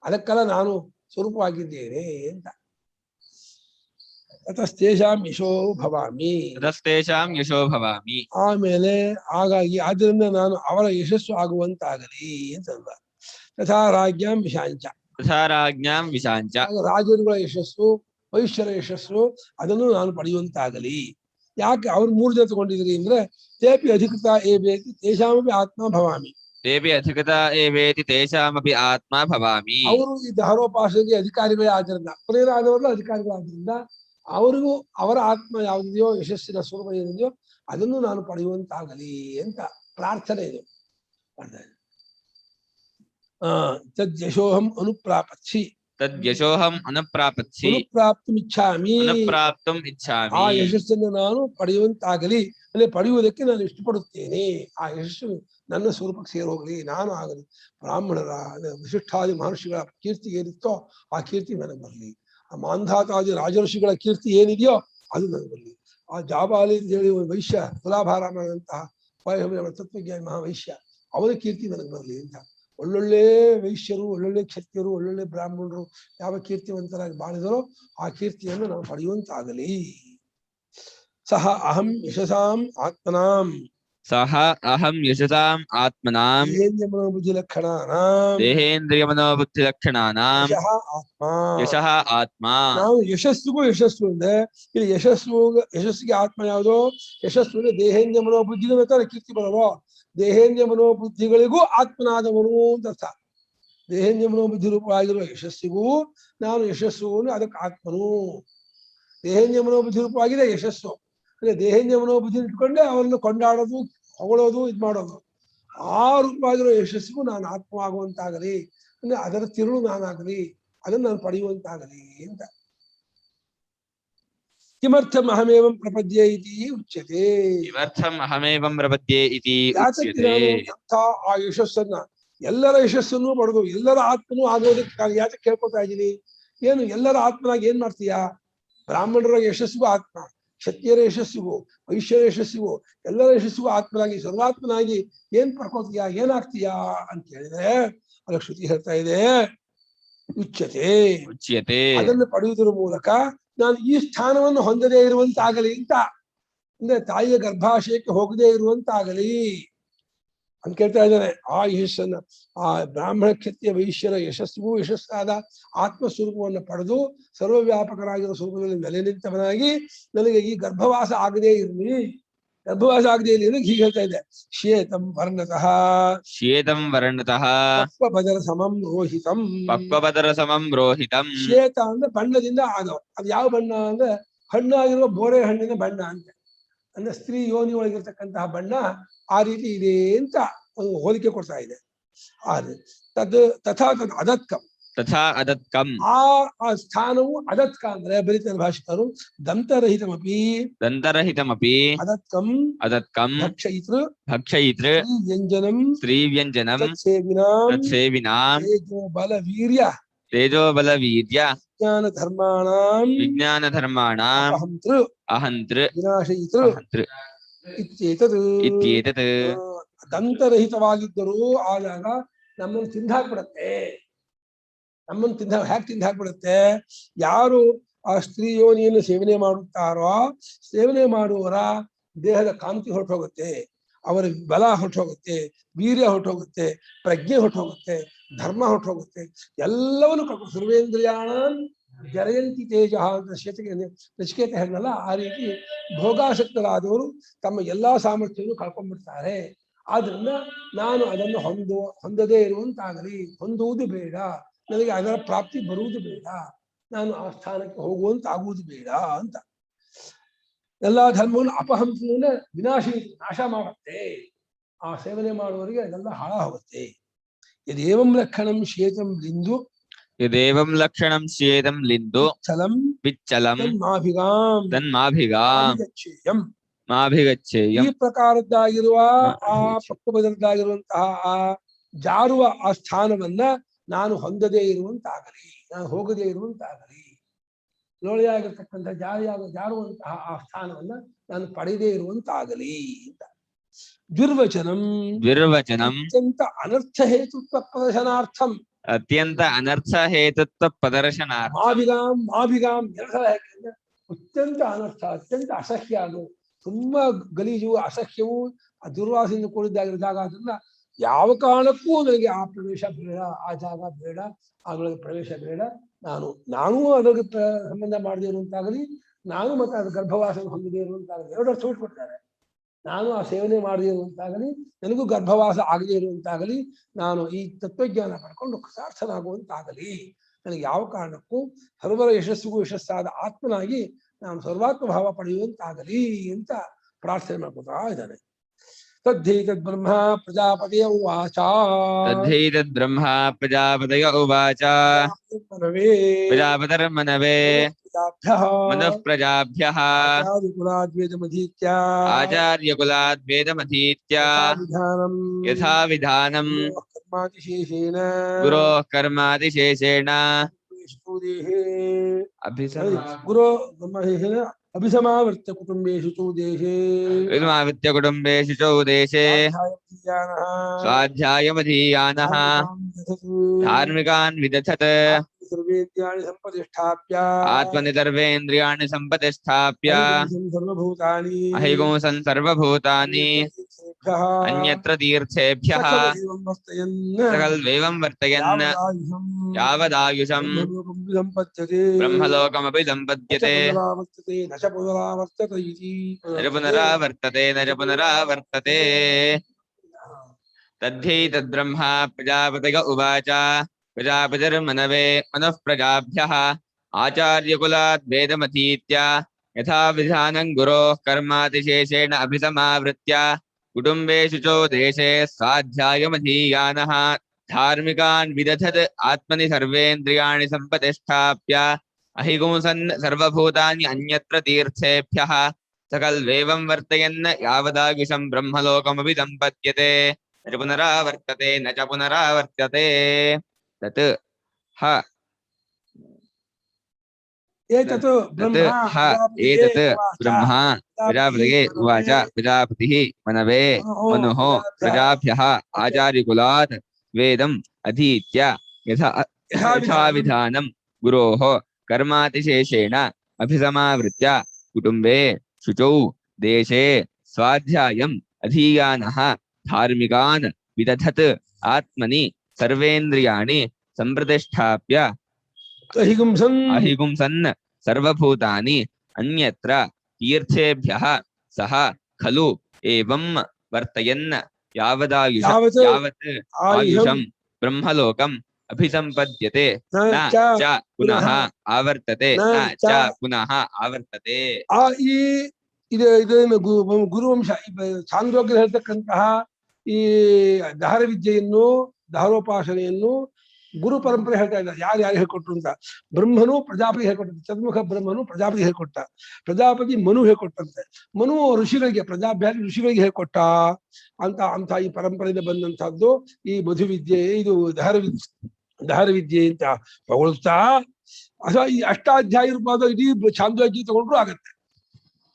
ಅದಕ್ಕೆಲ್ಲ ನಾನು ಸ್ವರೂಪವಾಗಿದ್ದೇನೆ ಅಂತ. ತತಸ್ತೇಷಾಂ ಯಶೋ ಭವಾಮಿ, ತತಸ್ತೇಷಾಂ ಯಶೋ ಭವಾಮಿ. ಆಮೇಲೆ ಹಾಗಾಗಿ ಆದ್ದರಿಂದ ನಾನು ಅವರ ಯಶಸ್ಸು ಆಗುವಂತಾಗಲಿ ಅಂತಂದ. ತಥಾ ರಾಜ್ಞಾಂ ವಿಶಾಂಚ, ತಥಾ ರಾಜ್ಞಾಂ ವಿಶಾಂಚ. ರಾಜರುಗಳ ಯಶಸ್ಸು, ವೈಶ್ಯರ ಯಶಸ್ಸು ಅದನ್ನು ನಾನು ಪಡೆಯುವಂತಾಗಲಿ. ಯಾಕೆ ಅವ್ರು 3 ಜನ ತಗೊಂಡಿದ್ರಿ ಅಂದ್ರೆ ತೇಪಿ ಅಧಿಕೃತ ಏಬೇತಿ ತೇಷಾಮಪಿ ಆತ್ಮ ಭವಾಮಿ. ತೇಪಿ ಅಧಿಕೃತ ಏವೇತಿ ತೇಷಾಮಪಿ ಆತ್ಮ ಭವಾಮಿ. ಅವರು ಈ ದಹರೋಪಾಸನೆಗೆ ಅಧಿಕಾರಿಗಳೇ ಆದ್ದರಿಂದ, ಪ್ರೇರಾದವರೆಲ್ಲ ಅಧಿಕಾರಿಗಳಾದ್ರಿಂದ ಅವರಿಗೂ ಅವರ ಆತ್ಮ ಯಾವುದಿದೆಯೋ, ಯಶಸ್ಸಿನ ಸ್ವರೂಪ ಏನಿದೆಯೋ ಅದನ್ನು ನಾನು ಪಡೆಯುವಂತಾಗಲಿ ಅಂತ ಪ್ರಾರ್ಥನೆ ಇದು. ತದ್ಯಶೋಹಂ ಅನುಪ್ರಾಪತ್ಸಿ, ತದ್ಯಶೋಹಂ ಅನುಪ್ರಾಪತ್ಸಿ, ಅನುಪ್ರಾಪ್ತುಮಿಚ್ಛಾಮಿ, ಅನುಪ್ರಾಪ್ತುಂ ಇಚ್ಛಾಮಿ. ಆ ಯಶಸ್ಸನ್ನು ನಾನು ಪಡೆಯುವಂತಾಗಲಿ, ಅಂದ್ರೆ ಪಡೆಯುವುದಕ್ಕೆ ನಾನು ಇಷ್ಟಪಡುತ್ತೇನೆ. ಆ ಯಶಸ್ಸು ನನ್ನ ಸ್ವರೂಪಕ್ಕೆ ಸೇರೋಗ್ಲಿ, ನಾನು ಆಗಲಿ. ಬ್ರಾಹ್ಮಣರ ವಿಶಿಷ್ಟಾದಿ ಮಹರ್ಷಿಗಳ ಕೀರ್ತಿ ಏನಿತ್ತೋ ಆ ಕೀರ್ತಿ ನನಗೆ ಬರಲಿ. ಆ ಮಾಂಧಾತಾದಿ ರಾಜಋಷಿಗಳ ಕೀರ್ತಿ ಏನಿದೆಯೋ ಅದು ನನಗೆ ಬರಲಿ. ಆ ಜಾಬಾಲಿ ಅಂತ ಹೇಳಿ ವೈಶ್ಯ ತುಲಾಭಾರಾಮನಂತಹ ತತ್ವಜ್ಞಾನಿ ಮಹಾವೈಶ್ಯ ಅವರ ಕೀರ್ತಿ ನನಗೆ ಬರಲಿ ಅಂತ. ಒಳ್ಳೊಳ್ಳೆ ವೈಶ್ಯರು, ಒಳ್ಳೊಳ್ಳೆ ಕ್ಷತ್ರಿಯರು, ಒಳ್ಳೊಳ್ಳೆ ಬ್ರಾಹ್ಮಣರು ಯಾವ ಕೀರ್ತಿವಂತರಾಗಿ ಬಾಳಿದರೋ ಆ ಕೀರ್ತಿಯನ್ನು ನಾವು ಪಡೆಯುವಂತಾಗಲಿ. ಸಹ ಅಹಂ ಯಶಸಾಂ ಆತ್ಮನಾಂ, ಸಹ ಅಹಂ ಯಶಸಾಂ ಆತ್ಮನಾಂ, ದೇಹೇಂದ್ರಿಯ ಮನೋಬುದ್ಧಿ ಲಕ್ಷಣಾನಾಂ, ದೇಹೇಂದ್ರಿಯ ಮನೋಬುದ್ಧಿ ಲಕ್ಷಣಾನಾಂ ಯಶಃ ಆತ್ಮ. ಯಶಃ ಆತ್ಮ. ನಾವು ಯಶಸ್ಸಿಗೂ ಯಶಸ್ಸು ಅಂದ್ರೆ ಇಲ್ಲಿ ಯಶಸ್ಸಿಗೆ ಆತ್ಮ ಯಾವುದೋ, ಯಶಸ್ಸು ಅಂದ್ರೆ ದೇಹೇಂದ್ರಿಯ ಮನೋಬುದ್ಧಿಗೆ ಬೇಕಾದ್ರೆ ಕೀರ್ತಿ ಬರೋದು. ದೇಹೇಂದ್ರಿಯ ಮನೋಬುದ್ಧಿಗಳಿಗೂ ಆತ್ಮನಾದವನು ಅಂತ ಅರ್ಥ. ದೇಹೇಂದ್ರಿಯ ಮನೋಬುದ್ಧಿ ರೂಪವಾಗಿರುವ ಯಶಸ್ಸಿಗೂ ನಾನು ಯಶಸ್ಸು ಅಂದ್ರೆ ಅದಕ್ಕೆ ಆತ್ಮನು. ದೇಹೇಂದ್ರಿಯ ಮನೋಬುದ್ಧಿ ರೂಪವಾಗಿದೆ ಯಶಸ್ಸು ಅಂದ್ರೆ ದೇಹೇಂದ್ರಿಯ ಮನೋಬುದ್ಧಿ ಇಟ್ಕೊಂಡೆ ಅವರನ್ನು ಕೊಂಡಾಡೋದು, ಹೊಗಳೋದು, ಇದು ಮಾಡೋದು. ಆ ರೂಪವಾಗಿರೋ ಯಶಸ್ಸಿಗೂ ನಾನು ಆತ್ಮವಾಗುವಂತಾಗಲಿ, ಅಂದ್ರೆ ಅದರ ತಿರುಳು ನಾನಾಗಲಿ, ಅದನ್ನು ನಾನು ಪಡೆಯುವಂತಾಗಲಿ ಅಂತ. ಕಿಮರ್ಥಂ ಅಹಮೇವಂ ಪ್ರಪದ್ಯೆ ಇತಿ ಉಚ್ಯತೆ. ಕಿಮರ್ಥಂ ಅಹಮೇವಂ ಪ್ರಪದ್ಯೆ ಇತಿ ಉಚ್ಯತೆ. ಆ ಯಶಸ್ಸನ್ನ, ಎಲ್ಲರ ಯಶಸ್ಸನ್ನು ಪಡೆದು ಎಲ್ಲರ ಆತ್ಮನೂ ಆಗೋದಕ್ಕೆ ನಾನು ಯಾಕೆ ಕೇಳ್ಕೊತಾ ಇದ್ದೀನಿ? ಏನು ಎಲ್ಲರ ಆತ್ಮನಾಗಿ ಏನ್ ಮಾಡ್ತೀಯಾ? ಬ್ರಾಹ್ಮಣರ ಯಶಸ್ಸಿಗೂ ಆತ್ಮ, ಕ್ಷತ್ರಿಯರ ಯಶಸ್ಸಿಗೂ, ವೈಶ್ಯರ ಯಶಸ್ಸಿಗೂ, ಎಲ್ಲರ ಯಶಸ್ಸಿಗೂ ಆತ್ಮನಾಗಿ ಸರ್ವಾತ್ಮನಾಗಿ ಏನ್ ಪಡ್ಕೋತೀಯಾ, ಏನಾಗ್ತೀಯಾ ಅಂತ ಹೇಳಿದ್ರೆ ಅದಕ್ಕೆ ಶ್ರುತಿ ಹೇಳ್ತಾ ಇದೆ ಉಚ್ಯತೆ. ಉಚ್ಯತೆ, ಅದನ್ನು ಪಡೆಯುವುದರ ಮೂಲಕ ನಾನು ಈ ಸ್ಥಾನವನ್ನು ಹೊಂದದೇ ಇರುವಂತಾಗಲಿ ಅಂತ, ಅಂದ್ರೆ ತಾಯಿಯ ಗರ್ಭಾಶಯಕ್ಕೆ ಹೋಗದೇ ಇರುವಂತಾಗಲಿ ಅಂತ ಕೇಳ್ತಾ ಇದ್ದಾನೆ. ಆ ಯಶಸ್ಸನ್ನ, ಆ ಬ್ರಾಹ್ಮಣ ಕ್ಷತ್ರಿಯ ವೈಶ್ಯರ ಯಶಸ್ಸಿಗೂ ಯಶಸ್ಸಾದ ಆತ್ಮಸ್ವರೂಪವನ್ನು ಪಡೆದು ಸರ್ವವ್ಯಾಪಕರಾಗಿರೋ ಸ್ವರೂಪದಲ್ಲಿ ನೆಲೆ ನಿಂತವನಾಗಿ ನನಗೆ ಈ ಗರ್ಭವಾಸ ಆಗದೇ ಇರಲಿ, ಗರ್ಭವಾಸ ಆಗದೇ ಇರಲಿ ಅಂದ್ರೆ ಹೀಗೆ ಹೇಳ್ತಾ ಇದೆ. ಶ್ವೇತಂ ವರ್ಣತಃ, ಶ್ವೇತಂ ವರ್ಣತಃ, ಪಕ್ವಪದರ ಸಮಂ ರೋಹಿತಂ, ಪಕ್ವಪದರ ಸಮಂ ರೋಹಿತಂ. ಶ್ವೇತ ಅಂದ್ರೆ ಬಣ್ಣದಿಂದ ಆದವು. ಅದು ಯಾವ ಬಣ್ಣ ಅಂದ್ರೆ ಹಣ್ಣಾಗಿರುವ ಬೋರೆ ಹಣ್ಣಿನ ಬಣ್ಣ ಅಂತ, ಅಂದ್ರೆ ಸ್ತ್ರೀ ಯೋನಿ ಒಳಗಿರ್ತಕ್ಕಂತಹ ಬಣ್ಣ ಆ ರೀತಿ ಇದೆ ಅಂತ ಒಂದು ಹೋಲಿಕೆ ಕೊಡ್ತಾ ಇದೆ. ತಥಾ ತದ್ ಅದತ್ಕಂ, ತಥಾ ಅದತ್ಕಂ. ಆ ಸ್ಥಾನವು ಅದತ್ಕ ಅಂದ್ರೆ ಬರೀತಾರೆ ಭಾಷಿಕರು ದಂತರಹಿತಮಪಿ, ದಂತರಹಿತಮಪಿ ಅದತ್ಕಂ ಅದತ್ಕಂ ಭಕ್ಷಯಿತೃ ಭಕ್ಷಯಿತೃ ವ್ಯಂಜನಂ ಸ್ತ್ರೀವ್ಯಂಜನಂ ತತ್ಸೇವಿನಾಂ ತತ್ಸೇವಿನಾಂ ತೇಜೋಬಲ ವೀರ್ಯ ತೇಜೋಬಲ ವೀರ್ಯ ವಿಜ್ಞಾನ ಧರ್ಮಾಣಾಂ ವಿಜ್ಞಾನ ಧರ್ಮಾಣಾಂ ಅಹಂತೃ ಅಹಂತೃ ವಿನಾಶಯಿತೃ ಅಹಂತೃ ಇತ್ಯೇತದ್. ಇತ್ಯೇತತ್. ದಂತರಹಿತವಾಗಿದ್ದರೂ ಆದಾಗ ನಮ್ಮನ್ನು ತಿಂದಾಕ್ಬಿಡತ್ತೆ. ಹ್ಯಾಕ್ ತಿಂದಾಕ್ಬಿಡುತ್ತೆ? ಯಾರು ಆ ಸ್ತ್ರೀ ಯೋನಿಯನ್ನು ಸೇವನೆ ಮಾಡುತ್ತಾರೋ ಸೇವನೆ ಮಾಡುವವರ ದೇಹದ ಕಾಂತಿ ಹೊರಟೋಗುತ್ತೆ, ಅವರ ಬಲ ಹೊರಟೋಗುತ್ತೆ, ವೀರ್ಯ ಹೊರಟೋಗುತ್ತೆ, ಪ್ರಜ್ಞೆ ಹೊರಟೋಗುತ್ತೆ, ಧರ್ಮ ಹೊರಟೋಗುತ್ತೆ, ಎಲ್ಲವನ್ನು ಕಳ್ಕೊಂಡು ಸರ್ವೇಂದ್ರಿಯಾಣ ಜರಯಂತಿ ತೇಜ ಅಂತ ನಚಿಕೇತ ಹೇಳಲ್ಲ. ಆ ರೀತಿ ಭೋಗಾಸಕ್ತರಾದವರು ತಮ್ಮ ಎಲ್ಲಾ ಸಾಮರ್ಥ್ಯವನ್ನು ಕಳ್ಕೊಂಡ್ಬಿಡ್ತಾರೆ. ಆದ್ರಿಂದ ನಾನು ಅದನ್ನು ಹೊಂದದೇ ಇರುವಂತಾಗಲಿ, ಹೊಂದುವುದು ಬೇಡ, ನನಗೆ ಅದರ ಪ್ರಾಪ್ತಿ ಬರುವುದು ಬೇಡ, ನಾನು ಆ ಸ್ಥಾನಕ್ಕೆ ಹೋಗುವಂತ ಆಗುವುದು ಬೇಡ ಅಂತ. ಎಲ್ಲಾ ಧರ್ಮವನ್ನು ಅಪಹಂಸನ ನಾಶ ಮಾಡುತ್ತೆ. ಆ ಸೇವನೆ ಮಾಡುವವರಿಗೆ ಅದೆಲ್ಲ ಹಾಳ ಹೋಗುತ್ತೆ. ಯದೇವಂ ಲಕ್ಷಣಂ ಶ್ವೇತಂ ಲಿಂದು, ಯದೇವಂ ಲಕ್ಷಣಂ ಶ್ವೇತಂ ಲಿಂದು ಚಲಂ ವಿಚ್ಚಲಂ ತನ್ಮಾಭಿಗಾಂ ತನ್ಮಾಭಿಗಾಂ ಗಚ್ಚೇಯಂ. ಮಾಭಿಗಚ್ಚೇಯಂ. ಈ ಪ್ರಕಾರದ್ದಾಗಿರುವ ಆ ಪಕ್ವಬದಲದ್ದಾಗಿರುವಂತಹ ಆ ಜಾರುವ ಆ ಸ್ಥಾನವನ್ನ ನಾನು ಹೊಂದದೇ ಇರುವಂತಾಗಲಿ, ನಾನು ಹೋಗದೇ ಇರುವಂತಾಗಲಿ. ಲೋಳೆಯಾಗಿರ್ತಕ್ಕಂಥ ಜಾರುವಂತಹ ಆ ಸ್ಥಾನವನ್ನ ನಾನು ಪಡೆದೇ ಇರುವಂತಾಗಲಿ ಅಂತ. ದ್ವಿರ್ವಚನಂ ಅತ್ಯಂತ ಅನರ್ಥ ಹೇತುತ್ವ ಪ್ರದರ್ಶನಾರ್ಥಂ ಅತ್ಯಂತ ಅನರ್ಥ ಹೇತುತ್ವ ಪ್ರದರ್ಶನಾರ್ಥ ಮಾಭಿಗಾಂ ಯಾಕಂದ್ರೆ ಅತ್ಯಂತ ಅನರ್ಥ, ಅತ್ಯಂತ ಅಸಹ್ಯ, ಅದು ತುಂಬಾ ಗಲೀಜು, ಅಸಹ್ಯವು, ದುರ್ವಾಸದಿಂದ ಕೂಡಿದ್ದಾಗಿರೋ ಜಾಗ. ಅದನ್ನ ಯಾವ ಕಾರಣಕ್ಕೂ ನನಗೆ ಆ ಪ್ರವೇಶ ಬೇಡ, ಆ ಜಾಗ ಬೇಡ, ಅದರೊಳಗೆ ಪ್ರವೇಶ ಬೇಡ. ನಾನೂ ಅದಕ್ಕೆ ಸಂಬಂಧ ಮಾಡದೇ ಇರುವಂತಾಗಲಿ, ನಾನು ಮತ್ತೆ ಅದು ಗರ್ಭವಾಸ ಹೊಂದದೇ ಇರುವಂತಾಗಲಿ, ಎರಡರ ಸೂಟ್ ಕೊಡ್ತಾರೆ. ನಾನು ಆ ಸೇವನೆ ಮಾಡದೇ ಇರುವಂತಾಗಲಿ, ನನಗೂ ಗರ್ಭವಾಸ ಆಗದೇ ಇರುವಂತಾಗಲಿ, ನಾನು ಈ ತತ್ವಜ್ಞಾನ ಪಡ್ಕೊಂಡು ಕೃತಾರ್ಥನಾಗುವಂತಾಗಲಿ. ನನಗೆ ಯಾವ ಕಾರಣಕ್ಕೂ ಸರ್ವರ ಯಶಸ್ಸಿಗೂ ಯಶಸ್ಸಾದ ಆತ್ಮನಾಗಿ ನಾನು ಸರ್ವಾತ್ಮ ಭಾವ ಪಡೆಯುವಂತಾಗಲಿ ಅಂತ ಪ್ರಾರ್ಥನೆ ಮಾಡ್ಕೊತಾ ಇದ್ದಾನೆ. ತದ್ಧೈತದ್ ಬ್ರಹ್ಮ ಪ್ರಜಾಪತಿಯ ಉವಾಚ ಪ್ರಜಾಪತಿರ್ಮನವೇ ಮನಃ ಪ್ರಜಾಭ್ಯಃ ಆಚಾರ್ಯಕುಲಾದ್ವೇದಮಧೀತ್ಯ ಯಥಾ ವಿಧಾನಂ ಗುರೋಃ ಕರ್ಮಾತಿಶೇಷೇಣ ಅಭಿಸಮಾವೃತ್ಯ ಕುಟುಂಬೇಷು ಚ ದೇಶೇ ಸ್ವಾಧ್ಯಾಯಮಧೀಯಾನಃ ಧಾರ್ಮಿಕಾನ್ ವಿದಧತ್ ಆತ್ಮನಿ ಸರ್ವೇಂದ್ರಿಯಾಣಿ ಸಂಪತಿಷ್ಠಾಪ್ಯ ಅಹಿಂಸನ್ ಸರ್ವಭೂತಾನಿ ಅನ್ಯತ್ರ ತೀರ್ಥೇಭ್ಯಃ ಸಕಲವೇವಂ ವರ್ತಯನ್ ಯಾವದಾಯುಷಂ ಬ್ರಹ್ಮಲೋಕಮಪಿ ಸಂಪದ್ಯತೆ ನ ಪುನರಾವರ್ತತೆ. ತದ್ಧೈ ತದ್ಬ್ರಹ್ಮ ಪ್ರಜಾಪತಿಗ ಉವಾಚ ಪ್ರಜಾಪತಿರ್ಮನವೇ ಮನಃ ಪ್ರಜಾಭ್ಯಃ ಆಚಾರ್ಯಕುಲಾದ್ ವೇದಮಧೀತ್ಯ ಯಥಾ ವಿಧಾನಂ ಗುರೋಃ ಕರ್ಮಾತಿಶೇಷೇಣ ಅಭಿಸಮಾವೃತ್ಯ ಕುಟುಂಬೇಷು ಚ ದೇಶೇ ಸ್ವಾಧ್ಯಾಯಮಧೀಯಾನಃ ಧಾರ್ಮಿಕಾನ್ ವಿದಧತ್ ಆತ್ಮನಿ ಸರ್ವೇಂದ್ರಿಯಾಣಿ ಸಂಪತಿಷ್ಠಾಪ್ಯ ಅಹಿಂಸನ್ ಸರ್ವಭೂತಾನಿ ಅನ್ಯತ್ರ ತೀರ್ಥೇಭ್ಯಃ ಸಕಲವೇವಂ ವರ್ತಯನ್ ಯಾವದಾಯುಷಂ ಬ್ರಹ್ಮಲೋಕಮಪಿ ಸಂಪದ್ಯತೆ ನ ಚ ಪುನರಾವರ್ತತೆ. ತತ್ ಹ ಏತತ್ ಬ್ರಹ್ಮ ಪ್ರಜಾಪತಿಗೆ ಉವಾಚ ಪ್ರಜಾಪತಿಃ ಮನವೇ ಮನುಃ ಪ್ರಜಾಭ್ಯಃ ಆಚಾರ್ಯಕುಲಾತ್ ವೇದಂ ಅಧೀತ್ಯ ಯಥಾ ವಿಧಾನಂ ಗುರೋಃ ಕರ್ಮಾತಿಶೇಷೇಣ ಅಭಿಸಮಾವೃತ್ಯ ಕುಟುಂಬೇ ಶುಚೌ ದೇಶೇ ಸ್ವಾಧ್ಯಾಯಂ ಅಧೀಯಾನಃ ಧಾರ್ಮಿಕಾನ್ ವಿದಧತ್ ಆತ್ಮನಿ ಸರ್ವೇಂದ್ರಿಯಾಣಿ ಸಂಪ್ರತಿಷ್ಠಾಪ್ಯ ಅಹಿಂಸನ್ ಸರ್ವಭೂತಾನಿ ಅನ್ಯತ್ರ ತೀರ್ಥೇಭ್ಯಃ ಸಹ ಖಲು ಏವಂ ವರ್ತಯನ್ ಯಾವತ್ ಆಯುಷಂ ಬ್ರಹ್ಮಲೋಕಂ ಅಭಿಸಂಪದ್ಯತೆ ನ ಚ ಪುನಃ ಆವರ್ತತೆ ಇದನ್ನು ಗುರುವಂಶ ಛಾಂದೋಗ್ಯ ಹೇಳ್ತಕ್ಕಂತಹ ಈ ದಹರ ವಿದ್ಯೆಯನ್ನು, ದಹರೋಪಾಸನೆಯನ್ನು ಗುರು ಪರಂಪರೆ ಹೇಳ್ತಾ ಇದ್ದಾರೆ. ಯಾರು ಹೇಳ್ಕೊಟ್ರು ಅಂತ. ಬ್ರಹ್ಮನು ಪ್ರಜಾಪತಿ ಹೇಳ್ಕೊಟ್ಟ, ಚತುರ್ಮುಖ ಬ್ರಹ್ಮನು ಪ್ರಜಾಪತಿ ಹೇಳ್ಕೊಟ್ಟ, ಪ್ರಜಾಪತಿ ಮನು ಹೇಳ್ಕೊಟ್ಟಂತೆ, ಮನು ಋಷಿಗಳಿಗೆ, ಪ್ರಜಾಭ್ಯಾಸಿ ಋಷಿಗಳಿಗೆ ಹೇಳ್ಕೊಟ್ಟ ಅಂತ ಈ ಪರಂಪರೆಯಿಂದ ಬಂದಂತಹದ್ದು ಈ ಮಧುವಿದ್ಯೆ, ಇದು ದಹರ ವಿದ್ಯೆ ಅಂತ ಹೊಗಳ್ತಾ ಈ ಅಷ್ಟಾಧ್ಯಾಯ ರೂಪವಾದ ಇಡೀ ಛಾಂದೋಗ್ಯ ತಗೊಂಡ್ರು ಆಗತ್ತೆ.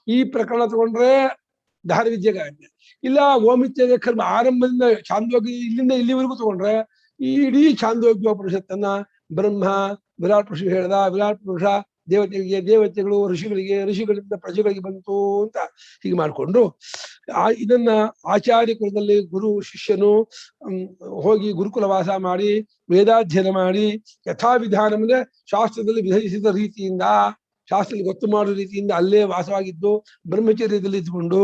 ಈ ಪ್ರಕರಣ ತಗೊಂಡ್ರೆ ದಹರ ವಿದ್ಯೆಗೆ ಆಗತ್ತೆ. ಇಲ್ಲ ಓಮಿತ್ಯ ಕರ್ಮ ಆರಂಭದಿಂದ ಛಾಂದೋಗ್ಯ ಇಲ್ಲಿಂದ ಇಲ್ಲಿವರೆಗೂ ತಗೊಂಡ್ರೆ ಈ ಇಡೀ ಛಾಂದೋಗ್ಯೋಪನಿಷತ್ತನ್ನ ಬ್ರಹ್ಮ ವಿರಾಟ್ ಪುರುಷ ಹೇಳ್ದ, ವಿರಾಟ್ ಪುರುಷ ದೇವತೆಗಳು ಋಷಿಗಳಿಂದ ಪ್ರಜೆಗಳಿಗೆ ಬಂತು ಅಂತ ಹೀಗೆ ಮಾಡಿಕೊಂಡು ಇದನ್ನ ಆಚಾರ್ಯ ಕುಲದಲ್ಲಿ ಗುರು ಶಿಷ್ಯನು ಹೋಗಿ ಗುರುಕುಲ ವಾಸ ಮಾಡಿ ವೇದಾಧ್ಯಯನ ಮಾಡಿ ಯಥಾವಿಧಾನ ಅಂದ್ರೆ ಶಾಸ್ತ್ರದಲ್ಲಿ ವಿಧಿಸಿದ ರೀತಿಯಿಂದ, ಶಾಸ್ತ್ರದಲ್ಲಿ ಗೊತ್ತು ಮಾಡುವ ರೀತಿಯಿಂದ ಅಲ್ಲೇ ವಾಸವಾಗಿದ್ದು ಬ್ರಹ್ಮಚರ್ಯದಲ್ಲಿ ಇದ್ದುಕೊಂಡು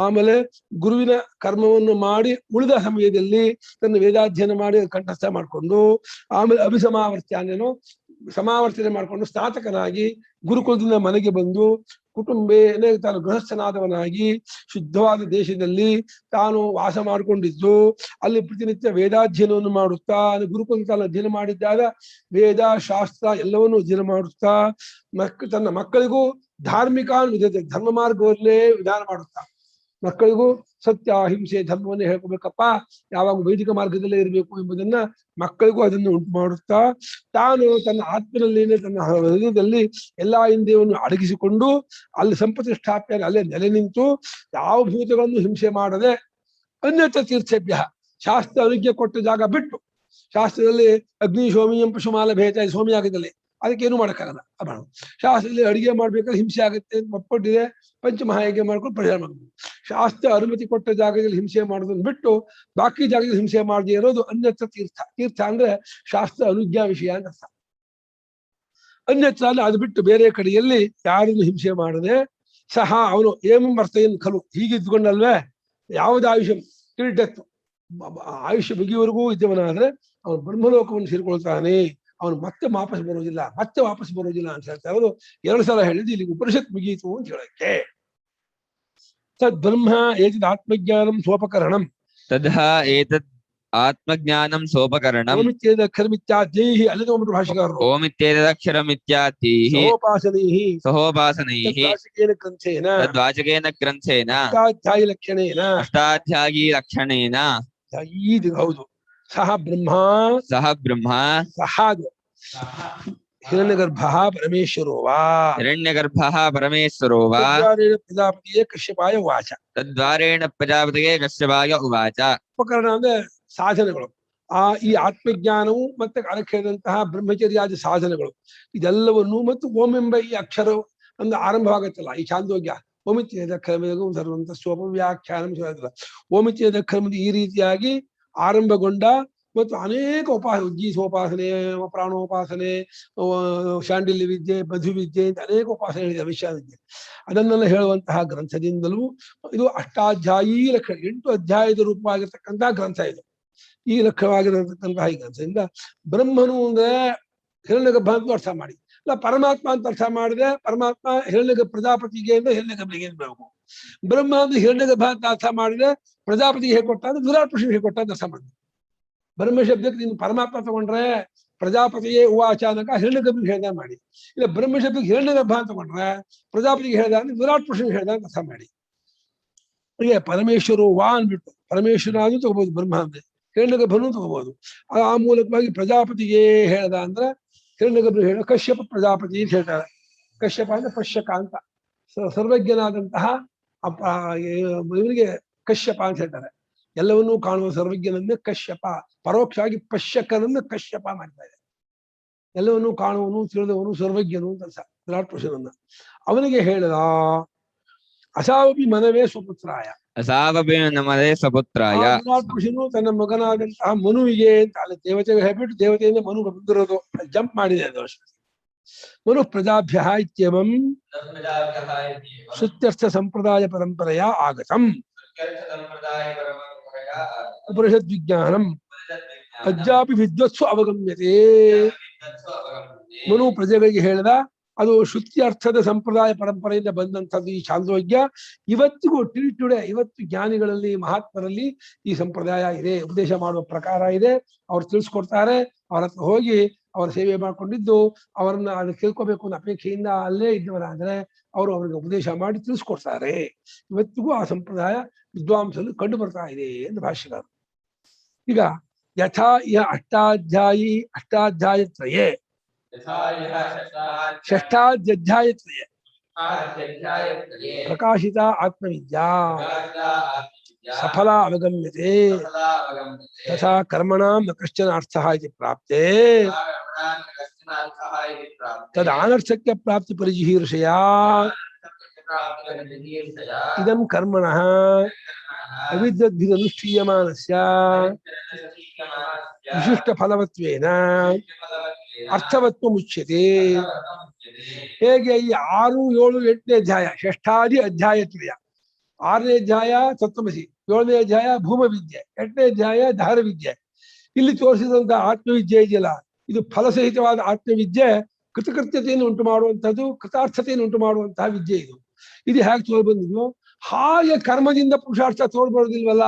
ಆಮೇಲೆ ಗುರುವಿನ ಕರ್ಮವನ್ನು ಮಾಡಿ ಉಳಿದ ಸಮಯದಲ್ಲಿ ತನ್ನ ವೇದಾಧ್ಯಯನ ಮಾಡಿ ಕಂಠಸ್ಥ ಮಾಡಿಕೊಂಡು ಆಮೇಲೆ ಅಭಿಸಮಾವರ್ತ್ಯಾನೇನೋ ಸಮಾವರ್ತನೆ ಮಾಡಿಕೊಂಡು ಸ್ನಾತಕನಾಗಿ ಗುರುಕುಲದಿಂದ ಮನೆಗೆ ಬಂದು ಕುಟುಂಬೇ ತಾನು ಗೃಹಸ್ಥನಾದವನಾಗಿ ಶುದ್ಧವಾದ ದೇಶದಲ್ಲಿ ತಾನು ವಾಸ ಮಾಡಿಕೊಂಡಿದ್ದು ಅಲ್ಲಿ ಪ್ರತಿನಿತ್ಯ ವೇದಾಧ್ಯಯನವನ್ನು ಮಾಡುತ್ತಾ ಗುರುಕುಲ ತಾನು ಅಧ್ಯಯನ ಮಾಡಿದ್ದಾಗ ವೇದ ಶಾಸ್ತ್ರ ಎಲ್ಲವನ್ನೂ ಅಧ್ಯಯನ ಮಾಡುತ್ತಾ ತನ್ನ ಮಕ್ಕಳಿಗೂ ಧಾರ್ಮಿಕ ಧರ್ಮ ಮಾರ್ಗವಲ್ಲೇ ವಿಧಾನ ಮಾಡುತ್ತಾ ಮಕ್ಕಳಿಗೂ ಸತ್ಯ ಅಹಿಂಸೆ ಧರ್ಮವನ್ನೇ ಹೇಳ್ಕೊಬೇಕಪ್ಪ, ಯಾವಾಗ ವೈದಿಕ ಮಾರ್ಗದಲ್ಲೇ ಇರಬೇಕು ಎಂಬುದನ್ನ ಮಕ್ಕಳಿಗೂ ಅದನ್ನು ಉಂಟು ಮಾಡುತ್ತಾ ತಾನು ತನ್ನ ಆತ್ಮನಲ್ಲಿ ತನ್ನ ಹೃದಯದಲ್ಲಿ ಎಲ್ಲಾ ಇಂದ್ರಿಯವನ್ನು ಅಡಗಿಸಿಕೊಂಡು ಅಲ್ಲಿ ಸಂಪ್ರತಿಷ್ಠಾಪ್ಯಾಗಿ ಅಲ್ಲೇ ನೆಲೆ ನಿಂತು ಯಾವ ಭೂತಗಳನ್ನು ಹಿಂಸೆ ಮಾಡದೆ ಅನ್ಯತ್ರ ತೀರ್ಥಭ್ಯ ಶಾಸ್ತ್ರ ಅನುಜ್ಞೆ ಕೊಟ್ಟ ಜಾಗ ಬಿಟ್ಟು, ಶಾಸ್ತ್ರದಲ್ಲಿ ಅಗ್ನಿ ಸೋಮಿಯಂ ಪಶುಮಾಲ ಭೇದ ಸೋಮಿ ಆಗಿದ್ದಲ್ಲಿ ಅದಕ್ಕೇನು ಮಾಡೋಕ್ಕಾಗಲ್ಲ. ಅಬಾಣ ಶಾಸ್ತ್ರದಲ್ಲಿ ಅಡಿಗೆ ಮಾಡ್ಬೇಕಾದ್ರೆ ಹಿಂಸೆ ಆಗುತ್ತೆ ಒಪ್ಪಟ್ಟಿದೆ, ಪಂಚಮಹಾಯಜ್ಞೆ ಮಾಡ್ಕೊಂಡು ಪರಿಹಾರ ಮಾಡಬೇಕು. ಶಾಸ್ತ್ರ ಅನುಮತಿ ಕೊಟ್ಟ ಜಾಗದಲ್ಲಿ ಹಿಂಸೆ ಮಾಡೋದನ್ನು ಬಿಟ್ಟು ಬಾಕಿ ಜಾಗದಲ್ಲಿ ಹಿಂಸೆ ಮಾಡದೇ ಇರೋದು ಅನ್ಯತ್ರ ತೀರ್ಥ. ತೀರ್ಥ ಅಂದ್ರೆ ಶಾಸ್ತ್ರ ಅನುಜ್ಞಾ ವಿಷಯ ಅಂತ ಅರ್ಥ. ಅನ್ಯತ್ರ ಅಂದ್ರೆ ಅದು ಬಿಟ್ಟು ಬೇರೆ ಕಡೆಯಲ್ಲಿ ಯಾರನ್ನು ಹಿಂಸೆ ಮಾಡದೆ ಸಹ ಅವನು ಏಮ್ ವರ್ತಯನ್ ಖಲು ಹೀಗಿದ್ದುಕೊಂಡಲ್ವೇ ಯಾವ್ದು ಆಯುಷ್ಯ ಟಿಲ್ ಡೆತ್ ಆಯುಷ್ಯ ಮುಗಿಯುವವರೆಗೂ ಇದ್ದವನಾದ್ರೆ ಅವನು ಬ್ರಹ್ಮಲೋಕವನ್ನು ಸೇರಿಕೊಳ್ತಾನೆ, ಅವನು ಮತ್ತೆ ವಾಪಸ್ ಬರೋದಿಲ್ಲ ಅಂತ ಹೇಳ್ತಾ ಅವರು 2 ಸಲ ಹೇಳಿದ್ದು ಇಲ್ಲಿ ಉಪನಿಷತ್ ಮುಗೀತು ಅಂತ ಹೇಳಕ್ಕೆ. ತದ್ ಬ್ರಹ್ಮ ಏತದ್ ಆತ್ಮಜ್ಞಾನಂ ಸ್ವೋಪಕರಣಂ ತದಹ ಏತದ್ ಆತ್ಮಜ್ಞಾನಂ ಸೋಪಕರಣಂ ಓಮಿತ್ಯೇದಕ್ಷರಮಿತ್ಯಾದ್ಯೈಃ ಅಲ್ಲಿಂದ ಒಬ್ಬರು ಭಾಷೆಗಾರರು ಓಮಿತ್ಯೇದಕ್ಷರಮಿತ್ಯಾದ್ಯೈಃ ಸಹೋಪಾಸನೈಃ ಗ್ರಂಥೇನ ತದ್ವಾಚಕೇನ ಗ್ರಂಥೇನ ಅಷ್ಟಾಧ್ಯಾಯಿ ಲಕ್ಷಣೇನ ಅಷ್ಟಾಧ್ಯಾಯೀ ಲಕ್ಷಣೇನ ಇದು ಹೌದು. ಸಹ ಬ್ರಹ್ಮ ಸಹ ಹಿರಣ್ಯಗರ್ಭ ಪರಮೇಶ್ವರೋ ವಾ ಹಿರಣ್ಯಗರ್ಭಃ ಪರಮೇಶ್ವರೋ ವಾ ಪ್ರಜಾಪತಿಯೇ ಕಶ್ಯಪಾಯ ವಾಚ ತದ್ವಾರೇಣ ಪ್ರಜಾಪತಿಗೆ ಕಶ್ಯಪಾಯ ಉವಾಚ. ಉಪಕರಣ ಅಂದ್ರೆ ಸಾಧನಗಳು. ಈ ಆತ್ಮಜ್ಞಾನವು ಮತ್ತೆ ಅರಕ್ಷದಂತಹ ಬ್ರಹ್ಮಚರ್ಯಾದಿ ಸಾಧನಗಳು ಇದೆಲ್ಲವನ್ನು ಮತ್ತು ಓಂ ಎಂಬ ಈ ಅಕ್ಷರ ಒಂದು ಆರಂಭವಾಗುತ್ತಲ್ಲ ಈ ಚಾಂದೋಗ್ಯ ಓಮಿತ್ಯೇದ ಕ್ರಮ ಧರುವಂತ ಸ್ವೋಪವ್ಯಾಖ್ಯಾನ ಓಮಿತ್ಯೇದ ಕ್ರಮದ ಈ ರೀತಿಯಾಗಿ ಆರಂಭಗೊಂಡ ಮತ್ತು ಅನೇಕ ಉಜ್ಜೀಸೋಪಾಸನೆ, ಪ್ರಾಣೋಪಾಸನೆ, ಶಾಂಡಿಲ್ಯ ವಿದ್ಯೆ, ಮಧು ವಿದ್ಯೆ ಅಂತ ಅನೇಕ ಉಪಾಸನೆಗಳಿದೆ, ವಿದ್ಯೆ ಅದನ್ನೆಲ್ಲ ಹೇಳುವಂತಹ ಗ್ರಂಥದಿಂದಲೂ ಇದು ಅಷ್ಟಾಧ್ಯಾಯೀ ಲಕ್ಷಣ 8 ಅಧ್ಯಾಯದ ರೂಪವಾಗಿರ್ತಕ್ಕಂತಹ ಗ್ರಂಥ ಇದು. ಈ ಲಕ್ಷಣವಾಗಿರತಕ್ಕಂತಹ ಈ ಗ್ರಂಥದಿಂದ ಬ್ರಹ್ಮನು ಅಂದ್ರೆ ಹಿರಣ್ಯಗರ್ಭ ಅಂತ ಅರ್ಥ ಮಾಡಿ, ಇಲ್ಲ ಪರಮಾತ್ಮ ಅಂತ ಅರ್ಥ ಮಾಡಿದ್ರೆ ಪರಮಾತ್ಮ ಹಿರಣ್ಯಗ ಪ್ರಜಾಪತಿಗೆ ಅಂದ್ರೆ ಹಿರಣ್ಯಗರ್ಭನಿಗೆ ಬೇಕು. ಬ್ರಹ್ಮ ಅಂದ್ರೆ ಹಿರಣ್ಯಗರ್ಭ ಅಂತ ಅರ್ಥ ಮಾಡಿದ್ರೆ ಪ್ರಜಾಪತಿಗೆ ಹೇಳ್ಕೊಟ್ಟ ಅಂದ್ರೆ ವಿರಾಟ್ ಪುರುಷನಿಗೆ ಹೇಳ್ಕೊಟ್ಟ ಅಂತ ಅರ್ಥ ಮಾಡಿದೆ. ಬ್ರಹ್ಮ ಶಬ್ದಕ್ಕೆ ನೀನು ಪರಮಾತ್ಮ ತಗೊಂಡ್ರೆ ಪ್ರಜಾಪತಿಯೇ ಉವಾಚಾನಕ ಹಿರಣ್ಯಗರ್ಭನಿಗೆ ಹೇಳ್ದ ಮಾಡಿ, ಇಲ್ಲ ಬ್ರಹ್ಮ ಶಬ್ದಕ್ಕೆ ಹಿರಣ್ಯಗರ್ಭ ಅಂತ ತಗೊಂಡ್ರೆ ಪ್ರಜಾಪತಿಗೆ ಹೇಳ್ದ ಅಂದ್ರೆ ವಿರಾಟ್ ಪುರುಷನಿಗೆ ಹೇಳ್ದ ಅಂತ ಅರ್ಥ ಮಾಡಿ. ಹೀಗೆ ಪರಮೇಶ್ವರು ವಾ ಅಂದ್ಬಿಟ್ಟು ಪರಮೇಶ್ವರ ಅದು ತಗೋಬಹುದು, ಬ್ರಹ್ಮ ಅಂದ್ರೆ ಹಿರಣ್ಯಗರ್ಭನೂ ತಗೋಬಹುದು. ಆ ಮೂಲಕವಾಗಿ ಪ್ರಜಾಪತಿಗೆ ಹೇಳ್ದ ಅಂದ್ರೆ ಹಿರಣ್ಯಗರ್ಭ ಹೇಳ ಕಶ್ಯಪ ಪ್ರಜಾಪತಿ ಅಂತ ಹೇಳ್ತಾರೆ. ಕಶ್ಯಪ ಅಂದ್ರೆ ಪಶ್ಯಕ ಅಂತ ಸರ್ವಜ್ಞನಾದಂತಹ ಇವನಿಗೆ ಕಶ್ಯಪ ಅಂತ ಹೇಳ್ತಾರೆ. ಎಲ್ಲವನ್ನೂ ಕಾಣುವ ಸರ್ವಜ್ಞನನ್ನೇ ಕಶ್ಯಪ, ಪರೋಕ್ಷವಾಗಿ ಪಶ್ಯಕನನ್ನ ಕಶ್ಯಪ ಮಾಡ್ತಾ ಇದೆ. ಎಲ್ಲವನ್ನೂ ಕಾಣುವನು ತಿಳಿದವನು ಸರ್ವಜ್ಞನು ಅಂತ ವಿರಾಟ್ ಪುರುಷನನ್ನ ಅವನಿಗೆ ಹೇಳಿದ ಅಸಾವಪಿ ಮನವೇ ಸ್ವಪುತ್ರಾಯ ವಿರಾಟ್ ಪುರುಷನು ತನ್ನ ಮಗನಾದಂತಹ ಮನುವಿಗೆ ಅಂತ ಅಲ್ಲಿ ದೇವತೆಗೆ ಹೇಳ್ಬಿಟ್ಟು ದೇವತೆಯಿಂದ ಮನು ಬಂದಿರೋದು ಜಂಪ್ ಮಾಡಿದೆ ಅದು. ಮನು ಪ್ರಜಾಭ್ಯ ಇತ್ಯಂ ಶ್ರುತ್ಯರ್ಥ ಸಂಪ್ರದಾಯ ಪರಂಪರೆಯ ಆಗತಂ ಉಪನಿಷದ್ ವಿಜ್ಞಾನಂ ಅಜ್ಜಾಪಿ ವಿದ್ವತ್ಸು ಅವಗಮ್ಯತೆ. ಮನು ಪ್ರಜೆಗಳಿಗೆ ಹೇಳಿದ ಅದು ಶ್ರುತ್ಯರ್ಥದ ಸಂಪ್ರದಾಯ ಪರಂಪರೆಯಿಂದ ಬಂದಂಥದ್ದು ಈ ಚಾಂದೋಗ್ಯ. ಇವತ್ತಿಗೂ ಟುಡೆ ಇವತ್ತು ಜ್ಞಾನಿಗಳಲ್ಲಿ ಮಹಾತ್ಮರಲ್ಲಿ ಈ ಸಂಪ್ರದಾಯ ಇದೆ, ಉಪದೇಶ ಮಾಡುವ ಪ್ರಕಾರ ಇದೆ. ಅವ್ರು ತಿಳಿಸ್ಕೊಡ್ತಾರೆ. ಅವ್ರ ಹತ್ರ ಹೋಗಿ ಅವರ ಸೇವೆ ಮಾಡ್ಕೊಂಡಿದ್ದು ಅವರನ್ನ ಅದನ್ನ ಕೇಳ್ಕೋಬೇಕು ಅನ್ನೋ ಅಪೇಕ್ಷೆಯಿಂದ ಅಲ್ಲೇ ಇದ್ದವರಾದ್ರೆ ಅವರು ಅವ್ರಿಗೆ ಉಪದೇಶ ಮಾಡಿ ತಿಳಿಸ್ಕೊಡ್ತಾರೆ. ಇವತ್ತಿಗೂ ಆ ಸಂಪ್ರದಾಯ ವಿದ್ವಾಂಸರು ಕಂಡು ಬರ್ತಾ ಇದೆ ಎಂದು ಭಾಷ್ಯಗಾರರು. ಈಗ ಯಥಾ ಅಷ್ಟಾಧ್ಯಾಯತ್ರಯೇ ಷಷ್ಠಾಧ್ಯಾಯತ್ರಯೇ ಪ್ರಕಾಶಿತ ಆತ್ಮವಿದ್ಯಾ ಸಫಲ ಅವಗಮ್ಯತೆ ತಥಾ ಕರ್ಮಣಾಂ ನ ಕಶ್ಚನ ಅರ್ಥಃ ಇತಿ ಪ್ರಾಪ್ತೆ ತದನರ್ಥಕ್ಯ ಪ್ರಾಪ್ತಿ ಪರಿಜಿಹೀರ್ಷಯಾ ಇದಂ ಕರ್ಮಣಃ ಅವಿದ್ಯದ್ಭಿರನುಷ್ಠೀಯಮಾನಸ್ಯ ವಿಶಿಷ್ಟ ಫಲವತ್ವೇನ ಅರ್ಥವತ್ವಮುಚ್ಯತೆ. ಹೇಗೆ ಈ 6, 7, 8ನೇ ಅಧ್ಯಾಯ ಷಷ್ಠಾದಿ ಅಧ್ಯಾಯತ್ರಯ, 6ನೇ ಅಧ್ಯಾಯ ತತ್ವಮಸಿ, 7ನೇ ಅಧ್ಯಾಯ ಭೂಮವಿದ್ಯೆ, 8ನೇ ಅಧ್ಯಾಯ ಧಾರ ವಿದ್ಯೆ, ಇಲ್ಲಿ ತೋರಿಸಿದಂತಹ ಆತ್ಮವಿದ್ಯೆ ಇದೆಯಲ್ಲ ಇದು ಫಲಸಹಿತವಾದ ಆತ್ಮವಿದ್ಯೆ, ಕೃತಕೃತ್ಯತೆಯನ್ನು ಉಂಟು ಮಾಡುವಂಥದ್ದು, ಕೃತಾರ್ಥತೆಯನ್ನು ಉಂಟು ಮಾಡುವಂತಹ ವಿದ್ಯೆ ಇದು. ಇದು ಹೇಗೆ ತೋರ್ ಬಂದಿದ್ವು ಹಾಗೆ ಕರ್ಮದಿಂದ ಪುರುಷಾರ್ಥ ತೋರ್ಬರೋದಿಲ್ವಲ್ಲ.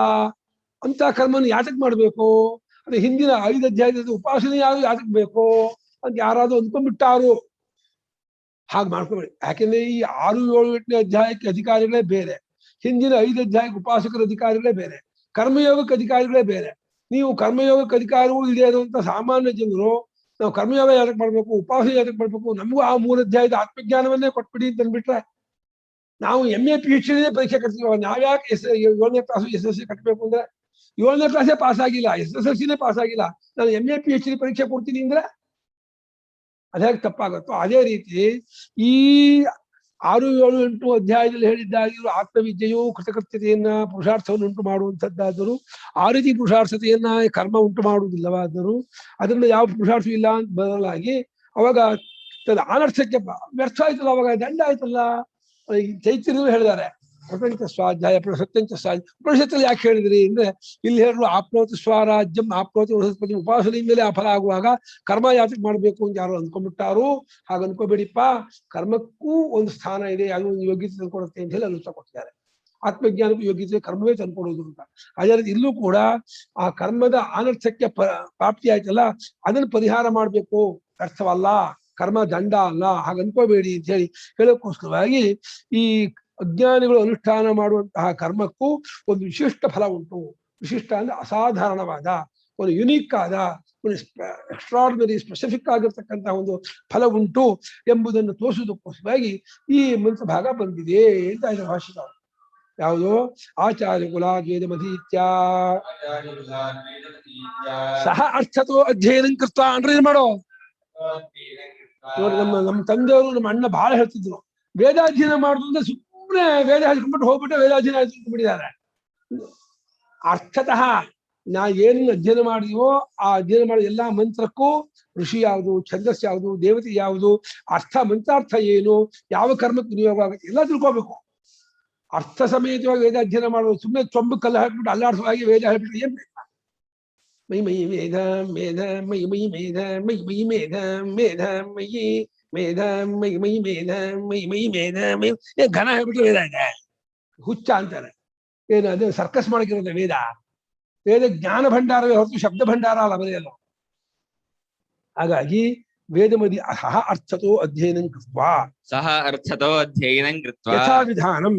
ಅಂತ ಕರ್ಮನ ಯಾತಕ್ ಮಾಡ್ಬೇಕು, ಅದು ಹಿಂದಿನ 5 ಅಧ್ಯಾಯದ ಉಪಾಸನೆ ಯಾತಕ್ ಬೇಕು ಅಂತ ಯಾರಾದ್ರೂ ಅಂದ್ಕೊಂಡ್ಬಿಟ್ಟಾರು. ಹಾಗೆ ಮಾಡ್ಕೊಬೇಡಿ. ಯಾಕೆಂದ್ರೆ ಈ 6, 7, 8ನೇ ಅಧ್ಯಾಯಕ್ಕೆ ಅಧಿಕಾರಿಗಳೇ ಬೇರೆ, ಹಿಂದಿನ 5 ಅಧ್ಯಾಯಕ್ಕೆ ಉಪಾಸಕರ ಅಧಿಕಾರಿಗಳೇ ಬೇರೆ, ಕರ್ಮಯೋಗಕ್ಕೆ ಅಧಿಕಾರಿಗಳೇ ಬೇರೆ. ನೀವು ಕರ್ಮಯೋಗಕ್ಕೆ ಅಧಿಕಾರವೂ ಇದೆ ಅನ್ನುವಂಥ ಸಾಮಾನ್ಯ ಜನರು ನಾವು ಕರ್ಮಯೋಗ ಯಾತಕ್ಕೆ ಮಾಡ್ಬೇಕು, ಉಪಾಸನೆ ಯಾತಕ್ಕೆ ಮಾಡ್ಬೇಕು, ನಮಗೂ ಆ 3 ಅಧ್ಯಾಯದ ಆತ್ಮಜ್ಞಾನವನ್ನೇ ಕೊಟ್ಬಿಡಿ ಅಂತ ಅಂದ್ಬಿಟ್ರೆ ನಾವು MA PhD ಪರೀಕ್ಷೆ ಕಟ್ತೀವಿ. ನಾವ್ಯಾಕೆ 7ನೇ ಕ್ಲಾಸು SSLC ಕಟ್ಟಬೇಕು ಅಂದ್ರೆ 7ನೇ ಕ್ಲಾಸೇ ಪಾಸ್ ಆಗಿಲ್ಲ, SSLCನೇ ಪಾಸ್ ಆಗಿಲ್ಲ, ನಾನು MA PhD ಪರೀಕ್ಷೆ ಕೊಡ್ತೀನಿ ಅಂದ್ರೆ ಅದೇ ತಪ್ಪಾಗುತ್ತೋ. ಅದೇ ರೀತಿ ಈ 6, 7, 8 ಅಧ್ಯಾಯದಲ್ಲಿ ಹೇಳಿದ್ದಾಗಿರೋ ಆತ್ಮವಿದ್ಯೆಯು ಕೃತಕೃತ್ಯತೆಯನ್ನ ಪುರುಷಾರ್ಥವನ್ನು ಉಂಟು ಮಾಡುವಂಥದ್ದಾದರೂ ಆ ರೀತಿ ಪುರುಷಾರ್ಥತೆಯನ್ನ ಕರ್ಮ ಉಂಟು ಮಾಡುವುದಿಲ್ಲವಾದರೂ ಅದರಿಂದ ಯಾವ ಪುರುಷಾರ್ಥ ಇಲ್ಲ ಅಂತ ಬದಲಾಗಿ ಅವಾಗ ಅನರ್ಥಕ್ಕೆ ವ್ಯರ್ಥ ಆಯ್ತಲ್ಲ, ಅವಾಗ ದಂಡ ಆಯ್ತಲ್ಲ. ಚೈತನ್ಯರು ಹೇಳಿದ್ದಾರೆ ಪ್ರಪಂಚ ಸ್ವಾಧ್ಯಾಯ ಸತ್ಯಂಚ ಸ್ವಾಧ್ಯಾಯ. ಉಪನಿಷತ್ತಲ್ಲಿ ಯಾಕೆ ಹೇಳಿದ್ರಿ ಅಂದ್ರೆ ಇಲ್ಲಿ ಹೇಳಿದ್ರು ಆಪ್ನೋತಿ ಸ್ವರಾಜ್ಯಂ ಆಪ್ನೋತಿ ವೃಹಸ್ಪತಿ. ಉಪಾಸನೆಯಿಂದಲೇ ಆ ಫಲ ಆಗುವಾಗ ಕರ್ಮ ಯಾತಕ್ಕೆ ಮಾಡ್ಬೇಕು ಅಂತ ಯಾರು ಅಂದ್ಕೊಂಡ್ಬಿಟ್ಟಾರು. ಹಾಗ ಅನ್ಕೋಬೇಡಿಪ್ಪ, ಕರ್ಮಕ್ಕೂ ಒಂದು ಸ್ಥಾನ ಇದೆ, ಅದು ಒಂದು ಯೋಗ್ಯತೆ ತಂದ್ಕೊಡುತ್ತೆ ಅಂತ ಹೇಳಿ ಅನುಷ್ಠ ಕೊಡ್ತಿದ್ದಾರೆ. ಆತ್ಮಜ್ಞಾನಕ್ಕೂ ಯೋಗ್ಯತೆ ಕರ್ಮವೇ ತಂದ್ಕೊಡೋದು ಅಂತ. ಅದೇ ರೀತಿ ಇಲ್ಲೂ ಕೂಡ ಆ ಕರ್ಮದ ಅನರ್ಥಕ್ಕೆ ಪ್ರಾಪ್ತಿ ಆಯ್ತಲ್ಲ, ಅದನ್ನು ಪರಿಹಾರ ಮಾಡ್ಬೇಕು, ಅರ್ಥವಲ್ಲ, ಕರ್ಮ ದಂಡ ಅಲ್ಲ, ಹಾಗ ಅನ್ಕೋಬೇಡಿ ಅಂತ ಹೇಳಿ ಹೇಳೋಕ್ಕೋಸ್ಕರವಾಗಿ ಈ ಅಜ್ಞಾನಿಗಳು ಅನುಷ್ಠಾನ ಮಾಡುವಂತಹ ಕರ್ಮಕ್ಕೂ ಒಂದು ವಿಶಿಷ್ಟ ಫಲ ಉಂಟು. ವಿಶಿಷ್ಟ ಅಂದ್ರೆ ಅಸಾಧಾರಣವಾದ, ಒಂದು ಯುನೀಕ್ ಆದ, ಒಂದು ಎಕ್ಸ್ಟ್ರಾರ್ಡಿನರಿ ಸ್ಪೆಸಿಫಿಕ್ ಆಗಿರ್ತಕ್ಕಂತಹ ಒಂದು ಫಲ ಉಂಟು ಎಂಬುದನ್ನು ತೋರಿಸುವುದಕ್ಕೋಸ್ಕರವಾಗಿ ಈ ಮಂತ್ರ ಭಾಗ ಬಂದಿದೆ ಅಂತ ಇದೆ ಭಾಷೆದವರು. ಯಾವುದು? ಆಚಾರ್ಯ ಕುಲಾಗೇದಮಧೀತ್ಯ ಸಹ ಅರ್ಥತೋ ಅಧ್ಯಯನ ಕೃತ್ವ. ಅಂದ್ರೆ ಏನ್ ಮಾಡೋ ನೋಡಿ, ನಮ್ಮ ತಂದೆಯವರು ನಮ್ಮ ಅಣ್ಣ ಬಹಳ ಹೇಳ್ತಿದ್ರು, ವೇದಾಧ್ಯಯನ ಮಾಡುದು ಅಂದ್ರೆ ಸುಮ್ಮನೆ ವೇದ ಹೇಳ್ಕೊಂಡ್ಬಿಟ್ಟು ಹೋಗ್ಬಿಟ್ಟು ವೇದಾಧ್ಯಯನ ಹೇಳ್ಕೊಂಡ್ಬಿಟ್ಟಿದ್ದಾರೆ. ಅರ್ಥತಃ ನಾ ಏನು ಅಧ್ಯಯನ ಮಾಡಿದೀವೋ ಆ ಅಧ್ಯಯನ ಮಾಡಿದ ಎಲ್ಲಾ ಮಂತ್ರಕ್ಕೂ ಋಷಿ ಯಾವುದು, ಛಂದಸ್ ಯಾವುದು, ದೇವತೆ ಯಾವುದು, ಅರ್ಥ ಮಂತ್ರಾರ್ಥ ಏನು, ಯಾವ ಕರ್ಮಕ್ಕೆ ವಿನಿಯೋಗ ಆಗುತ್ತೆ ಎಲ್ಲ ತಿಳ್ಕೋಬೇಕು. ಅರ್ಥ ಸಮೇತವಾಗಿ ವೇದಾಧ್ಯಯನ ಮಾಡುವುದು. ಸುಮ್ಮನೆ ಚೊಂಬು ಕಲ್ಲು ಹಾಕ್ಬಿಟ್ಟು ಅಲ್ಲಾಡಿಸುವಾಗಿ ವೇದ ಹೇಳ್ಬಿಟ್ಟು ಏನ್ ಬೇಕು? ಮೈ ಮೈ ವೇದ ಮೇಧ ಮೈ ಮೈ ಮೇಧ ಮೈ ಮೈ ಮೇಧ ಮೇಧ ಮಯಿ ಮೇಧ ಮೈ ಮೈ ಮೇಧ ಮೈ ಮೈ ಮೇಧ ಮೈ ಘನ ಹೇಳ್ಬಿಟ್ಟು ವೇದ ಇದೆ, ಹುಚ್ಚ ಅಂತಾರೆ. ಏನು ಅದೇ ಸರ್ಕಸ್ ಮಾಡಕ್ಕಿರೋದು ವೇದ? ವೇದ ಜ್ಞಾನ ಭಂಡಾರವೇ ಹೊರತು ಶಬ್ದ ಭಂಡಾರ ಅಲ್ಲ ಬರೆಯಲು. ಹಾಗಾಗಿ ವೇದಮದಿ ಸಹ ಅರ್ಥತೋ ಅಧ್ಯಯನಂ ಕೃತ್ವಾ ಸಹ ಅರ್ಥತೋ ಅಧ್ಯಯನಂ ಕೃತ್ವಾ ಯಥಾವಿಧಾನಂ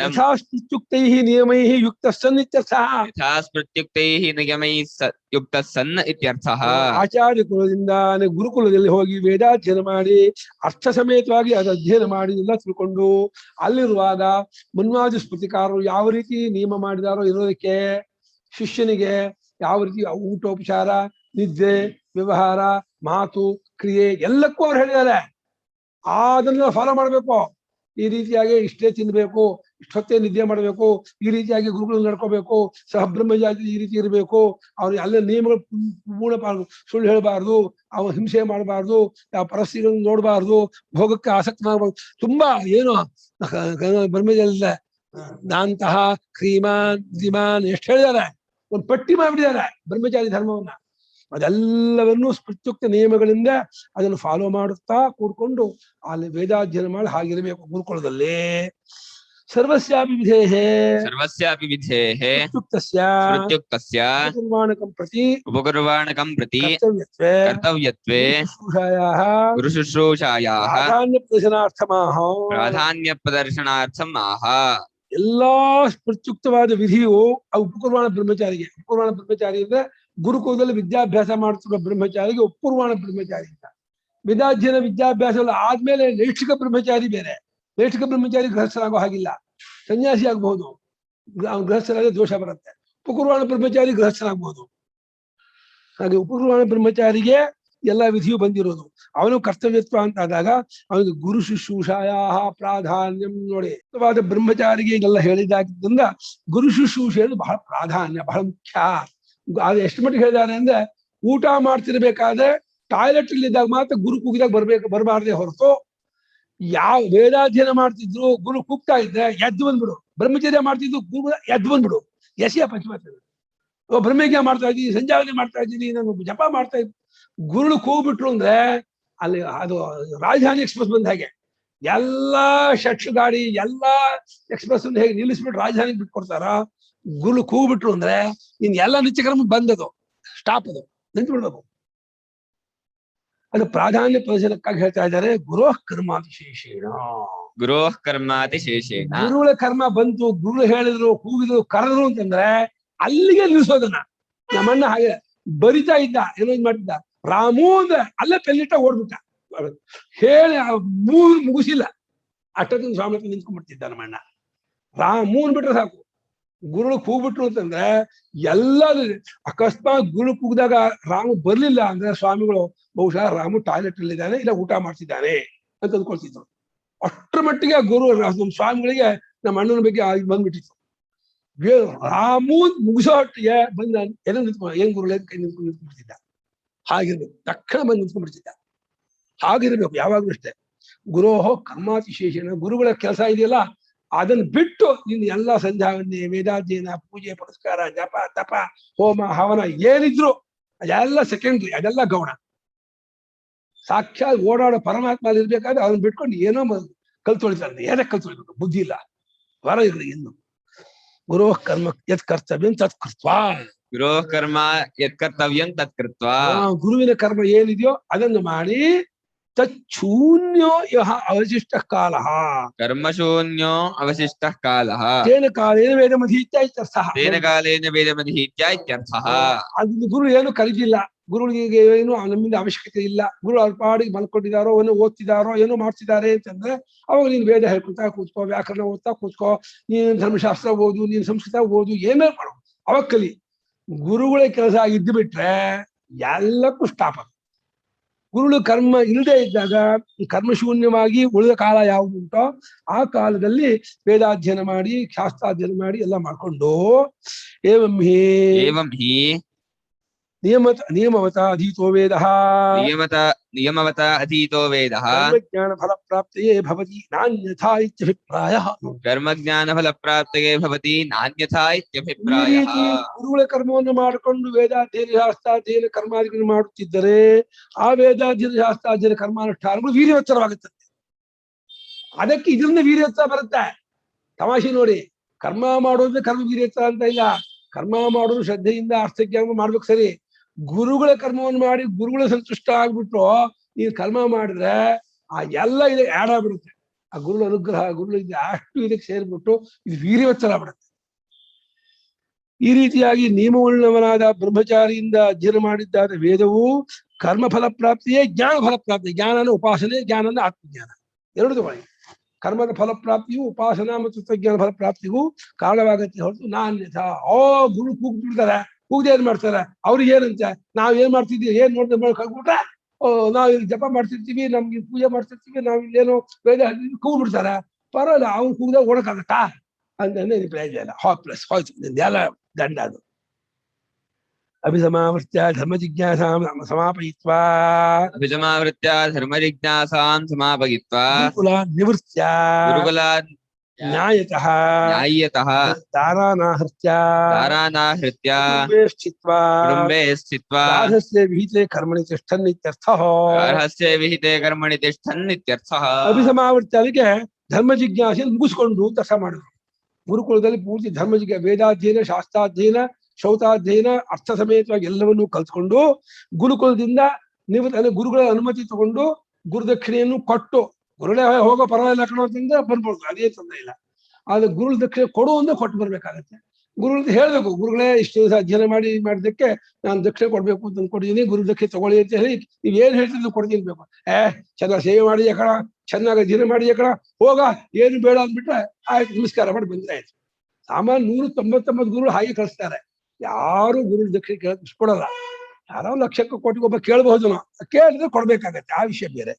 ಯಥಾಸ್ಮೃತ್ಯುಕ್ತೈಃ ನಿಯಮೈಃ ಯುಕ್ತಃ ಸನ್ ಇತ್ಯರ್ಥಃ. ಯಥಾಸ್ಮೃತ್ಯುಕ್ತೈಃ ನಿಯಮೈಃ ಯುಕ್ತಃ ಸನ್ ಇತ್ಯರ್ಥಃ. ಆಚಾರ್ಯ ಕುಲದಿಂದ ಗುರುಕುಲದಲ್ಲಿ ಹೋಗಿ ವೇದಾಧ್ಯಯನ ಮಾಡಿ ಅರ್ಥ ಸಮೇತವಾಗಿ ಅದು ಅಧ್ಯಯನ ಮಾಡಿ ಎಲ್ಲ ತಿಳ್ಕೊಂಡು ಅಲ್ಲಿರುವಾಗ ಮನ್ವಾದಿ ಸ್ಮೃತಿಕಾರರು ಯಾವ ರೀತಿ ನಿಯಮ ಮಾಡಿದಾರೋ ಇರೋದಕ್ಕೆ ಶಿಷ್ಯನಿಗೆ ಯಾವ ರೀತಿ ಊಟೋಪಚಾರ, ನಿದ್ರೆ, ವ್ಯವಹಾರ, ಮಾತು, ಕ್ರಿಯೆ ಎಲ್ಲಕ್ಕೂ ಅವ್ರು ಹೇಳಿದ್ದಾರೆ. ಅದನ್ನ ಫಾಲೋ ಮಾಡ್ಬೇಕು. ಈ ರೀತಿಯಾಗಿ ಇಷ್ಟೇ ತಿನ್ಬೇಕು, ಇಷ್ಟೊತ್ತೇ ನಿದ್ದೆ ಮಾಡಬೇಕು, ಈ ರೀತಿಯಾಗಿ ಗುರುಗಳು ನಡ್ಕೋಬೇಕು, ಸಹಬ್ರಹ್ಮಚಾರಿ ಈ ರೀತಿ ಇರಬೇಕು, ಅವ್ರು ಎಲ್ಲ ನಿಯಮಗಳು ಪೂರ್ಣ ಸುಳ್ಳು ಹೇಳಬಾರ್ದು, ಅವ ಹಿಂಸೆ ಮಾಡಬಾರ್ದು, ಯಾವ ಪರಿಸ್ಥಿತಿಗಳನ್ನು ನೋಡಬಾರ್ದು, ಭೋಗಕ್ಕೆ ಆಸಕ್ತನಾಗಬಾರ್ದು. ತುಂಬಾ ಏನು ಬ್ರಹ್ಮಚಾರಿಯಿಂದ ನಾಂತಹ ಕ್ರೀಮಾನ್ ಧಿಮಾನ್ ಎಷ್ಟು ಹೇಳಿದ್ದಾರೆ, ಒಂದು ಪಟ್ಟಿ ಮಾಡಿಬಿಟ್ಟಿದ್ದಾರೆ ಬ್ರಹ್ಮಚಾರಿ ಧರ್ಮವನ್ನ. ಅದೆಲ್ಲವನ್ನೂ ಸ್ಮೃತ್ಯುಕ್ತ ನಿಯಮಗಳಿಂದ ಅದನ್ನು ಫಾಲೋ ಮಾಡುತ್ತಾ ಕೂಡ್ಕೊಂಡು ಅಲ್ಲಿ ವೇದಾಧ್ಯಯನ ಮಾಡಿ ಹಾಗಿರಬೇಕು ಗುರುಕುಲದಲ್ಲಿ. ಸರ್ವಸ್ಯಾಪಿ ವಿಧೇಃ ಸ್ಮೃತ್ಯುಕ್ತಸ್ಯ ಉಪಕುರ್ವಾಣಕಂ ಪ್ರತಿ ಕರ್ತವ್ಯತ್ವೇ ಗುರುಶುಶ್ರೂಷಾಯಾಃ ಪ್ರಾಧಾನ್ಯ ಪ್ರದರ್ಶನಾರ್ಥಂ ಆಹ. ಎಲ್ಲಾ ಸ್ಮೃತ್ಯುಕ್ತವಾದ ವಿಧಿಯು ಉಪಕುರ್ವಾಣ ಬ್ರಹ್ಮಚಾರಿಗೆ. ಉಪಕುರ್ವಾಣ ಬ್ರಹ್ಮಚಾರಿ ಅಂದ್ರೆ ಗುರುಕುಲದಲ್ಲಿ ವಿದ್ಯಾಭ್ಯಾಸ ಮಾಡ್ತಿರುವ ಬ್ರಹ್ಮಚಾರಿಗೆ ಉಪಕುರ್ವಾಣ ಬ್ರಹ್ಮಚಾರಿ ಅಂತ. ವೇದಾಧ್ಯಯನ ವಿದ್ಯಾಭ್ಯಾಸ ಆದ್ಮೇಲೆ ನೈಷ್ಠಿಕ ಬ್ರಹ್ಮಚಾರಿ ಬೇರೆ. ನೈಷ್ಠಿಕ ಬ್ರಹ್ಮಚಾರಿ ಗೃಹಸ್ಥರಾಗೋ ಹಾಗಿಲ್ಲ, ಸನ್ಯಾಸಿ ಆಗ್ಬಹುದು, ಗೃಹಸ್ಥರಾಗ ದೋಷ ಬರುತ್ತೆ. ಉಪಕುರ್ವಾಣ ಬ್ರಹ್ಮಚಾರಿ ಗೃಹಸ್ಥರಾಗಬಹುದು. ಹಾಗೆ ಉಪಕುರ್ವಾಣ ಬ್ರಹ್ಮಚಾರಿಗೆ ಎಲ್ಲ ವಿಧಿಯು ಬಂದಿರೋದು. ಅವನು ಕರ್ತವ್ಯತ್ವ ಅಂತ ಆದಾಗ ಅವನಿಗೆ ಗುರು ಶುಶ್ರೂಷಾಯ ಪ್ರಾಧಾನ್ಯಂ. ನೋಡಿ, ಬ್ರಹ್ಮಚಾರಿಗೆ ಎಲ್ಲ ಹೇಳಿದಾಗಿದ್ದರಿಂದ ಗುರು ಶುಶ್ರೂಷೆ ಬಹಳ ಪ್ರಾಧಾನ್ಯ, ಬಹಳ ಮುಖ್ಯ. ಅದು ಎಷ್ಟು ಮಟ್ಟಿಗೆ ಹೇಳಿದಾರೆ ಅಂದ್ರೆ, ಊಟ ಮಾಡ್ತಿರ್ಬೇಕಾದ್ರೆ ಟಾಯ್ಲೆಟ್ ಇಲ್ಲಿದ್ದಾಗ ಮಾತ್ರ ಗುರು ಕೂಗಿದಾಗ ಬರಬಾರ್ದೇ ಹೊರತು, ಯಾವ ವೇದಾಧ್ಯಯನ ಮಾಡ್ತಿದ್ರು ಗುರು ಕೂಗ್ತಾ ಇದ್ರೆ ಎದ್ದು ಬಂದ್ಬಿಡು. ಬ್ರಹ್ಮಚರ್ಯ ಮಾಡ್ತಿದ್ರು ಗುರು ಎದ್ದು ಬಂದ್ಬಿಡು, ಎಸಿಯ ಪಂಚಮಾತ್ಮ. ಬ್ರಹ್ಮಜ್ಞ ಮಾಡ್ತಾ ಇದ್ದೀನಿ, ಸಂಜಾವನೆ ಮಾಡ್ತಾ ಇದ್ದೀನಿ, ನಾನು ಜಪ ಮಾಡ್ತಾ ಇದ್ದೀನಿ, ಗುರುಳು ಕೂಗ್ಬಿಟ್ರು ಅಂದ್ರೆ ಅಲ್ಲಿ ಅದು ರಾಜಧಾನಿ ಎಕ್ಸ್ಪ್ರೆಸ್ ಬಂದ ಹಾಗೆ ಎಲ್ಲಾ ಶಕ್ಷ ಗಾಡಿ ಎಲ್ಲಾ ಎಕ್ಸ್ಪ್ರೆಸ್ ಹೇಗೆ ನಿಲ್ಲಿಸ್ಬಿಟ್ಟು ರಾಜಧಾನಿಗೆ ಬಿಟ್ಕೊಡ್ತಾರ, ಗುರು ಕೂಗ್ಬಿಟ್ರು ಅಂದ್ರೆ ಇನ್ ಎಲ್ಲ ನಿತ್ಯಕ್ರಮ ಬಂದದು, ಸ್ಟಾಪ್, ಅದು ನಿಂತು ಬಿಡ್ಬೇಕು. ಅದು ಪ್ರಾಧಾನ್ಯ ಪ್ರದರ್ಶನಕ್ಕಾಗಿ ಹೇಳ್ತಾ ಇದ್ದಾರೆ ಗುರು ಕರ್ಮಾತಿಶೇಷೇಣ. ಗುರೋಃ ಕರ್ಮಾತಿ ಶೇಷೇಣ. ಗುರುಗಳ ಕರ್ಮ ಬಂತು, ಗುರುಗಳು ಹೇಳಿದ್ರು, ಕೂಗಿದ್ರು, ಕರೆದ್ರು ಅಂತಂದ್ರೆ ಅಲ್ಲಿಗೆ ನಿಲ್ಸೋದನ್ನ. ನಮ್ಮಣ್ಣ ಹಾಗೆ ಬರಿತಾ ಇದ್ದ, ಏನೋ ಇದ್ ಮಾಡ್ತಿದ್ದ, ರಾಮು ಅಂದ್ರೆ ಅಲ್ಲೇ ಪೆಲ್ಲಿಟ್ಟ ಓಡ್ಬಿಟ್ಟ. ಹೇಳಿ ಮುಗಿಸಿಲ್ಲ, ಅಷ್ಟೊತ್ತಿನ ಸ್ವಾಮಿ ಹತ್ರ ನಿಂತ್ಕೊಂಡ್ಬಿಡ್ತಿದ್ದ ನಮ್ಮಣ್ಣ. ರಾಮು ಅಂದ್ಬಿಟ್ರೆ ಸಾಕು, ಗುರುಗಳು ಕೂಗ್ಬಿಟ್ರು ಅಂತಂದ್ರೆ ಎಲ್ಲ. ಅಕಸ್ಮಾತ್ ಗುರು ಕೂಗಿದಾಗ ರಾಮು ಬರ್ಲಿಲ್ಲ ಅಂದ್ರೆ ಸ್ವಾಮಿಗಳು ಬಹುಶಃ ರಾಮು ಟಾಯ್ಲೆಟ್ ಅಲ್ಲಿದ್ದಾನೆ, ಇಲ್ಲ ಊಟ ಮಾಡ್ತಿದ್ದಾನೆ ಅಂತ ಅಂದ್ಕೊಳ್ತಿದ್ರು. ಅಷ್ಟರ ಮಟ್ಟಿಗೆ ಗುರು ನಮ್ಮ ಸ್ವಾಮಿಗಳಿಗೆ ನಮ್ಮ ಅಣ್ಣನ ಬಗ್ಗೆ ಬಂದ್ಬಿಟ್ಟಿತ್ತು. ರಾಮು ಮುಗಿಸೋ ಹೊಟ್ಟಿಗೆ ಬಂದ ಏನೋ ನಿಂತ್ಕೊಂಡು, ಏನ್ ಗುರುಗಳೇ ಕೈ ನಿಂತ್ಕೊಂಡ್ಬಿಡ್ತಿದ್ದ. ಹಾಗಿರ್ಬೇಕು, ತಕ್ಷಣ ಬಂದು ನಿಂತ್ಕೊಂಡ್ಬಿಡ್ತಿದ್ದ. ಹಾಗಿರ್ಬೇಕು ಯಾವಾಗ್ಲೂ ಅಷ್ಟೇ. ಗುರೋಹೋ ಕರ್ಮಾತಿಶೇಷಣ, ಗುರುಗಳ ಕೆಲಸ ಇದೆಯಲ್ಲ ಅದನ್ನ ಬಿಟ್ಟು ಇನ್ನು ಎಲ್ಲ ಸಂಧ್ಯಾವಂದನೆ, ವೇದಾಧ್ಯಯನ, ಪೂಜೆ ಪುರಸ್ಕಾರ, ಜಪ ತಪ, ಹೋಮ ಹವನ ಏನಿದ್ರು ಅದೆಲ್ಲ ಸೆಕೆಂಡ್ರಿ, ಅದೆಲ್ಲ ಗೌಣ. ಸಾಕ್ಷಾತ್ ಓಡಾಡೋ ಪರಮಾತ್ಮ ಇರ್ಬೇಕಾದ್ರೆ ಅದನ್ನ ಬಿಟ್ಕೊಂಡು ಏನೋ ಕಲ್ತೊಳಿತಾರೆ. ಏನಕ್ಕೆ ಕಲ್ತೊಳಿಬೇಕು? ಬುದ್ಧಿ ಇಲ್ಲ, ವರ ಇರಲಿ. ಇನ್ನು ಗುರು ಕರ್ಮ ಯತ್ ಕರ್ತವ್ಯಂ ತತ್ ಕೃತ್ವಾ, ಗುರೋಃ ಕರ್ಮ ಯತ್ ಕರ್ತವ್ಯಂ ತತ್ ಕೃತ್ವಾ. ಗುರುವಿನ ಕರ್ಮ ಏನಿದೆಯೋ ಅದನ್ನು ಮಾಡಿ, ತಚ್ಛೂನ್ಯೋ ಯಹ ಅವಶಿಷ್ಟ ಕಾಲ, ಕರ್ಮಶೂನ್ಯೋ ಅವಶಿಷ್ಟ ಕಾಲ, ತೇನ ಕಾಲೇನ ವೇದಮಧೀತ್ಯ ಇತ್ಯರ್ಥಃ. ತೇನ ಕಾಲೇನ ವೇದಮಧೀತ್ಯ ಇತ್ಯರ್ಥಃ. ಅದು ಗುರು ಏನು ಕಲಿತಿಲ್ಲ, ಗುರುಗಳಿಗೆ ಏನು ನಮ್ಮಿಂದ ಅವಶ್ಯಕತೆ ಇಲ್ಲ. ಗುರು ಅವ್ರ ಪಾಡಿಗೆ ಮಲ್ಕೊಂಡಿದ್ದಾರೋ, ಏನೋ ಓದ್ತಿದಾರೋ, ಏನೋ ಮಾಡ್ತಿದ್ದಾರೆ ಅಂತಂದ್ರೆ ಅವಾಗ ನೀನ್ ವೇದ ಹೇಳ್ಕೊತಾ ಕೂತ್ಕೋ, ವ್ಯಾಕರಣ ಓದ್ತಾ ಕೂತ್ಕೋ, ನೀನ್ ಧರ್ಮಶಾಸ್ತ್ರ ಓದು, ನೀನ್ ಸಂಸ್ಕೃತ ಓದು, ಏನೋ ಮಾಡು, ಅವಾಗ ಕಲಿ. ಗುರುಗಳ ಕೆಲಸ ಇದ್ದು ಬಿಟ್ರೆ ಎಲ್ಲಕ್ಕೂ ಸ್ಟಾಪ್ ಆಗುತ್ತೆ. ಗುರುಳು ಕರ್ಮ ಇಲ್ಲದೆ ಇದ್ದಾಗ ಕರ್ಮಶೂನ್ಯವಾಗಿ ಉಳಿದ ಕಾಲ ಯಾವುದುಂಟೋ ಆ ಕಾಲದಲ್ಲಿ ವೇದಾಧ್ಯಯನ ಮಾಡಿ, ಶಾಸ್ತ್ರಾಧ್ಯಯನ ಮಾಡಿ ಎಲ್ಲ ಮಾಡ್ಕೊಂಡು ಏವಂ ಹಿ ನಿಯಮವತ ಅಧೀತೋ ವೇದಃ ನಿಯಮವತ ಅಧೀತೋ ವೇದಃ ಕರ್ಮಜ್ಞಾನ ಫಲಪ್ರಾಪ್ತಯೇ ಭವತಿ ನಾನ್ಯಥಾ ಇತ್ಯಭಿಪ್ರಾಯಃ. ಕರ್ಮಜ್ಞಾನ ಫಲಪ್ರಾಪ್ತಯೇ ಭವತಿ ನಾನ್ಯಥಾ ಇತ್ಯಭಿಪ್ರಾಯಃ. ಈ ರೀತಿ ಗುರುಗಳ ಕರ್ಮವನ್ನು ಮಾಡಿಕೊಂಡು ವೇದಾಧ್ಯಯನ ಶಾಸ್ತ್ರಾಧ್ಯಯನ ಕರ್ಮಾದಿಗಳನ್ನು ಮಾಡುತ್ತಿದ್ದರೆ ಆ ವೇದಾಧ್ಯಯನ ಶಾಸ್ತ್ರಾಧ್ಯಯನ ಕರ್ಮಾನುಷ್ಠಾನಗಳು ವೀರ್ಯವತ್ತರವಾಗುತ್ತದೆ. ಅದಕ್ಕೆ ಇದರಿಂದ ವೀರ್ಯತ್ವ ಬರುತ್ತೆ. ತಮಾಷೆ ನೋಡಿ, ಕರ್ಮ ಮಾಡೋದ್ರೆ ಕರ್ಮ ವೀರ್ಯತ್ವ ಅಂತ ಇಲ್ಲ. ಕರ್ಮ ಮಾಡೋದು ಶ್ರದ್ಧೆಯಿಂದ ಅರ್ಥಜ್ಞಾನ ಮಾಡ್ಬೇಕು ಸರಿ. ಗುರುಗಳ ಕರ್ಮವನ್ನು ಮಾಡಿ ಗುರುಗಳ ಸಂತುಷ್ಟ ಆಗ್ಬಿಟ್ಟು ನೀನು ಕರ್ಮ ಮಾಡಿದ್ರೆ ಆ ಎಲ್ಲ ಇದಕ್ಕೆ ಆಡ್ ಆಗ್ಬಿಡುತ್ತೆ. ಆ ಗುರುಗಳ ಅನುಗ್ರಹ, ಗುರುಗಳ ಅಷ್ಟು ಇದಕ್ಕೆ ಸೇರ್ಬಿಟ್ಟು ಇದು ವೀರ್ಯವತ್ತರ ಬಿಡುತ್ತೆ. ಈ ರೀತಿಯಾಗಿ ನಿಯಮವುಳ್ಳವನಾದ ಬ್ರಹ್ಮಚಾರಿಯಿಂದ ಅಧ್ಯಯನ ಮಾಡಿದ್ದಾದ ವೇದವು ಕರ್ಮ ಫಲಪ್ರಾಪ್ತಿಯೇ ಜ್ಞಾನ ಫಲಪ್ರಾಪ್ತಿ. ಜ್ಞಾನನ ಉಪಾಸನೆ, ಜ್ಞಾನನ ಆತ್ಮಜ್ಞಾನ ಎರಡು ತಗೊಳ್ಳಿ. ಕರ್ಮದ ಫಲಪ್ರಾಪ್ತಿಯು ಉಪಾಸನಾ ಮತ್ತು ತತ್ವಜ್ಞಾನ ಫಲಪ್ರಾಪ್ತಿಗೂ ಕಾರಣವಾಗತ್ತೆ ಹೊರತು ನಾನ್ಯಥಾ. ಗುರು ಕೂಗ್ಬಿಡ್ತಾರೆ, ಕೂಗ್ದೆ ಏನ್ ಮಾಡ್ತಾರೆ, ಅವ್ರಿಗೆ ಏನಂತೆ, ನಾವ್ ಏನ್ ಮಾಡ್ತಿದ್ದೀವಿ, ಏನ್ ನೋಡ್ದೆ ಕಳ್ಬಿಟ್ರೆ ನಾವ್ ಇಲ್ಲಿ ಜಪ ಮಾಡ್ತಿರ್ತೀವಿ, ನಮ್ಗೆ ಪೂಜೆ ಮಾಡ್ತಿರ್ತೀವಿ, ನಾವ್ ಇಲ್ಲೇನೋ ವೇದ ಕೂಗ್ಬಿಡ್ತಾರೆ, ಪರವಾಗಿಲ್ಲ, ಅವ್ನು ಕೂಗ್ದಾಗ ಓಡಕ್ಕಾಗತ್ತಾ ಅಂತಂದ್ರೆ ಪ್ರಯೋಜನ ಇಲ್ಲ. ಪ್ಲಸ್ ಹೋಯ್ತು ಎಲ್ಲ ದಂಡ. ಅದು ಅಭಿಸಮಾವೃತ್ಯ ಧರ್ಮ ಜಿಜ್ಞಾಸಾಂ ಸಮಾಪಯಿತ್ವಾ ನಿವೃತ್ಯ ನ್ಯಾಯತಃ ದಾರಾನಾಹೃತ್ಯ ಕುಟುಂಬೇ ಸ್ಥಿತ್ವಾ ಗಾರ್ಹಸ್ಥ್ಯೇ ವಿಹಿತೆ ಕರ್ಮಣಿ ತಿಷ್ಠನ್ ಇತ್ಯರ್ಥಃ. ಅಭಿಸಮಾವೃತ್ಯ ಅದಕ್ಕೆ ಧರ್ಮ ಜಿಜ್ಞಾಸೆ ಮುಗಿಸ್ಕೊಂಡು ದಶ ಮಾಡಿದ್ರು. ಗುರುಕುಲದಲ್ಲಿ ಪೂರ್ತಿ ಧರ್ಮ ಜಿಜ್ಞಾಸ, ವೇದಾಧ್ಯಯನ, ಶಾಸ್ತ್ರಾಧ್ಯಯನ, ಶೌತಾಧ್ಯಯನ, ಅರ್ಥ ಸಮೇತವಾಗಿ ಎಲ್ಲವನ್ನೂ ಕಲ್ತ್ಕೊಂಡು ಗುರುಕುಲದಿಂದ ನಿವೃತ್ತ ಗುರುಗಳ ಅನುಮತಿ ತಗೊಂಡು ಗುರುದಕ್ಷಿಣೆಯನ್ನು ಕೊಟ್ಟು, ಗುರುಗಳೇ ಹೋಗೋ ಪರವಾಗಿಲ್ಲ ಕಣೋದ್ರಿಂದ ಬರ್ಬೋದು, ಅದೇ ತೊಂದರೆ ಇಲ್ಲ. ಆದ್ರೆ ಗುರು ದಕ್ಷಿಣೆ ಕೊಡು ಅಂದ್ರೆ ಕೊಟ್ಟು ಬರ್ಬೇಕಾಗತ್ತೆ. ಗುರುಗಳದ್ದು ಹೇಳ್ಬೇಕು, ಗುರುಗಳೇ ಇಷ್ಟು ದಿವಸ ಅಧ್ಯಯನ ಮಾಡಿದ್ದಕ್ಕೆ ನಾನು ದಕ್ಷಿಣೆ ಕೊಡ್ಬೇಕು ಅಂತ ಅಂದ್ಕೊಂಡಿದ್ದೀನಿ, ಗುರು ದಕ್ಷಿಣೆ ತಗೊಳ್ಳಿ ಅಂತ ಹೇಳಿ ನೀವ್ ಏನ್ ಹೇಳ್ತಿದ್ರು ಕೊಡ್ತೀನಿ ಬೇಕು. ಚೆನ್ನಾಗಿ ಸೇವೆ ಮಾಡಿ ಕಣ, ಚೆನ್ನಾಗಿ ಅಧ್ಯಯನ ಮಾಡಿ ಕಣ, ಹೋಗ ಏನು ಬೇಡ ಅಂದ್ಬಿಟ್ರೆ ಆಯ್ತು, ನಮಸ್ಕಾರ ಮಾಡಿ ಬಂದ್ರೆ ಆಯ್ತು. ಸಾಮಾನ್ಯ 199 ಗುರುಗಳು ಹಾಗೆ ಕಳಿಸ್ತಾರೆ. ಯಾರು ಗುರು ದಕ್ಷಿಣೆ ಕೇಳಕ್ ಇಷ್ಟಪಡಲ್ಲ. ಯಾರೋ ಲಕ್ಷಕ್ಕೆ ಕೋಟಿಗೆ ಒಬ್ಬ ಕೇಳಬಹುದು, ಕೇಳಿದ್ರೆ ಕೊಡ್ಬೇಕಾಗತ್ತೆ, ಆ ವಿಷಯ ಬೇರೆ.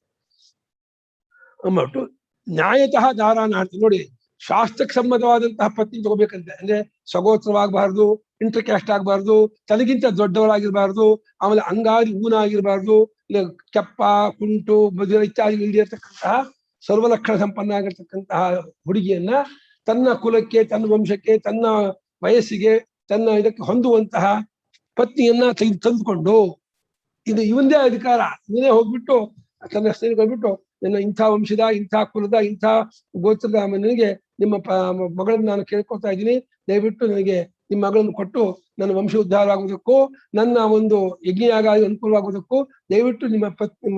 ಅಂದ್ಬಿಟ್ಟು ನ್ಯಾಯತಃ ದಾರಾನಾರ್ಥ ನೋಡಿ, ಶಾಸ್ತ್ರಕ್ಕೆ ಸಮ್ಮತವಾದಂತಹ ಪತ್ನಿ ತಗೋಬೇಕಂತೆ. ಅಂದ್ರೆ ಸಗೋತ್ರವಾಗಬಾರ್ದು, ಇಂಟರ್ ಕ್ಯಾಸ್ಟ್ ಆಗಬಾರ್ದು, ತನಗಿಂತ ದೊಡ್ಡವರಾಗಿರ್ಬಾರ್ದು, ಆಮೇಲೆ ಅಂಗಾರಿ ಊನ ಆಗಿರ್ಬಾರ್ದು, ಇಲ್ಲ ಕೆಪ್ಪ ಕುಂಟು ಮಧುರ ಇತ್ಯಾದಿ ಇಲ್ದಿರತಕ್ಕಂತಹ ಸರ್ವಲಕ್ಷಣ ಸಂಪನ್ನ ಆಗಿರ್ತಕ್ಕಂತಹ ಹುಡುಗಿಯನ್ನ ತನ್ನ ಕುಲಕ್ಕೆ, ತನ್ನ ವಂಶಕ್ಕೆ, ತನ್ನ ವಯಸ್ಸಿಗೆ, ತನ್ನ ಇದಕ್ಕೆ ಹೊಂದುವಂತಹ ಪತ್ನಿಯನ್ನ ತಂದುಕೊಂಡು, ಇದು ಇವಂದೇ ಅಧಿಕಾರ, ಇವನೇ ಹೋಗ್ಬಿಟ್ಟು ತನ್ನ ಸ್ನೇಹಿತರಿಗೆ ಹೋಗ್ಬಿಟ್ಟು ನನ್ನ ಇಂಥ ವಂಶದ, ಇಂಥ ಕುಲದ, ಇಂಥ ಗೋತ್ರದ ನನಗೆ ನಿಮ್ಮ ಮಗಳನ್ನ ನಾನು ಕೇಳ್ಕೊತಾ ಇದ್ದೀನಿ, ದಯವಿಟ್ಟು ನನಗೆ ನಿಮ್ಮ ಮಗಳನ್ನು ಕೊಟ್ಟು ನನ್ನ ವಂಶ ಉದ್ಧಾರ ಆಗುವುದಕ್ಕೂ ನನ್ನ ಒಂದು ಯಜ್ಞಯಾಗ ಅನುಕೂಲವಾಗುವುದಕ್ಕೂ ದಯವಿಟ್ಟು ನಿಮ್ಮ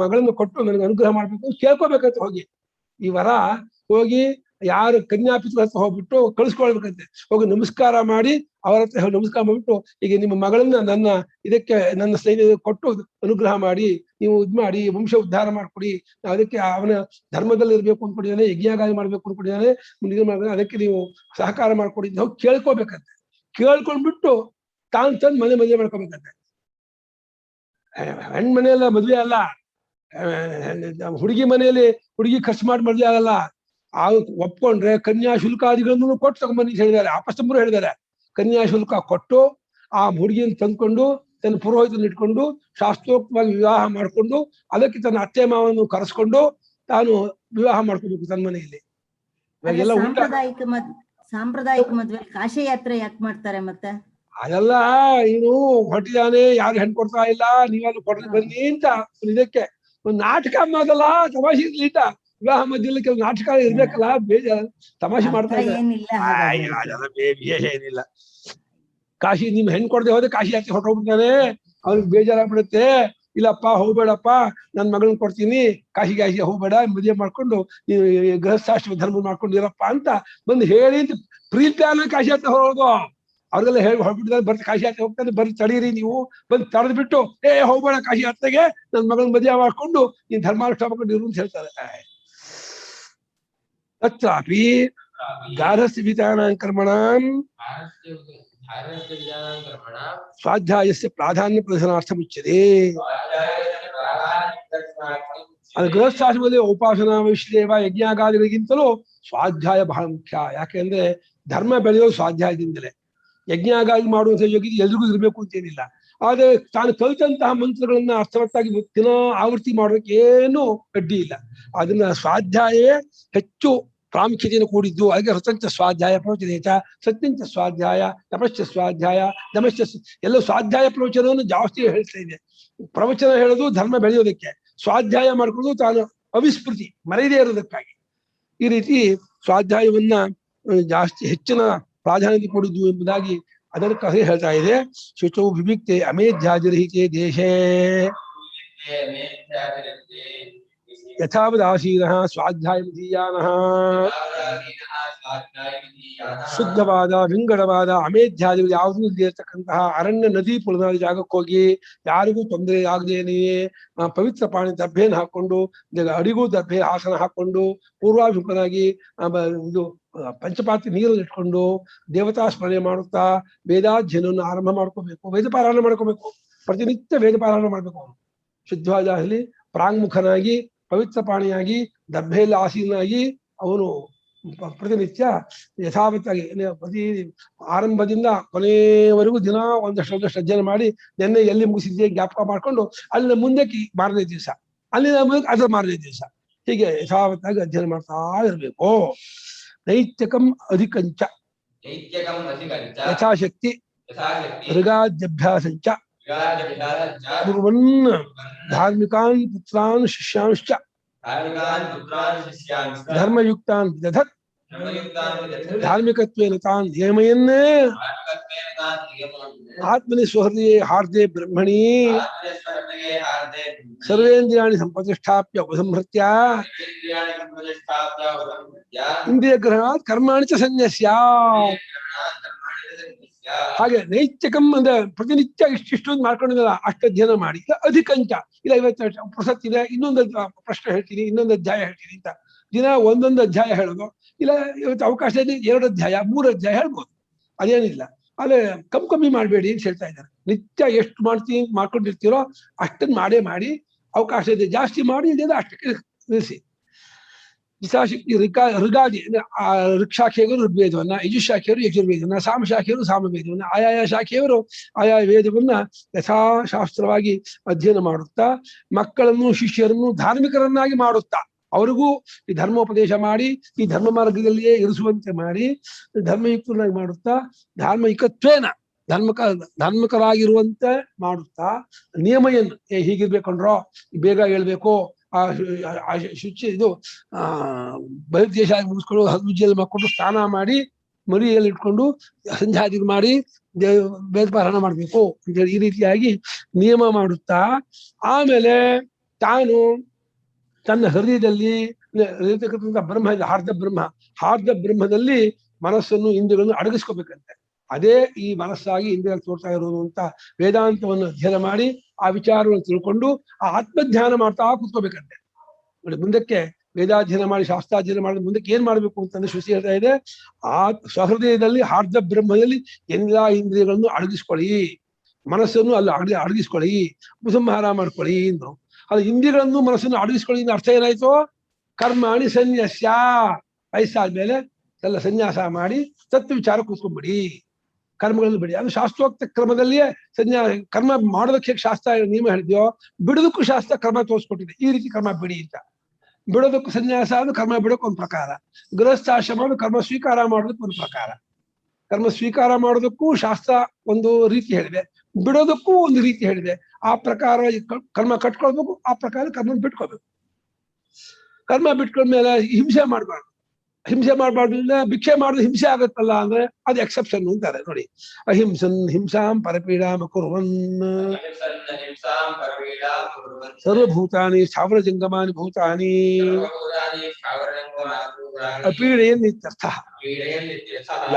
ಮಗಳನ್ನು ಕೊಟ್ಟು ನನಗೆ ಅನುಗ್ರಹ ಮಾಡ್ಬೇಕು ಕೇಳ್ಕೋಬೇಕಂತ ಹೋಗಿ. ಈ ವರ ಹೋಗಿ ಯಾರು ಕನ್ಯಾಪಿತ್ರ ಹತ್ರ ಹೋಗ್ಬಿಟ್ಟು ಕಳಿಸ್ಕೊಳ್ಬೇಕಂತೆ. ಹೋಗಿ ನಮಸ್ಕಾರ ಮಾಡಿ ಅವರ ಹತ್ರ ನಮಸ್ಕಾರ ಮಾಡ್ಬಿಟ್ಟು, ಈಗ ನಿಮ್ಮ ಮಗಳನ್ನ ನನ್ನ ಸೈನ್ಯ ಕೊಟ್ಟು ಅನುಗ್ರಹ ಮಾಡಿ, ನೀವು ಇದ್ ಮಾಡಿ ವಂಶ ಉದ್ಧಾರ ಮಾಡ್ಕೊಡಿ, ಅದಕ್ಕೆ ಅವನ ಧರ್ಮದಲ್ಲಿ ಇರ್ಬೇಕು ಅಂದ್ಕೊಂಡಿದ್ದಾನೆ, ಯಜ್ಞಾಗಾದಿ ಮಾಡ್ಬೇಕು ಅಂದ್ಕೊಂಡಿದ್ದಾನೆ, ಅದಕ್ಕೆ ನೀವು ಸಹಕಾರ ಮಾಡ್ಕೊಡಿ ನಾವು ಕೇಳ್ಕೊಬೇಕಂತೆ. ಕೇಳ್ಕೊಂಡ್ಬಿಟ್ಟು ತಾನು ತಂದು ಮದುವೆ ಮಾಡ್ಕೊಬೇಕಂತೆ. ಹೆಣ್ಮನೆಯಲ್ಲ ಮದುವೆ ಅಲ್ಲ, ಹುಡುಗಿ ಮನೆಯಲ್ಲಿ ಹುಡುಗಿ ಖರ್ಚು ಮಾಡಿ ಮದುವೆ ಆಗಲ್ಲ. ಒಪ್ಕೊಂಡ್ರೆ ಕನ್ಯಾ ಶುಲ್ಕಾದಿಗಳನ್ನು ಕೊಟ್ಟು ತಗೊಂಬನ್ನಿ ಹೇಳಿದ್ದಾರೆ. ಅಪಸ್ತಂಭರು ಹೇಳಿದ್ದಾರೆ, ಕನ್ಯಾ ಶುಲ್ಕ ಕೊಟ್ಟು ಆ ಹುಡುಗಿಯನ್ನು ತಂದ್ಕೊಂಡು ತನ್ನ ಪುರೋಹಿತನ ಇಟ್ಕೊಂಡು ಶಾಸ್ತ್ರೋಕ್ತವಾಗಿ ವಿವಾಹ ಮಾಡ್ಕೊಂಡು ಅದಕ್ಕೆ ತನ್ನ ಅತ್ತೆ ಮಾವನ್ನು ಕರೆಸ್ಕೊಂಡು ತಾನು ವಿವಾಹ ಮಾಡ್ಕೋಬೇಕು ತನ್ನ ಮನೆಯಲ್ಲಿ. ಸಾಂಪ್ರದಾಯಿಕ ಮದ್ವೆ ಕಾಶಿ ಯಾತ್ರೆ ಯಾಕೆ ಮಾಡ್ತಾರೆ ಮತ್ತೆ? ಅದೆಲ್ಲ ಇನ್ನು ಹೊಟ್ಟಿದಾನೆ, ಯಾರು ಹೆಣ್ ಕೊಡ್ತಾ ಇಲ್ಲ, ನೀವೆಲ್ಲ ಕೊಡ್ಲಿ ಬನ್ನಿ ಅಂತ ಇದಕ್ಕೆ ಒಂದು ನಾಟಕ ಅನ್ನೋದಲ್ಲ, ತಮಾಷೆ ಇರ್ಲಿ ಅಂತ. ವಿವಾಹ ಮಧ್ಯದಲ್ಲಿ ಕೆಲವು ನಾಟಕ ಇರ್ಬೇಕಲ್ಲ, ಬೇಜಾರು ತಮಾಷೆ ಮಾಡ್ತಾ ಇದ್ದಾರೆ. ಅದೆಲ್ಲ ವಿಶೇಷ ಏನಿಲ್ಲ. ಕಾಶಿ ನಿಮ್ ಹೆಣ್ ಕೊಡದೆ ಹೋದ್ರೆ ಕಾಶಿ ಯಾತ್ರೆ ಹೊರಟೋಗ್ಬಿಡ್ತಾನೆ, ಅವ್ರಿಗೆ ಬೇಜಾರಾಗ್ಬಿಡುತ್ತೆ. ಇಲ್ಲಪ್ಪ ಹೋಗ್ಬೇಡಪ್ಪ, ನನ್ ಮಗಳನ್ನ ಕೊಡ್ತೀನಿ, ಕಾಶಿಗೆ ಹೋಗ್ಬೇಡ, ಮದುವೆ ಮಾಡ್ಕೊಂಡು ನೀವು ಗೃಹಸ್ಥಾಶ್ರಮ ಧರ್ಮ ಮಾಡ್ಕೊಂಡು ಇರಪ್ಪ ಅಂತ ಬಂದು ಹೇಳಿ ಪ್ರೀತಿಯಾನ ಕಾಶಿ ಯಾತ್ರೆ ಹೊರಡೋದು. ಅವ್ರಿಗೆಲ್ಲ ಹೇಳಿ ಹೊರಬಿಟ್ಟಿದ್ದಾರೆ, ಬರ್ತ ಕಾಶಿ ಯಾತ್ರೆ ಹೋಗ್ತಾನೆ, ಬರ್ರಿ ತಡೀರಿ ನೀವು, ಬಂದು ತಡೆದು ಬಿಟ್ಟು ಹೋಗ್ಬೇಡ ಕಾಶಿ ಯಾತ್ರೆಗೆ, ನನ್ ಮಗಳನ್ನ ಮದುವೆ ಮಾಡ್ಕೊಂಡು ನೀನ್ ಧರ್ಮಾನುಷ್ಠಾನ ಮಾಡ್ಕೊಂಡು ಇರು ಅಂತ ಹೇಳ್ತಾರೆ. ತತ್ರಾಪಿ ಗಾರ್ಹಸ್ಥ್ಯ ವಿಧಾನಾಂ ಕರ್ಮಣಾಂ ಸ್ವಾಧ್ಯಾಯಸ್ಯ ಪ್ರಾಧಾನ್ಯ ಪ್ರದರ್ಶನಾರ್ಥ ಮುಚ್ಯತೆ. ಅದು ಗೃಹಸ್ಥಾಶ್ರಮದಲ್ಲಿ ಉಪಾಸನಾ ವಿಶ್ಲೇವ ಯಜ್ಞಾಗಾದಿಗಳಿಗಿಂತಲೂ ಸ್ವಾಧ್ಯಾಯ ಬಹಳ ಮುಖ್ಯ. ಯಾಕೆಂದ್ರೆ ಧರ್ಮ ಬೆಳೆಯೋದು ಸ್ವಾಧ್ಯಾಯದಿಂದಲೇ. ಯಜ್ಞಾಗಾದಿ ಮಾಡುವಂಥ ಯೋಗಿ ಎಲ್ರಿಗೂ ಇರಬೇಕು ಅಂತೇನಿಲ್ಲ. ಆದ್ರೆ ತಾನು ಕಲಿತಂತಹ ಮಂತ್ರಗಳನ್ನ ಅರ್ಥವತ್ತಾಗಿ ದಿನ ಆವೃತ್ತಿ ಮಾಡೋದಕ್ಕೆ ಏನೂ ಅಡ್ಡಿ ಇಲ್ಲ. ಅದನ್ನ ಸ್ವಾಧ್ಯಾಯವೇ ಹೆಚ್ಚು ಪ್ರಾಮುಖ್ಯತೆಯನ್ನು ಕೂಡಿದ್ದು. ಹಾಗೆ ಹೃತಂಚ ಸ್ವಾಧ್ಯಾಯ ಪ್ರವಚನೇಚ, ಸತ್ಯಂಚ ಸ್ವಾಧ್ಯಾಯ, ತಪಶ್ಚ ಸ್ವಾಧ್ಯಾಯ, ದಮಶ್ಚ, ಎಲ್ಲ ಸ್ವಾಧ್ಯಾಯ ಪ್ರವಚನವನ್ನು ಜಾಸ್ತಿ ಹೇಳ್ತಾ ಇದೆ. ಪ್ರವಚನ ಹೇಳೋದು ಧರ್ಮ ಬೆಳೆಯೋದಕ್ಕೆ, ಸ್ವಾಧ್ಯಾಯ ಮಾಡ್ಕೊಳ್ಳೋದು ತಾನು ಅವಿಸ್ಮೃತಿ ಮರೆಯದೇ ಇರೋದಕ್ಕಾಗಿ. ಈ ರೀತಿ ಸ್ವಾಧ್ಯಾಯವನ್ನ ಜಾಸ್ತಿ ಹೆಚ್ಚಿನ ಪ್ರಾಧಾನ್ಯತೆ ಕೊಡುವುದು ಎಂಬುದಾಗಿ ಅದಕ್ಕಾಗಿ ಹೇಳ್ತಾ ಇದೆ. ಶುಚೌ ವಿವಿಕ್ತೆ ಅಮೇಧ್ಯಾಜರಹಿತೆ ದೇಶೇ ಯಥಾವದಾಸೀನಃ ಸ್ವಾಧ್ಯಾಯಮಧೀಯಾನಃ. ಶುದ್ಧವಾದ ವಿಂಗಡವಾದ ಅಮೇಧ್ಯಾದಿಗಳು ಯಾವುದೂ ಇರ್ತಕ್ಕಂತಹ ಅರಣ್ಯ ನದಿ ಪುಳದ ಜಾಗಕ್ಕೆ ಹೋಗಿ ಯಾರಿಗೂ ತೊಂದರೆ ಆಗದೇನೆಯೇ ಪವಿತ್ರ ಪಾಣಿ ದರ್ಭೆಯನ್ನು ಹಾಕೊಂಡು, ಅಡಿಗೂ ದರ್ಭೆ ಆಸನ ಹಾಕೊಂಡು ಪೂರ್ವಾಭಿಮುಖನಾಗಿ ಇದು ಪಂಚಪಾತ್ರೆ ನೀರನ್ನು ಇಟ್ಕೊಂಡು ದೇವತಾ ಸ್ಮರಣೆ ಮಾಡುತ್ತಾ ವೇದಾಧ್ಯಯನವನ್ನು ಆರಂಭ ಮಾಡ್ಕೋಬೇಕು. ವೇದ ಪಾರಾಯಣ ಮಾಡ್ಕೋಬೇಕು. ಪ್ರತಿನಿತ್ಯ ವೇದ ಪಾರಾಯಣ ಮಾಡ್ಬೇಕು. ಅವನು ಶುದ್ಧವಾದಲ್ಲಿ ಪ್ರಾಂಗ್ಮುಖನಾಗಿ ಪವಿತ್ರ ಪಾಣಿಯಾಗಿ ದರ್ಭೆಯಲ್ಲಿ ಆಸೀನಾಗಿ ಅವನು ಪ್ರತಿನಿತ್ಯ ಯಥಾವತ್ತಾಗಿ ಪ್ರತಿ ಆರಂಭದಿಂದ ಕೊನೆಯವರೆಗೂ ದಿನ ಒಂದಷ್ಟು ಅಧ್ಯಯನ ಮಾಡಿ ನೆನ್ನೆ ಎಲ್ಲಿ ಮುಗಿಸಿದ್ದೆ ಜ್ಞಾಪಕ ಮಾಡ್ಕೊಂಡು ಅಲ್ಲಿನ ಮುಂದಕ್ಕೆ ಮಾರನೇ ದಿವಸ, ಅಲ್ಲಿನ ಮುಂದಕ್ಕೆ ಅದರ ಮಾರನೇ ದಿವಸ, ಹೀಗೆ ಯಥಾವತ್ತಾಗಿ ಅಧ್ಯಯನ ಮಾಡ್ತಾ ಇರಬೇಕು. ನೈತ್ಯಕಂ ಅಧಿಕಂಚ ಯಥಾಶಕ್ತಿ ಋಗಾದ್ಯಭ್ಯಾಸಂಚ ಕುರ್ವನ್ ಧಾರ್ಮಿಕಾನ್ ಪುತ್ರಾನ್ ಶಿಷ್ಯಾಂಶ್ಚ ಧರ್ಮಯುಕ್ತಾನ್ ವಿದಧತ್ ಧಾರ್ಮಿಕತ್ವೇನ ತಾನ್ ನಿಯಮಯನ್ ಆತ್ಮನಿ ಸ್ವಹೃದಯೇ ಹಾರ್ದೆ ಬ್ರಹ್ಮಣಿ ಸರ್ವೇಂದ್ರಿಯಾಣಿ ಸಂಪ್ರತಿಷ್ಠಾಪ್ಯ ಉಪಸಂಹೃತ್ಯ ಇಂದ್ರಿಯ ಗ್ರಹಣಾತ್ ಕರ್ಮಾಣಿ ಚ ಸನ್ಯಸ್ಯ. ಹಾಗೆ ನೈತ್ಯಕಂ ಅಂದ್ರೆ ಪ್ರತಿನಿತ್ಯ ಇಷ್ಟಿಷ್ಟು ಮಾಡ್ಕೊಂಡಿದ್ದಲ್ಲ ಅಷ್ಟು ಅಧ್ಯಯನ ಮಾಡಿ. ಅಧಿಕಂಚ ಇಲ್ಲ, ಇವತ್ತು ಪ್ರಸಕ್ತಿದೆ, ಇನ್ನೊಂದು ಪ್ರಶ್ನೆ ಹೇಳ್ತೀನಿ, ಇನ್ನೊಂದು ಅಧ್ಯಾಯ ಹೇಳ್ತೀನಿ ಅಂತ ದಿನ ಒಂದೊಂದು ಅಧ್ಯಾಯ ಹೇಳೋದು. ಇಲ್ಲ ಇವತ್ತು ಅವಕಾಶ ಇದೆ 2 ಅಧ್ಯಾಯ 3 ಅಧ್ಯಾಯ ಹೇಳ್ಬೋದು, ಅದೇನಿಲ್ಲ. ಆದ್ರೆ ಕಮ್ಮಿ ಮಾಡಬೇಡಿ ಅಂತ ಹೇಳ್ತಾ ಇದ್ದಾರೆ. ನಿತ್ಯ ಎಷ್ಟು ಮಾಡ್ಕೊಂಡಿರ್ತೀರೋ ಅಷ್ಟನ್ನು ಮಾಡಿ ಅವಕಾಶ ಇದೆ ಜಾಸ್ತಿ ಮಾಡಿ, ಇಲ್ಲ ಅಷ್ಟಕ್ಕೆ ನಿಲ್ಲಿಸಿ. ದಿಶಾಶಕ್ತಿ ಋಗಾದಿ ಅಂದ್ರೆ ಋಕ್ಷಾಖೆಯವರು ಋಗ್ವೇದವನ್ನ, ಯಜುಶಾಖೆಯವರು ಯಜುರ್ವೇದವನ್ನ, ಸಾಮಶಾಖೆಯವರು ಸಾಮವೇದವನ್ನ, ಆಯಾಯ ಶಾಖೆಯವರು ಆಯಾ ವೇದವನ್ನ ಯಥಾಶಾಸ್ತ್ರವಾಗಿ ಅಧ್ಯಯನ ಮಾಡುತ್ತಾ ಮಕ್ಕಳನ್ನು ಶಿಷ್ಯರನ್ನು ಧಾರ್ಮಿಕರನ್ನಾಗಿ ಮಾಡುತ್ತಾ ಅವರಿಗೂ ಈ ಧರ್ಮೋಪದೇಶ ಮಾಡಿ ಈ ಧರ್ಮ ಮಾರ್ಗದಲ್ಲಿಯೇ ಇರಿಸುವಂತೆ ಮಾಡಿ ಧರ್ಮಯುಕ್ತನಾಗಿ ಮಾಡುತ್ತಾ ಧಾರ್ಮಿಕತ್ವೇನ ಧರ್ಮಕರಾಗಿರುವಂತೆ ಮಾಡುತ್ತಾ ನಿಯಮಯನ್ನು ಹೀಗಿರ್ಬೇಕಂಡ್ರೋ ಬೇಗ ಹೇಳ್ಬೇಕು, ಶುಚಿ ಇದು ಬಹಿರ್ದೇಶ ಮುಗಿಸ್ಕೊಂಡು ಹದ್ವಿಜಯಲ್ಲಿ ಮಾಡ್ಕೊಂಡು ಸ್ನಾನ ಮಾಡಿ ಮರಿಯಲ್ಲಿ ಇಟ್ಕೊಂಡು ಸಂಧ್ಯಾದಿ ಮಾಡಿ ವೇದ ಪಾರಾಯಣ ಮಾಡ್ಬೇಕು ಅಂತೇಳಿ ಈ ರೀತಿಯಾಗಿ ನಿಯಮ ಮಾಡುತ್ತಾ ಆಮೇಲೆ ತಾನು ತನ್ನ ಹೃದಯದಲ್ಲಿ ಇರತಕ್ಕಂಥ ಬ್ರಹ್ಮ ಇದೆ, ಹಾರ್ದ ಬ್ರಹ್ಮ. ಹಾರ್ದ ಬ್ರಹ್ಮದಲ್ಲಿ ಮನಸ್ಸನ್ನು ಇಂದ್ರಿಯಗಳನ್ನು ಅಡಗಿಸ್ಕೋಬೇಕಂತೆ. ಅದೇ ಈ ಮನಸ್ಸಾಗಿ ಇಂದ್ರಿಯ ತೋರ್ತಾ ಇರೋದು ಅಂತ ವೇದಾಂತವನ್ನು ಅಧ್ಯಯನ ಮಾಡಿ ಆ ವಿಚಾರವನ್ನು ತಿಳ್ಕೊಂಡು ಆ ಆತ್ಮಧ್ಯಾನ ಮಾಡ್ತಾ ಕೂತ್ಕೋಬೇಕಂತೆ. ನೋಡಿ, ಮುಂದಕ್ಕೆ ವೇದಾಧ್ಯಯನ ಮಾಡಿ ಶಾಸ್ತ್ರಾಧ್ಯಯನ ಮಾಡಿ ಮುಂದಕ್ಕೆ ಏನ್ ಮಾಡ್ಬೇಕು ಅಂತಂದ್ರೆ ಶ್ರುತಿ ಹೇಳ್ತಾ ಇದೆ, ಆ ಸ್ವಹೃದಯದಲ್ಲಿ ಹಾರ್ದ ಬ್ರಹ್ಮದಲ್ಲಿ ಎಲ್ಲಾ ಇಂದ್ರಿಯಗಳನ್ನು ಅಡಗಿಸ್ಕೊಳ್ಳಿ, ಮನಸ್ಸನ್ನು ಅಲ್ಲಿ ಅಡಗಿಸ್ಕೊಳ್ಳಿ, ಉಪಸಂಹಾರ ಮಾಡ್ಕೊಳ್ಳಿ ಅಂದ್ರು. ಅದು ಇಂದ್ರಿಯಗಳನ್ನು ಮನಸ್ಸನ್ನು ಅಡಗಿಸ್ಕೊಳ್ಳಿ ಅರ್ಥ ಏನಾಯ್ತು? ಕರ್ಮಾಣಿ ಸನ್ಯಾಸ್ಯ, ವಯಸ್ಸಾದ್ಮೇಲೆ ಎಲ್ಲ ಸನ್ಯಾಸ ಮಾಡಿ ತತ್ವ ವಿಚಾರ ಕೂತ್ಕೊಂಡ್ಬಿಡಿ, ಕರ್ಮಗಳನ್ನು ಬಿಡಿ. ಅದು ಶಾಸ್ತ್ರೋಕ್ತ ಕ್ರಮದಲ್ಲಿಯೇ ಕರ್ಮ ಮಾಡೋದಕ್ಕೆ ಶಾಸ್ತ್ರ ನಿಯಮ ಹೇಳಿದ್ಯೋ, ಬಿಡೋದಕ್ಕೂ ಶಾಸ್ತ್ರ ಕ್ರಮ ತೋರಿಸ್ಕೊಟ್ಟಿದೆ, ಈ ರೀತಿ ಕರ್ಮ ಬಿಡಿ ಅಂತ. ಬಿಡೋದಕ್ಕೂ ಸನ್ಯಾಸ ಅದು ಕರ್ಮ ಬಿಡೋಕೆ ಒಂದು ಪ್ರಕಾರ, ಗೃಹಸ್ಥಾಶ್ರಮ ಕರ್ಮ ಸ್ವೀಕಾರ ಮಾಡೋದಕ್ಕೆ ಒಂದು ಪ್ರಕಾರ. ಕರ್ಮ ಸ್ವೀಕಾರ ಮಾಡೋದಕ್ಕೂ ಶಾಸ್ತ್ರ ಒಂದು ರೀತಿ ಹೇಳಿದೆ, ಬಿಡೋದಕ್ಕೂ ಒಂದು ರೀತಿ ಹೇಳಿದೆ. ಆ ಪ್ರಕಾರ ಕರ್ಮ ಕಟ್ಕೊಳ್ಬೇಕು, ಆ ಪ್ರಕಾರ ಕರ್ಮ ಬಿಟ್ಕೊಳ್ಬೇಕು. ಕರ್ಮ ಬಿಟ್ಕೊಂಡ್ಮೇಲೆ ಹಿಂಸೆ ಮಾಡಬಾರ್ದು. ಹಿಂಸೆ ಮಾಡಬಾರ್ದು, ಭಿಕ್ಷೆ ಮಾಡಿದ್ರೆ ಹಿಂಸೆ ಆಗತ್ತಲ್ಲ ಅಂದ್ರೆ ಅದು ಎಕ್ಸೆಪ್ಷನ್ ಅಂತಾರೆ. ನೋಡಿ, ಅಹಿಂಸನ್ ಹಿಂಸಾಂ ಪರಪೀಡಾಂ ಕುರ್ವನ್ ಸರ್ವಭೂತಾನಿ ಸ್ಥಾವರ ಜಂಗಮಾನಿ ಭೂತಾನಿ ಅಪೀಡೆಯನ್ ಇತ್ಯರ್ಥ.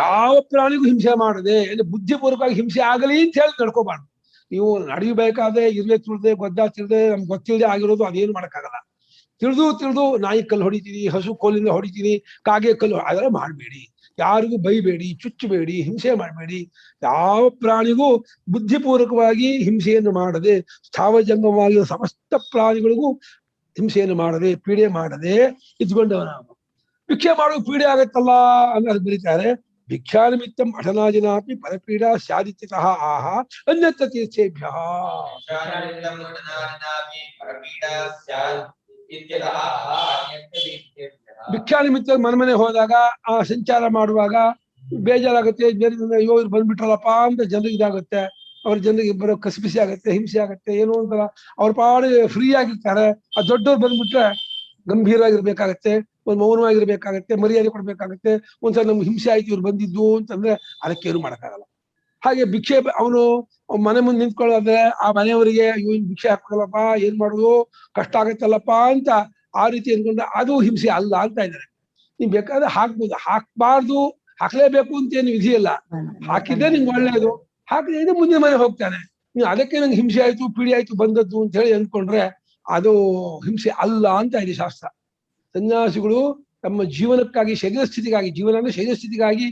ಯಾವ ಪ್ರಾಣಿಗೂ ಹಿಂಸೆ ಮಾಡದೆ ಬುದ್ಧಿಪೂರ್ವಕವಾಗಿ ಹಿಂಸೆ ಆಗಲಿ ಅಂತ ಹೇಳಿ ನಡ್ಕೋಬಾರ್ದು. ನೀವು ನಡಿಬೇಕಾದ್ರೆ ಇರ್ಲೆ ತಿಳಿದೆ ಗೊದ್ದ ತಿಳಿದೆ ನಮ್ಗೆ ಗೊತ್ತಿಲ್ಲದೆ ಆಗಿರೋದು ಅದೇನು ಮಾಡಕ್ಕಾಗಲ್ಲ. ತಿಳಿದು ನಾಯಿ ಕಲ್ಲು ಹೊಡಿತೀನಿ, ಹಸು ಕೋಲಿಂದ ಹೊಡಿತೀನಿ, ಕಾಗೆ ಕಲ್ಲು, ಅದೆಲ್ಲ ಮಾಡಬೇಡಿ. ಯಾರಿಗೂ ಬೈಬೇಡಿ, ಚುಚ್ಚಬೇಡಿ, ಹಿಂಸೆ ಮಾಡಬೇಡಿ. ಯಾವ ಪ್ರಾಣಿಗೂ ಬುದ್ಧಿಪೂರ್ವಕವಾಗಿ ಹಿಂಸೆಯನ್ನು ಮಾಡದೆ, ಸ್ಥಾವಜಂಗಮವಾಗಿರುವ ಸಮಸ್ತ ಪ್ರಾಣಿಗಳಿಗೂ ಹಿಂಸೆಯನ್ನು ಮಾಡದೆ, ಪೀಡೆ ಮಾಡದೆ ಇದ್ಕೊಂಡವನ. ಭಿಕ್ಷೆ ಮಾಡೋದು ಪೀಡೆ ಆಗತ್ತಲ್ಲ ಅನ್ನೋದು ಬರೀತಾರೆ. ಭಿಕ್ಷಾ ನಿಮಿತ್ತಂ ಅಠನಾಜಿನಾಪಿ ಪರಪೀಡಾ ಸ್ಯಾದಿತ್ಯತಃ ಆಹ ಅನ್ಯತ್ರ ತೀರ್ಥೇಭ್ಯ. ಭಿಕ್ಷಾ ನಿಮಿತ್ತ ಮನೆ ಹೋದಾಗ ಆ ಸಂಚಾರ ಮಾಡುವಾಗ ಬೇಜಾರಾಗುತ್ತೆ, ಅಯ್ಯೋ ಇವ್ರು ಬಂದ್ಬಿಟ್ರಲ್ಲಪ್ಪ ಅಂತ ಜನರಿಗೆ ಇದಾಗುತ್ತೆ, ಅವ್ರ ಜನರಿಗೆ ಬರೋ ಕಸಿಬಿಸಿ ಆಗುತ್ತೆ, ಹಿಂಸೆ ಆಗುತ್ತೆ, ಏನೋ ಒಂಥರ ಅವ್ರ ಪಾಡಿ ಫ್ರೀ ಆಗಿರ್ತಾರೆ. ಆ ದೊಡ್ಡವ್ರು ಬಂದ್ಬಿಟ್ರೆ ಗಂಭೀರವಾಗಿರ್ಬೇಕಾಗತ್ತೆ, ಒಂದು ಮೌನವಾಗಿರ್ಬೇಕಾಗತ್ತೆ, ಮರ್ಯಾದೆ ಕೊಡ್ಬೇಕಾಗತ್ತೆ. ಒಂದ್ಸಲ ನಮ್ಗೆ ಹಿಂಸೆ ಆಯ್ತು ಇವ್ರು ಬಂದಿದ್ದು ಅಂತಂದ್ರೆ ಅದಕ್ಕೇನು ಮಾಡಕ್ಕಾಗಲ್ಲ. ಹಾಗೆ ಭಿಕ್ಷೆ ಅವನು ಮನೆ ಮುಂದೆ ನಿಂತ್ಕೊಳ್ಳೋದ್ರೆ ಆ ಮನೆಯವರಿಗೆ ಅಯ್ಯೋ ಭಿಕ್ಷೆ ಹಾಕೋಲ್ಲಪ್ಪ, ಏನ್ ಮಾಡೋದು, ಕಷ್ಟ ಆಗತ್ತಲ್ಲಪ್ಪ ಅಂತ ಆ ರೀತಿ ಅನ್ಕೊಂಡ್ರೆ ಅದು ಹಿಂಸೆ ಅಲ್ಲ ಅಂತ ಇದ್ದಾರೆ. ನೀವ್ ಬೇಕಾದ್ರೆ ಹಾಕ್ಬೋದು, ಹಾಕ್ಬಾರ್ದು, ಹಾಕ್ಲೇಬೇಕು ಅಂತ ಏನು ವಿಧಿ ಇಲ್ಲ. ಹಾಕಿದ್ರೆ ನಿಮ್ಗೆ ಒಳ್ಳೇದು, ಹಾಕಿದ್ರೆ ಮುಂದಿನ ಮನೆ ಹೋಗ್ತಾನೆ. ನೀವು ಅದಕ್ಕೆ ನಂಗೆ ಹಿಂಸೆ ಆಯ್ತು, ಪೀಡಿ ಆಯ್ತು ಬಂದದ್ದು ಅಂತ ಹೇಳಿ ಅಂದ್ಕೊಂಡ್ರೆ ಅದು ಹಿಂಸೆ ಅಲ್ಲ ಅಂತ ಇದೆ ಶಾಸ್ತ್ರ. ಸನ್ಯಾಸಿಗಳು ತಮ್ಮ ಜೀವನಕ್ಕಾಗಿ, ಶರೀರ ಸ್ಥಿತಿಗಾಗಿ, ಜೀವನ ಅಂದ್ರೆ ಶರೀರ ಸ್ಥಿತಿಗಾಗಿ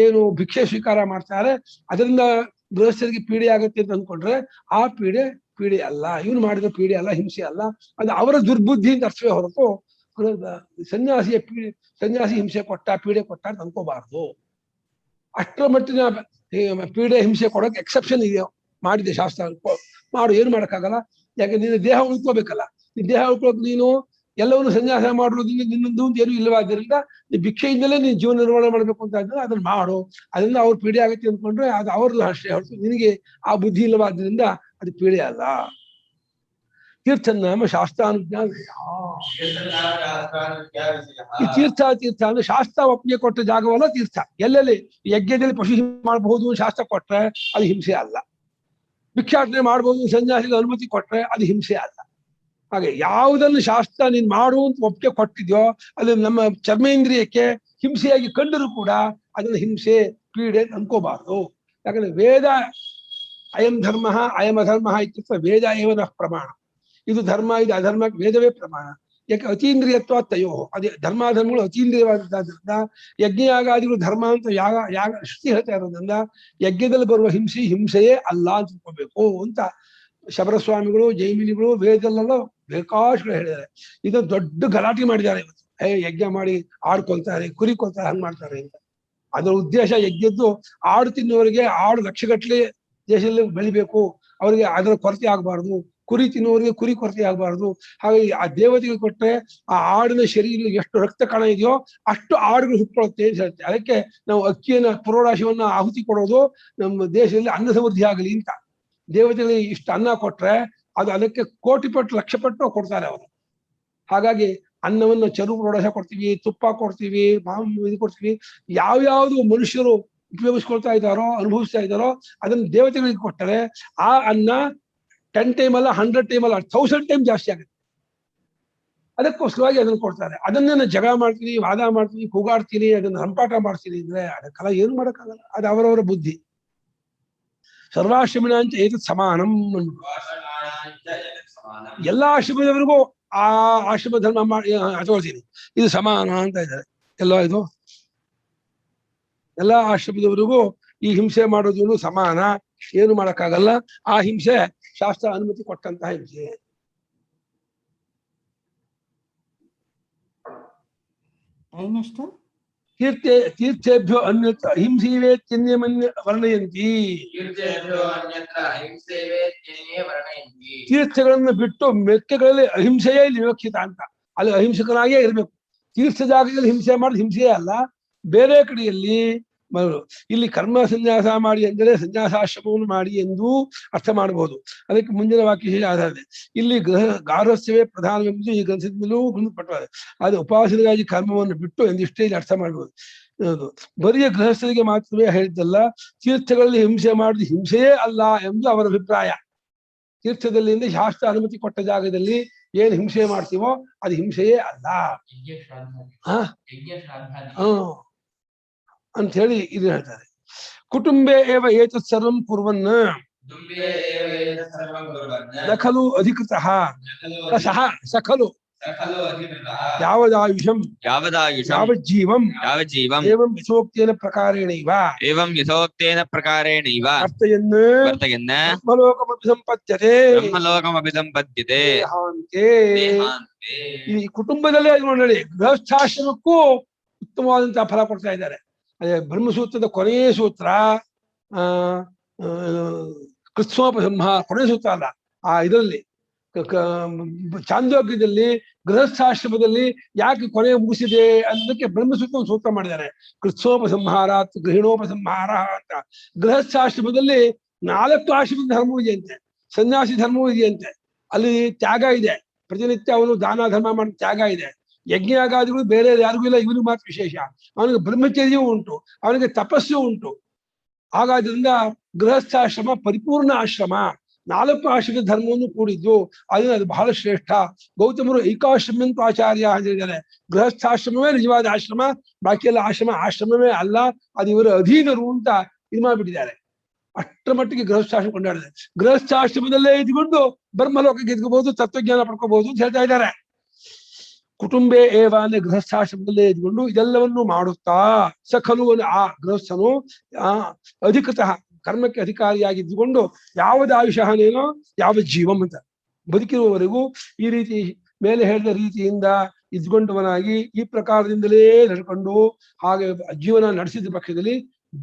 ಏನು ಭಿಕ್ಷೆ ಸ್ವೀಕಾರ ಮಾಡ್ತಾರೆ, ಅದರಿಂದ ಗೃಹಸ್ಥರಿಗೆ ಪೀಡೆ ಆಗುತ್ತೆ ಅಂತ ಅಂದ್ಕೊಂಡ್ರೆ ಆ ಪೀಡೆ ಅಲ್ಲ, ಇವನು ಮಾಡಿದ ಪೀಡೆ ಅಲ್ಲ, ಹಿಂಸೆ ಅಲ್ಲ. ಅದು ಅವರ ದುರ್ಬುದ್ಧಿ ಅಂತ ಅರ್ಥವೇ ಹೊರತು ಸನ್ಯಾಸಿ ಹಿಂಸೆ ಕೊಟ್ಟ, ಪೀಡೆ ಕೊಟ್ಟ ಅಂತ ಅನ್ಕೋಬಾರ್ದು. ಅಷ್ಟರ ಮಟ್ಟಿನ ಪೀಡೆ ಹಿಂಸೆ ಕೊಡೋಕೆ ಎಕ್ಸೆಪ್ಷನ್ ಇದೆಯೋ ಮಾಡಿದೆ ಶಾಸ್ತ್ರ. ಮಾಡು, ಏನು ಮಾಡಕ್ಕಾಗಲ್ಲ. ಯಾಕೆ ನಿನ್ನ ದೇಹ ಉಳ್ಕೋಬೇಕಲ್ಲ. ನಿನ್ನ ದೇಹ ಉಳ್ಕೊಳಕ್ ನೀನು ಎಲ್ಲವನ್ನು ಸನ್ಯಾಸ ಮಾಡೋದ್ರಿಂದ ನಿನ್ನೊಂದು ಏನು ಇಲ್ಲವಾದ್ರಿಂದ ನೀ ಭಿಕ್ಷೆಯಿಂದಲೇ ನೀನು ಜೀವನ ನಿರ್ವಹಣೆ ಮಾಡ್ಬೇಕು ಅಂತ ಇದ್ರೆ ಅದನ್ನ ಮಾಡು. ಅದರಿಂದ ಅವ್ರು ಪೀಡೆ ಆಗತ್ತೆ ಅಂದ್ಕೊಂಡ್ರೆ ಅದು ಅವ್ರದ್ದು ಅಷ್ಟೇ ಹೊರತು ನಿನಗೆ ಆ ಬುದ್ಧಿ ಇಲ್ಲವಾದ್ರಿಂದ ಅದು ಪೀಡೆ ಅಲ್ಲ. ತೀರ್ಥನಾಮ ಶಾಸ್ತ್ರಾನುಜ್ಞಾನ. ಈ ತೀರ್ಥ ಅಂದ್ರೆ ಶಾಸ್ತ್ರ ಒಪ್ಪಿಗೆ ಕೊಟ್ಟ ಜಾಗವಲ್ಲ ತೀರ್ಥ. ಎಲ್ಲೆಲ್ಲಿ ಯಜ್ಞದಲ್ಲಿ ಪಶು ಮಾಡಬಹುದು ಶಾಸ್ತ್ರ ಕೊಟ್ರೆ ಅದು ಹಿಂಸೆ ಅಲ್ಲ. ಭಿಕ್ಷಾಟನೆ ಮಾಡಬಹುದು ಸನ್ಯಾಸಿಗೆ ಅನುಮತಿ ಕೊಟ್ರೆ ಅದು ಹಿಂಸೆ ಅಲ್ಲ. ಹಾಗೆ ಯಾವುದನ್ನು ಶಾಸ್ತ್ರ ನೀನ್ ಮಾಡು ಅಂತ ಒಪ್ಪಿಗೆ ಕೊಟ್ಟಿದ್ಯೋ ಅದು ನಮ್ಮ ಚರ್ಮೇಂದ್ರಿಯಕ್ಕೆ ಹಿಂಸೆಯಾಗಿ ಕಂಡರೂ ಕೂಡ ಅದನ್ನ ಹಿಂಸೆ, ಪೀಡೆ ಅಂತ ಅನ್ಕೋಬಾರ್ದು. ಯಾಕಂದ್ರೆ ವೇದ ಅಯಂ ಧರ್ಮ ಅಯಂ ಅಧರ್ಮ ಇತ್ಯುಕ್ತ ವೇದ ಏವನ ಪ್ರಮಾಣ. ಇದು ಧರ್ಮ, ಇದು ಅಧರ್ಮ, ವೇದವೇ ಪ್ರಮಾಣ. ಯಾಕೆ ಅತೀಂದ್ರಿಯತ್ವ ತಯೋ, ಅದೇ ಧರ್ಮಾಧರ್ಮಗಳು ಅತೀಂದ್ರಿಯವಾದದ್ರಿಂದ ಯಜ್ಞಯಾಗಾದಿಗಳು ಧರ್ಮ ಅಂತ ಯಾಗ ಶ್ರುತಿ ಹೇಳ್ತಾ ಇರೋದ್ರಿಂದ ಯಜ್ಞದಲ್ಲಿ ಬರುವ ಹಿಂಸೆಯೇ ಅಲ್ಲ ಅಂತ ತಿಳ್ಕೋಬೇಕು ಅಂತ ಶಬರಸ್ವಾಮಿಗಳು, ಜೈಮಿನಿಗಳು ವೇದದಲ್ಲೆಲ್ಲ ಬೇಕಾಷ್ಟು ಹೇಳಿದ್ದಾರೆ. ಇದನ್ನು ದೊಡ್ಡ ಗಲಾಟೆ ಮಾಡಿದ್ದಾರೆ ಇವತ್ತು. ಯಜ್ಞ ಮಾಡಿ ಆಡ್ಕೊಳ್ತಾರೆ, ಕುರಿ ಕೊಳ್ತಾರೆ, ಹಂಗ್ ಮಾಡ್ತಾರೆ ಅಂತ. ಅದರ ಉದ್ದೇಶ ಯಜ್ಞದ್ದು ಆಡು ತಿನ್ನುವವರಿಗೆ ಆಡು ಲಕ್ಷಗಟ್ಟಲೆ ದೇಶದಲ್ಲಿ ಬೆಳಿಬೇಕು, ಅವರಿಗೆ ಅದರ ಕೊರತೆ ಆಗ್ಬಾರ್ದು. ಕುರಿ ತಿನ್ನುವವರಿಗೆ ಕುರಿ ಕೊರತೆ ಆಗ್ಬಾರ್ದು. ಹಾಗಾಗಿ ಆ ದೇವತೆಗೆ ಕೊಟ್ಟರೆ ಆ ಆಡಿನ ಶರೀರ ಎಷ್ಟು ರಕ್ತ ಕಣ ಇದೆಯೋ ಅಷ್ಟು ಆಡುಗಳು ಹುಟ್ಕೊಳ್ಳುತ್ತೆ ಅಂತ ಹೇಳುತ್ತೆ. ಅದಕ್ಕೆ ನಾವು ಅಕ್ಕಿಯನ್ನ ಪುರೋರಾಶಿಯನ್ನ ಆಹುತಿ ಕೊಡೋದು ನಮ್ಮ ದೇಶದಲ್ಲಿ ಅನ್ನ ಸಮೃದ್ಧಿ ಆಗಲಿ ಅಂತ. ದೇವತೆಗಳಿಗೆ ಇಷ್ಟು ಅನ್ನ ಕೊಟ್ರೆ ಅದು ಅದಕ್ಕೆ ಕೋಟಿ ಪಟ್ಟು ಲಕ್ಷ ಪಟ್ಟು ಕೊಡ್ತಾರೆ ಅವರು. ಹಾಗಾಗಿ ಅನ್ನವನ್ನು ಚರು ಪುರೋರಾಶ ಕೊಡ್ತೀವಿ, ತುಪ್ಪ ಕೊಡ್ತೀವಿ, ಇದು ಕೊಡ್ತೀವಿ. ಯಾವ್ಯಾವ್ದು ಮನುಷ್ಯರು ಉಪಯೋಗಿಸ್ಕೊಳ್ತಾ ಇದ್ದಾರೋ, ಅನುಭವಿಸ್ತಾ ಇದ್ದಾರೋ ಅದನ್ನ ದೇವತೆಗಳಿಗೆ ಕೊಟ್ಟರೆ ಆ ಅನ್ನ 10 ಟೈಮ್ ಅಲ್ಲ, 100 ಟೈಮ್ ಅಲ್ಲ, 1000 ಟೈಮ್ ಜಾಸ್ತಿ ಆಗುತ್ತೆ. ಅದಕ್ಕೋಸ್ಕರವಾಗಿ ಅದನ್ನು ಕೊಡ್ತಾರೆ. ಅದನ್ನ ಜಗಳ ಮಾಡ್ತೀನಿ, ವಾದ ಮಾಡ್ತೀನಿ, ಕೂಗಾಡ್ತೀನಿ, ಅದನ್ನ ರಂಪಾಟ ಮಾಡ್ತೀನಿ ಅಂದ್ರೆ ಅದಕ್ಕೆಲ್ಲ ಏನು ಮಾಡೋಕ್ಕಾಗಲ್ಲ. ಅದು ಅವರವರ ಬುದ್ಧಿ. ಸರ್ವಾಶ್ರಮಿಣಾಂಚ ಏತತ್ ಸಮಾನಂ. ಎಲ್ಲಾ ಆಶ್ರಮದವರಿಗೂ ಆ ಆಶ್ರಮ ಧರ್ಮ ಮಾಡಿ ಆಚರಿಸ್ತೀನಿ, ಇದು ಸಮಾನ ಅಂತ ಇದ್ದಾರೆ. ಎಲ್ಲ ಇದು ಎಲ್ಲಾ ಆಶ್ರಮದವರಿಗೂ ಈ ಹಿಂಸೆ ಮಾಡೋದು ಸಮಾನ, ಏನು ಮಾಡಕ್ಕಾಗಲ್ಲ. ಆ ಹಿಂಸೆ ಶಾಸ್ತ್ರ ಅನುಮತಿ ಕೊಟ್ಟಂತಹ ಹಿಂಸೆ. ತೀರ್ಥೇಭ್ಯೋ ಅನ್ಯತ್ರ ಹಿಂಸೀವೇತ್ಯನ್ಯಮನ್ಯ ವರ್ಣಯಂತಿ. ತೀರ್ಥಗಳನ್ನು ಬಿಟ್ಟು ಮೆಕ್ಕೆಗಳಲ್ಲಿ ಅಹಿಂಸೆಯೇ ವಿವಕ್ಷಿತ ಅಂತ. ಅಲ್ಲಿ ಅಹಿಂಸಕನಾಗಿಯೇ ಇರಬೇಕು. ತೀರ್ಥ ಜಾಗದಲ್ಲಿ ಹಿಂಸೆ ಮಾಡಿದ ಹಿಂಸೆಯೇ ಅಲ್ಲ. ಬೇರೆ ಕಡೆಯಲ್ಲಿ ಇಲ್ಲಿ ಕರ್ಮ ಸನ್ಯಾಸ ಮಾಡಿ ಅಂದರೆ ಸನ್ಯಾಸಾಶ್ರಮವನ್ನು ಮಾಡಿ ಎಂದು ಅರ್ಥ ಮಾಡಬಹುದು. ಅದಕ್ಕೆ ಮುಂದಿನ ವಾಕ್ಯ ಆಧಾರ ಇದೆ. ಇಲ್ಲಿ ಗಾರ್ಹಸ್ಥ್ಯವೇ ಪ್ರಧಾನವೆಂಬುದು ಈ ಗ್ರಂಥದ ಮೇಲೂ ಗುರುಪಟ್ಟದೆ. ಅದು ಉಪಾಸನೆಗಾಗಿ ಕರ್ಮವನ್ನು ಬಿಟ್ಟು ಎಂದಿಷ್ಟೇ ಇಲ್ಲಿ ಅರ್ಥ ಮಾಡಬಹುದು. ಬರಿಯ ಗೃಹಸ್ಥರಿಗೆ ಮಾತ್ರವೇ ಹೇಳಿದ್ದಲ್ಲ, ತೀರ್ಥಗಳಲ್ಲಿ ಹಿಂಸೆ ಮಾಡಿದ ಹಿಂಸೆಯೇ ಅಲ್ಲ ಎಂದು ಅವರ ಅಭಿಪ್ರಾಯ. ತೀರ್ಥದಲ್ಲಿ ಶಾಸ್ತ್ರ ಅನುಮತಿ ಕೊಟ್ಟ ಜಾಗದಲ್ಲಿ ಏನ್ ಹಿಂಸೆ ಮಾಡ್ತೀವೋ ಅದು ಹಿಂಸೆಯೇ ಅಲ್ಲ ಅಂತ ಹೇಳಿ ಇದು ಹೇಳ್ತಾರೆ. ಕುಟುಂಬೇ ಏವ ಏತತ್ ಸರ್ವಂ ಕುರ್ವನ್ ನಖಲು ಅಧಿಕೃತಃ ಸಖಲು ಯಾವದಾಯುಷಂ ಯಾವಜ್ಜೀವಂ ಏವಂ ಯಥೋಕ್ತೇನ ಪ್ರಕಾರೇಣೈವ ಅರ್ಥಯನ್ ಬ್ರಹ್ಮಲೋಕಮಭಿಸಂಪದ್ಯತೆ. ಈ ಕುಟುಂಬದಲ್ಲೇ ನೋಡಿ, ಗೃಹಸ್ಥಾಶ್ರಮಕ್ಕೂ ಉತ್ತಮವಾದಂತಹ ಫಲ ಕೊಡ್ತಾ ಇದ್ದಾರೆ. ಅದೇ ಬ್ರಹ್ಮಸೂತ್ರದ ಕೊನೆಯ ಸೂತ್ರ ಕೃತ್ಸೋಪಸಂಹಾರ ಕೊನೆಯ ಸೂತ್ರ ಅಲ್ಲ, ಆ ಇದರಲ್ಲಿ ಚಾಂದೋಗ್ಯದಲ್ಲಿ ಗೃಹಸ್ಥಾಶ್ರಮದಲ್ಲಿ ಯಾಕೆ ಕೊನೆಯ ಮುಗಿಸಿದೆ ಅನ್ನೋದಕ್ಕೆ ಬ್ರಹ್ಮಸೂತ್ರ ಒಂದು ಸೂತ್ರ ಮಾಡಿದ್ದಾರೆ. ಕೃತ್ಸೋಪಸಂಹಾರ ಗೃಹಿಣೋಪಸಂಹಾರ ಅಂತ. ಗೃಹಸ್ಥಾಶ್ರಮದಲ್ಲಿ 4 ಆಶ್ರಮದ ಧರ್ಮವೂ ಇದೆಯಂತೆ, ಸನ್ಯಾಸಿ ಧರ್ಮವೂ ಇದೆಯಂತೆ. ಅಲ್ಲಿ ತ್ಯಾಗ ಇದೆ, ಪ್ರತಿನಿತ್ಯ ಅವನು ದಾನ ಧರ್ಮ ಮಾಡಿ ತ್ಯಾಗ ಇದೆ. ಯಜ್ಞಾಗಾದಿಗಳು ಬೇರೆ ಯಾರಿಗೂ ಇಲ್ಲ, ಇವನಿಗೆ ಮಾತ್ರ ವಿಶೇಷ. ಅವನಿಗೆ ಬ್ರಹ್ಮಚರ್ಯವೂ ಉಂಟು, ಅವನಿಗೆ ತಪಸ್ಸು ಉಂಟು. ಹಾಗಾದ್ರಿಂದ ಗೃಹಸ್ಥಾಶ್ರಮ ಪರಿಪೂರ್ಣ ಆಶ್ರಮ, 4 ಆಶ್ರಮದ ಧರ್ಮವನ್ನು ಕೂಡಿದ್ದು. ಅದನ್ನ ಅದು ಬಹಳ ಶ್ರೇಷ್ಠ. ಗೌತಮರು ಏಕಾಶ್ರಮಂತು ಆಚಾರ್ಯ ಹೇಳಿದ್ದಾರೆ. ಗೃಹಸ್ಥಾಶ್ರಮವೇ ನಿಜವಾದ ಆಶ್ರಮ, ಬಾಕಿ ಎಲ್ಲ ಆಶ್ರಮವೇ ಅಲ್ಲ, ಅದು ಇವರ ಅಧೀನರು ಅಂತ ಇದು ಮಾಡಿಬಿಟ್ಟಿದ್ದಾರೆ. ಅಷ್ಟರ ಮಟ್ಟಿಗೆ ಗೃಹಸ್ಥಾಶ್ರಮ ಕೊಂಡಾಡಿದೆ. ಗೃಹಸ್ಥಾಶ್ರಮದಲ್ಲೇ ಇದ್ಕೊಂಡು ಬ್ರಹ್ಮಲೋಕಕ್ಕೆ ಎದ್ಕೋಬಹುದು, ತತ್ವಜ್ಞಾನ ಪಡ್ಕೋಬಹುದು ಅಂತ ಹೇಳ್ತಾ ಇದ್ದಾರೆ. ಕುಟುಂಬೇ ಏವ ಅಂದ್ರೆ ಗೃಹಸ್ಥಾಶ್ರಮದಲ್ಲೇ ಇದ್ಕೊಂಡು ಇದೆಲ್ಲವನ್ನು ಮಾಡುತ್ತಾ ಸಖಲು ಆ ಗೃಹಸ್ಥನು ಅಧಿಕೃತ ಕರ್ಮಕ್ಕೆ ಅಧಿಕಾರಿಯಾಗಿದ್ದುಕೊಂಡು ಯಾವದ ಆಯುಷನೇನೋ ಯಾವ ಜೀವಂ ಅಂತ ಬದುಕಿರುವವರೆಗೂ ಈ ರೀತಿ ಮೇಲೆ ಹೇಳಿದ ರೀತಿಯಿಂದ ಇದ್ಕೊಂಡವನಾಗಿ ಈ ಪ್ರಕಾರದಿಂದಲೇ ನಡ್ಕೊಂಡು ಹಾಗೆ ಜೀವನ ನಡೆಸಿದ ಪಕ್ಷದಲ್ಲಿ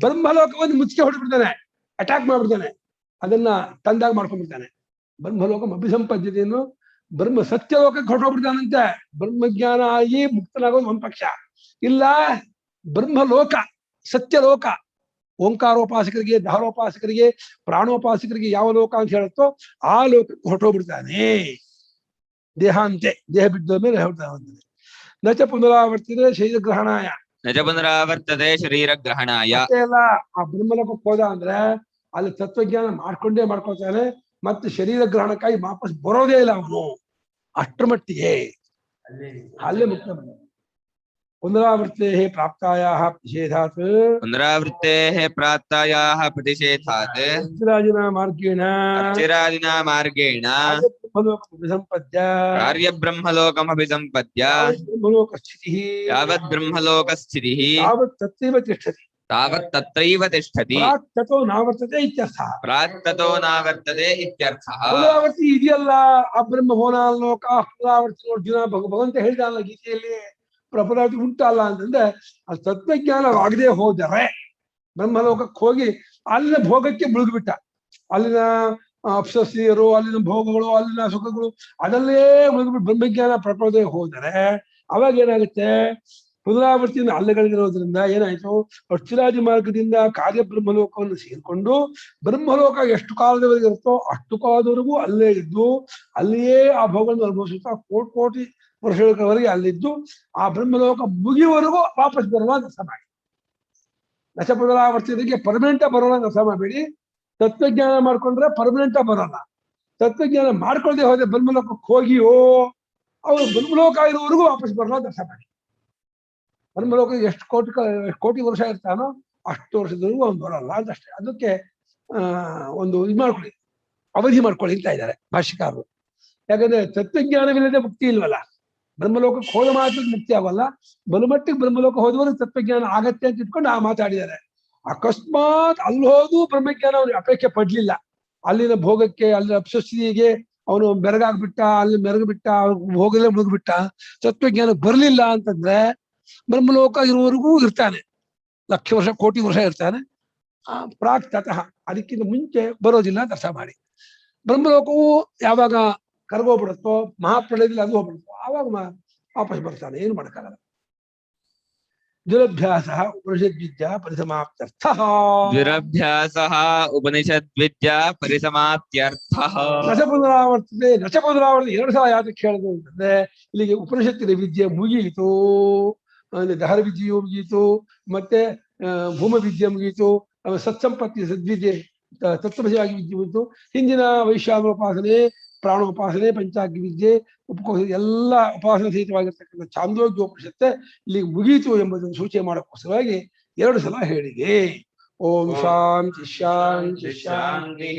ಬ್ರಹ್ಮಲೋಕವನ್ನು ಮುಚ್ಚಿಗೆ ಹೊಡೆದ್ಬಿಡ್ತಾನೆ, ಅಟ್ಯಾಕ್ ಮಾಡ್ಬಿಡ್ತಾನೆ, ಅದನ್ನ ತಂದಾಗ ಮಾಡ್ಕೊಂಡ್ಬಿಡ್ತಾನೆ. ಬ್ರಹ್ಮಲೋಕ ಅಭಿಸಂಪದ್ಯತೆಯನ್ನು ಬ್ರಹ್ಮ ಸತ್ಯಲೋಕಕ್ಕೆ ಹೊರಟೋಗ್ಬಿಡ್ತಾನಂತೆ. ಬ್ರಹ್ಮಜ್ಞಾನ ಆಗಿ ಮುಕ್ತನಾಗೋದು ಒಂದ್ ಪಕ್ಷ ಇಲ್ಲ, ಬ್ರಹ್ಮಲೋಕ ಸತ್ಯಲೋಕ ಓಂಕಾರೋಪಾಸಕರಿಗೆ, ಧಾರೋಪಾಸಕರಿಗೆ, ಪ್ರಾಣೋಪಾಸಕರಿಗೆ ಯಾವ ಲೋಕ ಅಂತ ಹೇಳುತ್ತೋ ಆ ಲೋಕಕ್ಕೆ ಹೊರಟೋಗ್ಬಿಡ್ತಾನೆ. ದೇಹಾಂತೆ ದೇಹ ಬಿದ್ದ ಮೇಲೆ ಹೇಳ್ತಾನೆ. ನಚ ಪುನರಾವರ್ತಿದ್ರೆ ಶರೀರಗ್ರಹಣಾಯ ಎಲ್ಲ ಆ ಬ್ರಹ್ಮಲೋಕಕ್ಕೆ ಹೋದ ಅಂದ್ರೆ ಅಲ್ಲಿ ತತ್ವಜ್ಞಾನ ಮಾಡ್ಕೊಳ್ತಾನೆ. ಮತ್ತೆ ಶರೀರ ಗ್ರಹಣಕ್ಕಾಗಿ ವಾಪಸ್ ಬರೋದೇ ಇಲ್ಲ ಅವನು. ಅಷ್ಟರ ಮಟ್ಟಿಗೆ ಅಲ್ಲೇ ಮುಕ್ತ. ಪುನರಾವೃತ್ತೇ ಪ್ರಾಪ್ತಾಯಾಃ ಪ್ರತಿಷೇಧಾತ್ ಅರ್ಚಿರಾದಿನ ಮಾರ್ಗೇಣ ಕಾರ್ಯಬ್ರಹ್ಮಲೋಕಮಭಿಸಂಪದ್ಯ ಯಾವದ್ ಬ್ರಹ್ಮಲೋಕಸ್ಥಿತಿಃ ತಾವತ್ ತತ್ರೈವ ತಿಷ್ಠತಿ ಪ್ರಾಕ್ತತೋ ನಾವರ್ತತೆ ಇತ್ಯರ್ಥಃ. ಪುನರಾವರ್ತಿ ಇದೆಯಲ್ಲ ಆ ಬ್ರಹ್ಮ ಭುವನಾಲೋಕ ಪುನರಾವರ್ತಿ ಅರ್ಜುನ ಭಗವಂತ ಹೇಳಿದಲ್ಲ ಗೀತೆಯಲ್ಲಿ, ಪುನರಾವರ್ತಿ ಉಂಟಲ್ಲ ಅಂತಂದ್ರೆ ಆ ತತ್ವಜ್ಞಾನವಾಗದೆ ಹೋದರೆ ಬ್ರಹ್ಮಲೋಕಕ್ಕೆ ಹೋಗಿ ಅಲ್ಲಿನ ಭೋಗಕ್ಕೆ ಮುಳುಗಿಬಿಟ್ಟ. ಅಲ್ಲಿನ ಅಪ್ಸಸ್ತ್ರೀಯರು, ಅಲ್ಲಿನ ಭೋಗಗಳು, ಅಲ್ಲಿನ ಸುಖಗಳು ಅದಲ್ಲೇ ಮುಳುಗಿಬಿಟ್ಟು ಬ್ರಹ್ಮಜ್ಞಾನ ಪಡ್ಕೊಳ್ಳದೆ ಹೋದರೆ ಅವಾಗ ಏನಾಗುತ್ತೆ, ಪುನರಾವರ್ತಿಯಿಂದ ಅಲ್ಲಗಳಿರೋದ್ರಿಂದ ಏನಾಯ್ತು, ಅರ್ಚಿರಾದಿ ಮಾರ್ಗದಿಂದ ಕಾರ್ಯಬ್ರಹ್ಮಲೋಕವನ್ನು ಸೇರಿಕೊಂಡು ಬ್ರಹ್ಮಲೋಕ ಎಷ್ಟು ಕಾಲದವರೆಗೆ ಇರುತ್ತೋ ಅಷ್ಟು ಕಾಲದವರೆಗೂ ಅಲ್ಲೇ ಇದ್ದು ಅಲ್ಲಿಯೇ ಆ ಭೋಗವನ್ನು ಅನುಭವಿಸುತ್ತಾ ಕೋಟಿ ವರ್ಷಗಳವರೆಗೆ ಅಲ್ಲಿದ್ದು ಆ ಬ್ರಹ್ಮಲೋಕ ಮುಗಿಯುವವರೆಗೂ ವಾಪಸ್ ಬರುವ ರಸ ಮಾಡಿ. ರಸ ಪುನರಾವರ್ತಿಗೆ ಪರ್ಮನೆಂಟ ಬರೋಣ ರಸ ಮಾಡಬೇಡಿ. ತತ್ವಜ್ಞಾನ ಮಾಡ್ಕೊಂಡ್ರೆ ಪರ್ಮನೆಂಟ ಬರೋಲ್ಲ. ತತ್ವಜ್ಞಾನ ಮಾಡ್ಕೊಳ್ಳದೆ ಹೋದ್ರೆ ಬ್ರಹ್ಮಲೋಕಕ್ಕೆ ಹೋಗಿಯೋ ಅವರು ಬ್ರಹ್ಮಲೋಕ ಇರುವವರೆಗೂ ವಾಪಸ್ ಬರಲ್ಲ ಅಂತ ಅರ್ಥ ಮಾಡಿ. ಬ್ರಹ್ಮಲೋಕ ಎಷ್ಟು ಕೋಟಿ ವರ್ಷ ಇರ್ತಾನೋ ಅಷ್ಟು ವರ್ಷದವರೆಗೂ ಅವ್ನು ಬರಲ್ಲ ಅಂತ ಅಷ್ಟೇ. ಅದಕ್ಕೆ ಒಂದು ಇದು ಮಾಡ್ಕೊಳ್ಳಿ, ಅವಧಿ ಮಾಡ್ಕೊಳ್ಳಿ ಅಂತ ಇದ್ದಾರೆ ಭಾಷ್ಯಕಾರರು. ಯಾಕಂದ್ರೆ ತತ್ವಜ್ಞಾನವಿಲ್ಲದೆ ಮುಕ್ತಿ ಇಲ್ವಲ್ಲ. ಬ್ರಹ್ಮಲೋಕಕ್ಕೆ ಹೋದ ಮಾತ್ರ ಮುಕ್ತಿ ಆಗಲ್ಲ, ಬಲಮಟ್ಟಿಗೆ ಬ್ರಹ್ಮಲೋಕ ಹೋದವರು ತತ್ವಜ್ಞಾನ ಆಗತ್ತೆ ಅಂತ ಇಟ್ಕೊಂಡು ಮಾತಾಡಿದ್ದಾರೆ. ಅಕಸ್ಮಾತ್ ಅಲ್ಲಿ ಹೋದು ಬ್ರಹ್ಮಜ್ಞಾನ ಅವನಿಗೆ ಅಪೇಕ್ಷೆ ಪಡ್ಲಿಲ್ಲ, ಅಲ್ಲಿನ ಭೋಗಕ್ಕೆ, ಅಲ್ಲಿನ ಅಪ್ಸಸ್ಥಿತಿಗೆ ಅವನು ಬೆರಗಾಗ್ಬಿಟ್ಟ, ಅಲ್ಲಿ ಮೆರಗ್ಬಿಟ್ಟ, ಭೋಗದಲ್ಲೇ ಮುಳುಗ್ಬಿಟ್ಟ, ತತ್ವಜ್ಞಾನ ಬರ್ಲಿಲ್ಲ ಅಂತಂದ್ರೆ ಬ್ರಹ್ಮಲೋಕ ಇರುವವರೆಗೂ ಇರ್ತಾನೆ, ಲಕ್ಷ ವರ್ಷ ಕೋಟಿ ವರ್ಷ ಇರ್ತಾನೆ. ಪ್ರಾಕ್ ತತಃ ಅದಕ್ಕಿಂತ ಮುಂಚೆ ಬರೋದಿಲ್ಲ ಅಂತ ಅರ್ಥ ಮಾಡಿ. ಬ್ರಹ್ಮಲೋಕವು ಯಾವಾಗ ಕರ್ಗೋಗ್ಬಿಡುತ್ತೋ, ಮಹಾಪ್ರಳಯದಲ್ಲಿ ಅದು ಹೋಗ್ಬಿಡುತ್ತೋ, ಆವಾಗ ವಾಪಸ್ ಬರ್ತಾನೆ, ಏನು ಮಾಡಕ್ಕಾಗಲ್ಲ. ದುರಭ್ಯಾಸ ಉಪನಿಷದ್ವಿದ್ಯಾ ಪರಿಸಮಾಪ್ತ್ಯರ್ಥ. ದುರಭ್ಯಾಸಃ ಉಪನಿಷದ್ವಿದ್ಯಾ ಪರಿಸಮಾಪ್ತ್ಯರ್ಥಃ. ನಚ ಪುನರಾವರ್ತದೆ. ನಚ ಪುನರಾವರ್ತದೆ 2 ಸಲ ಯಾತಕ್ಕೆ ಹೇಳುದು ಅಂತಂದ್ರೆ, ಇಲ್ಲಿಗೆ ಉಪನಿಷತ್ತಿನ ವಿದ್ಯೆ ಮುಗಿಯಿತು, ಅಂದ್ರೆ ದಹರ ವಿದ್ಯೆಯು ಮುಗಿಯಿತು, ಮತ್ತೆ ಭೂಮ ವಿದ್ಯೆ ಮುಗಿಯಿತು, ಸತ್ಸಂಪತ್ತಿ ಸದ್ವಿದ್ಯೆ ತತ್ವಮಸಿಯಾಗಿ ವಿದ್ಯೆ ಮುಗಿತು. ಹಿಂದಿನ ವೈಶ್ಯಾಮೋಪಾಸನೆ, ಪ್ರಾಣೋಪಾಸನೆ, ಪಂಚಾಗ್ನಿ ವಿದ್ಯೆ, ಉಪಕೋಶ ಎಲ್ಲ ಉಪಾಸನೆ ಸಹಿತವಾಗಿರ್ತಕ್ಕಂಥ ಚಾಂದೋಗ್ಯೋಪನಿಷತ್ತೆ ಇಲ್ಲಿ ಮುಗೀತು ಎಂಬುದನ್ನು ಸೂಚನೆ ಮಾಡೋಕ್ಕೋಸ್ಕರವಾಗಿ 2 ಸಲ ಹೇಳಿದೆ. ಓಂ ಶಾಂತಿ ಶಾಂತಿ ಶಾಂತಿ.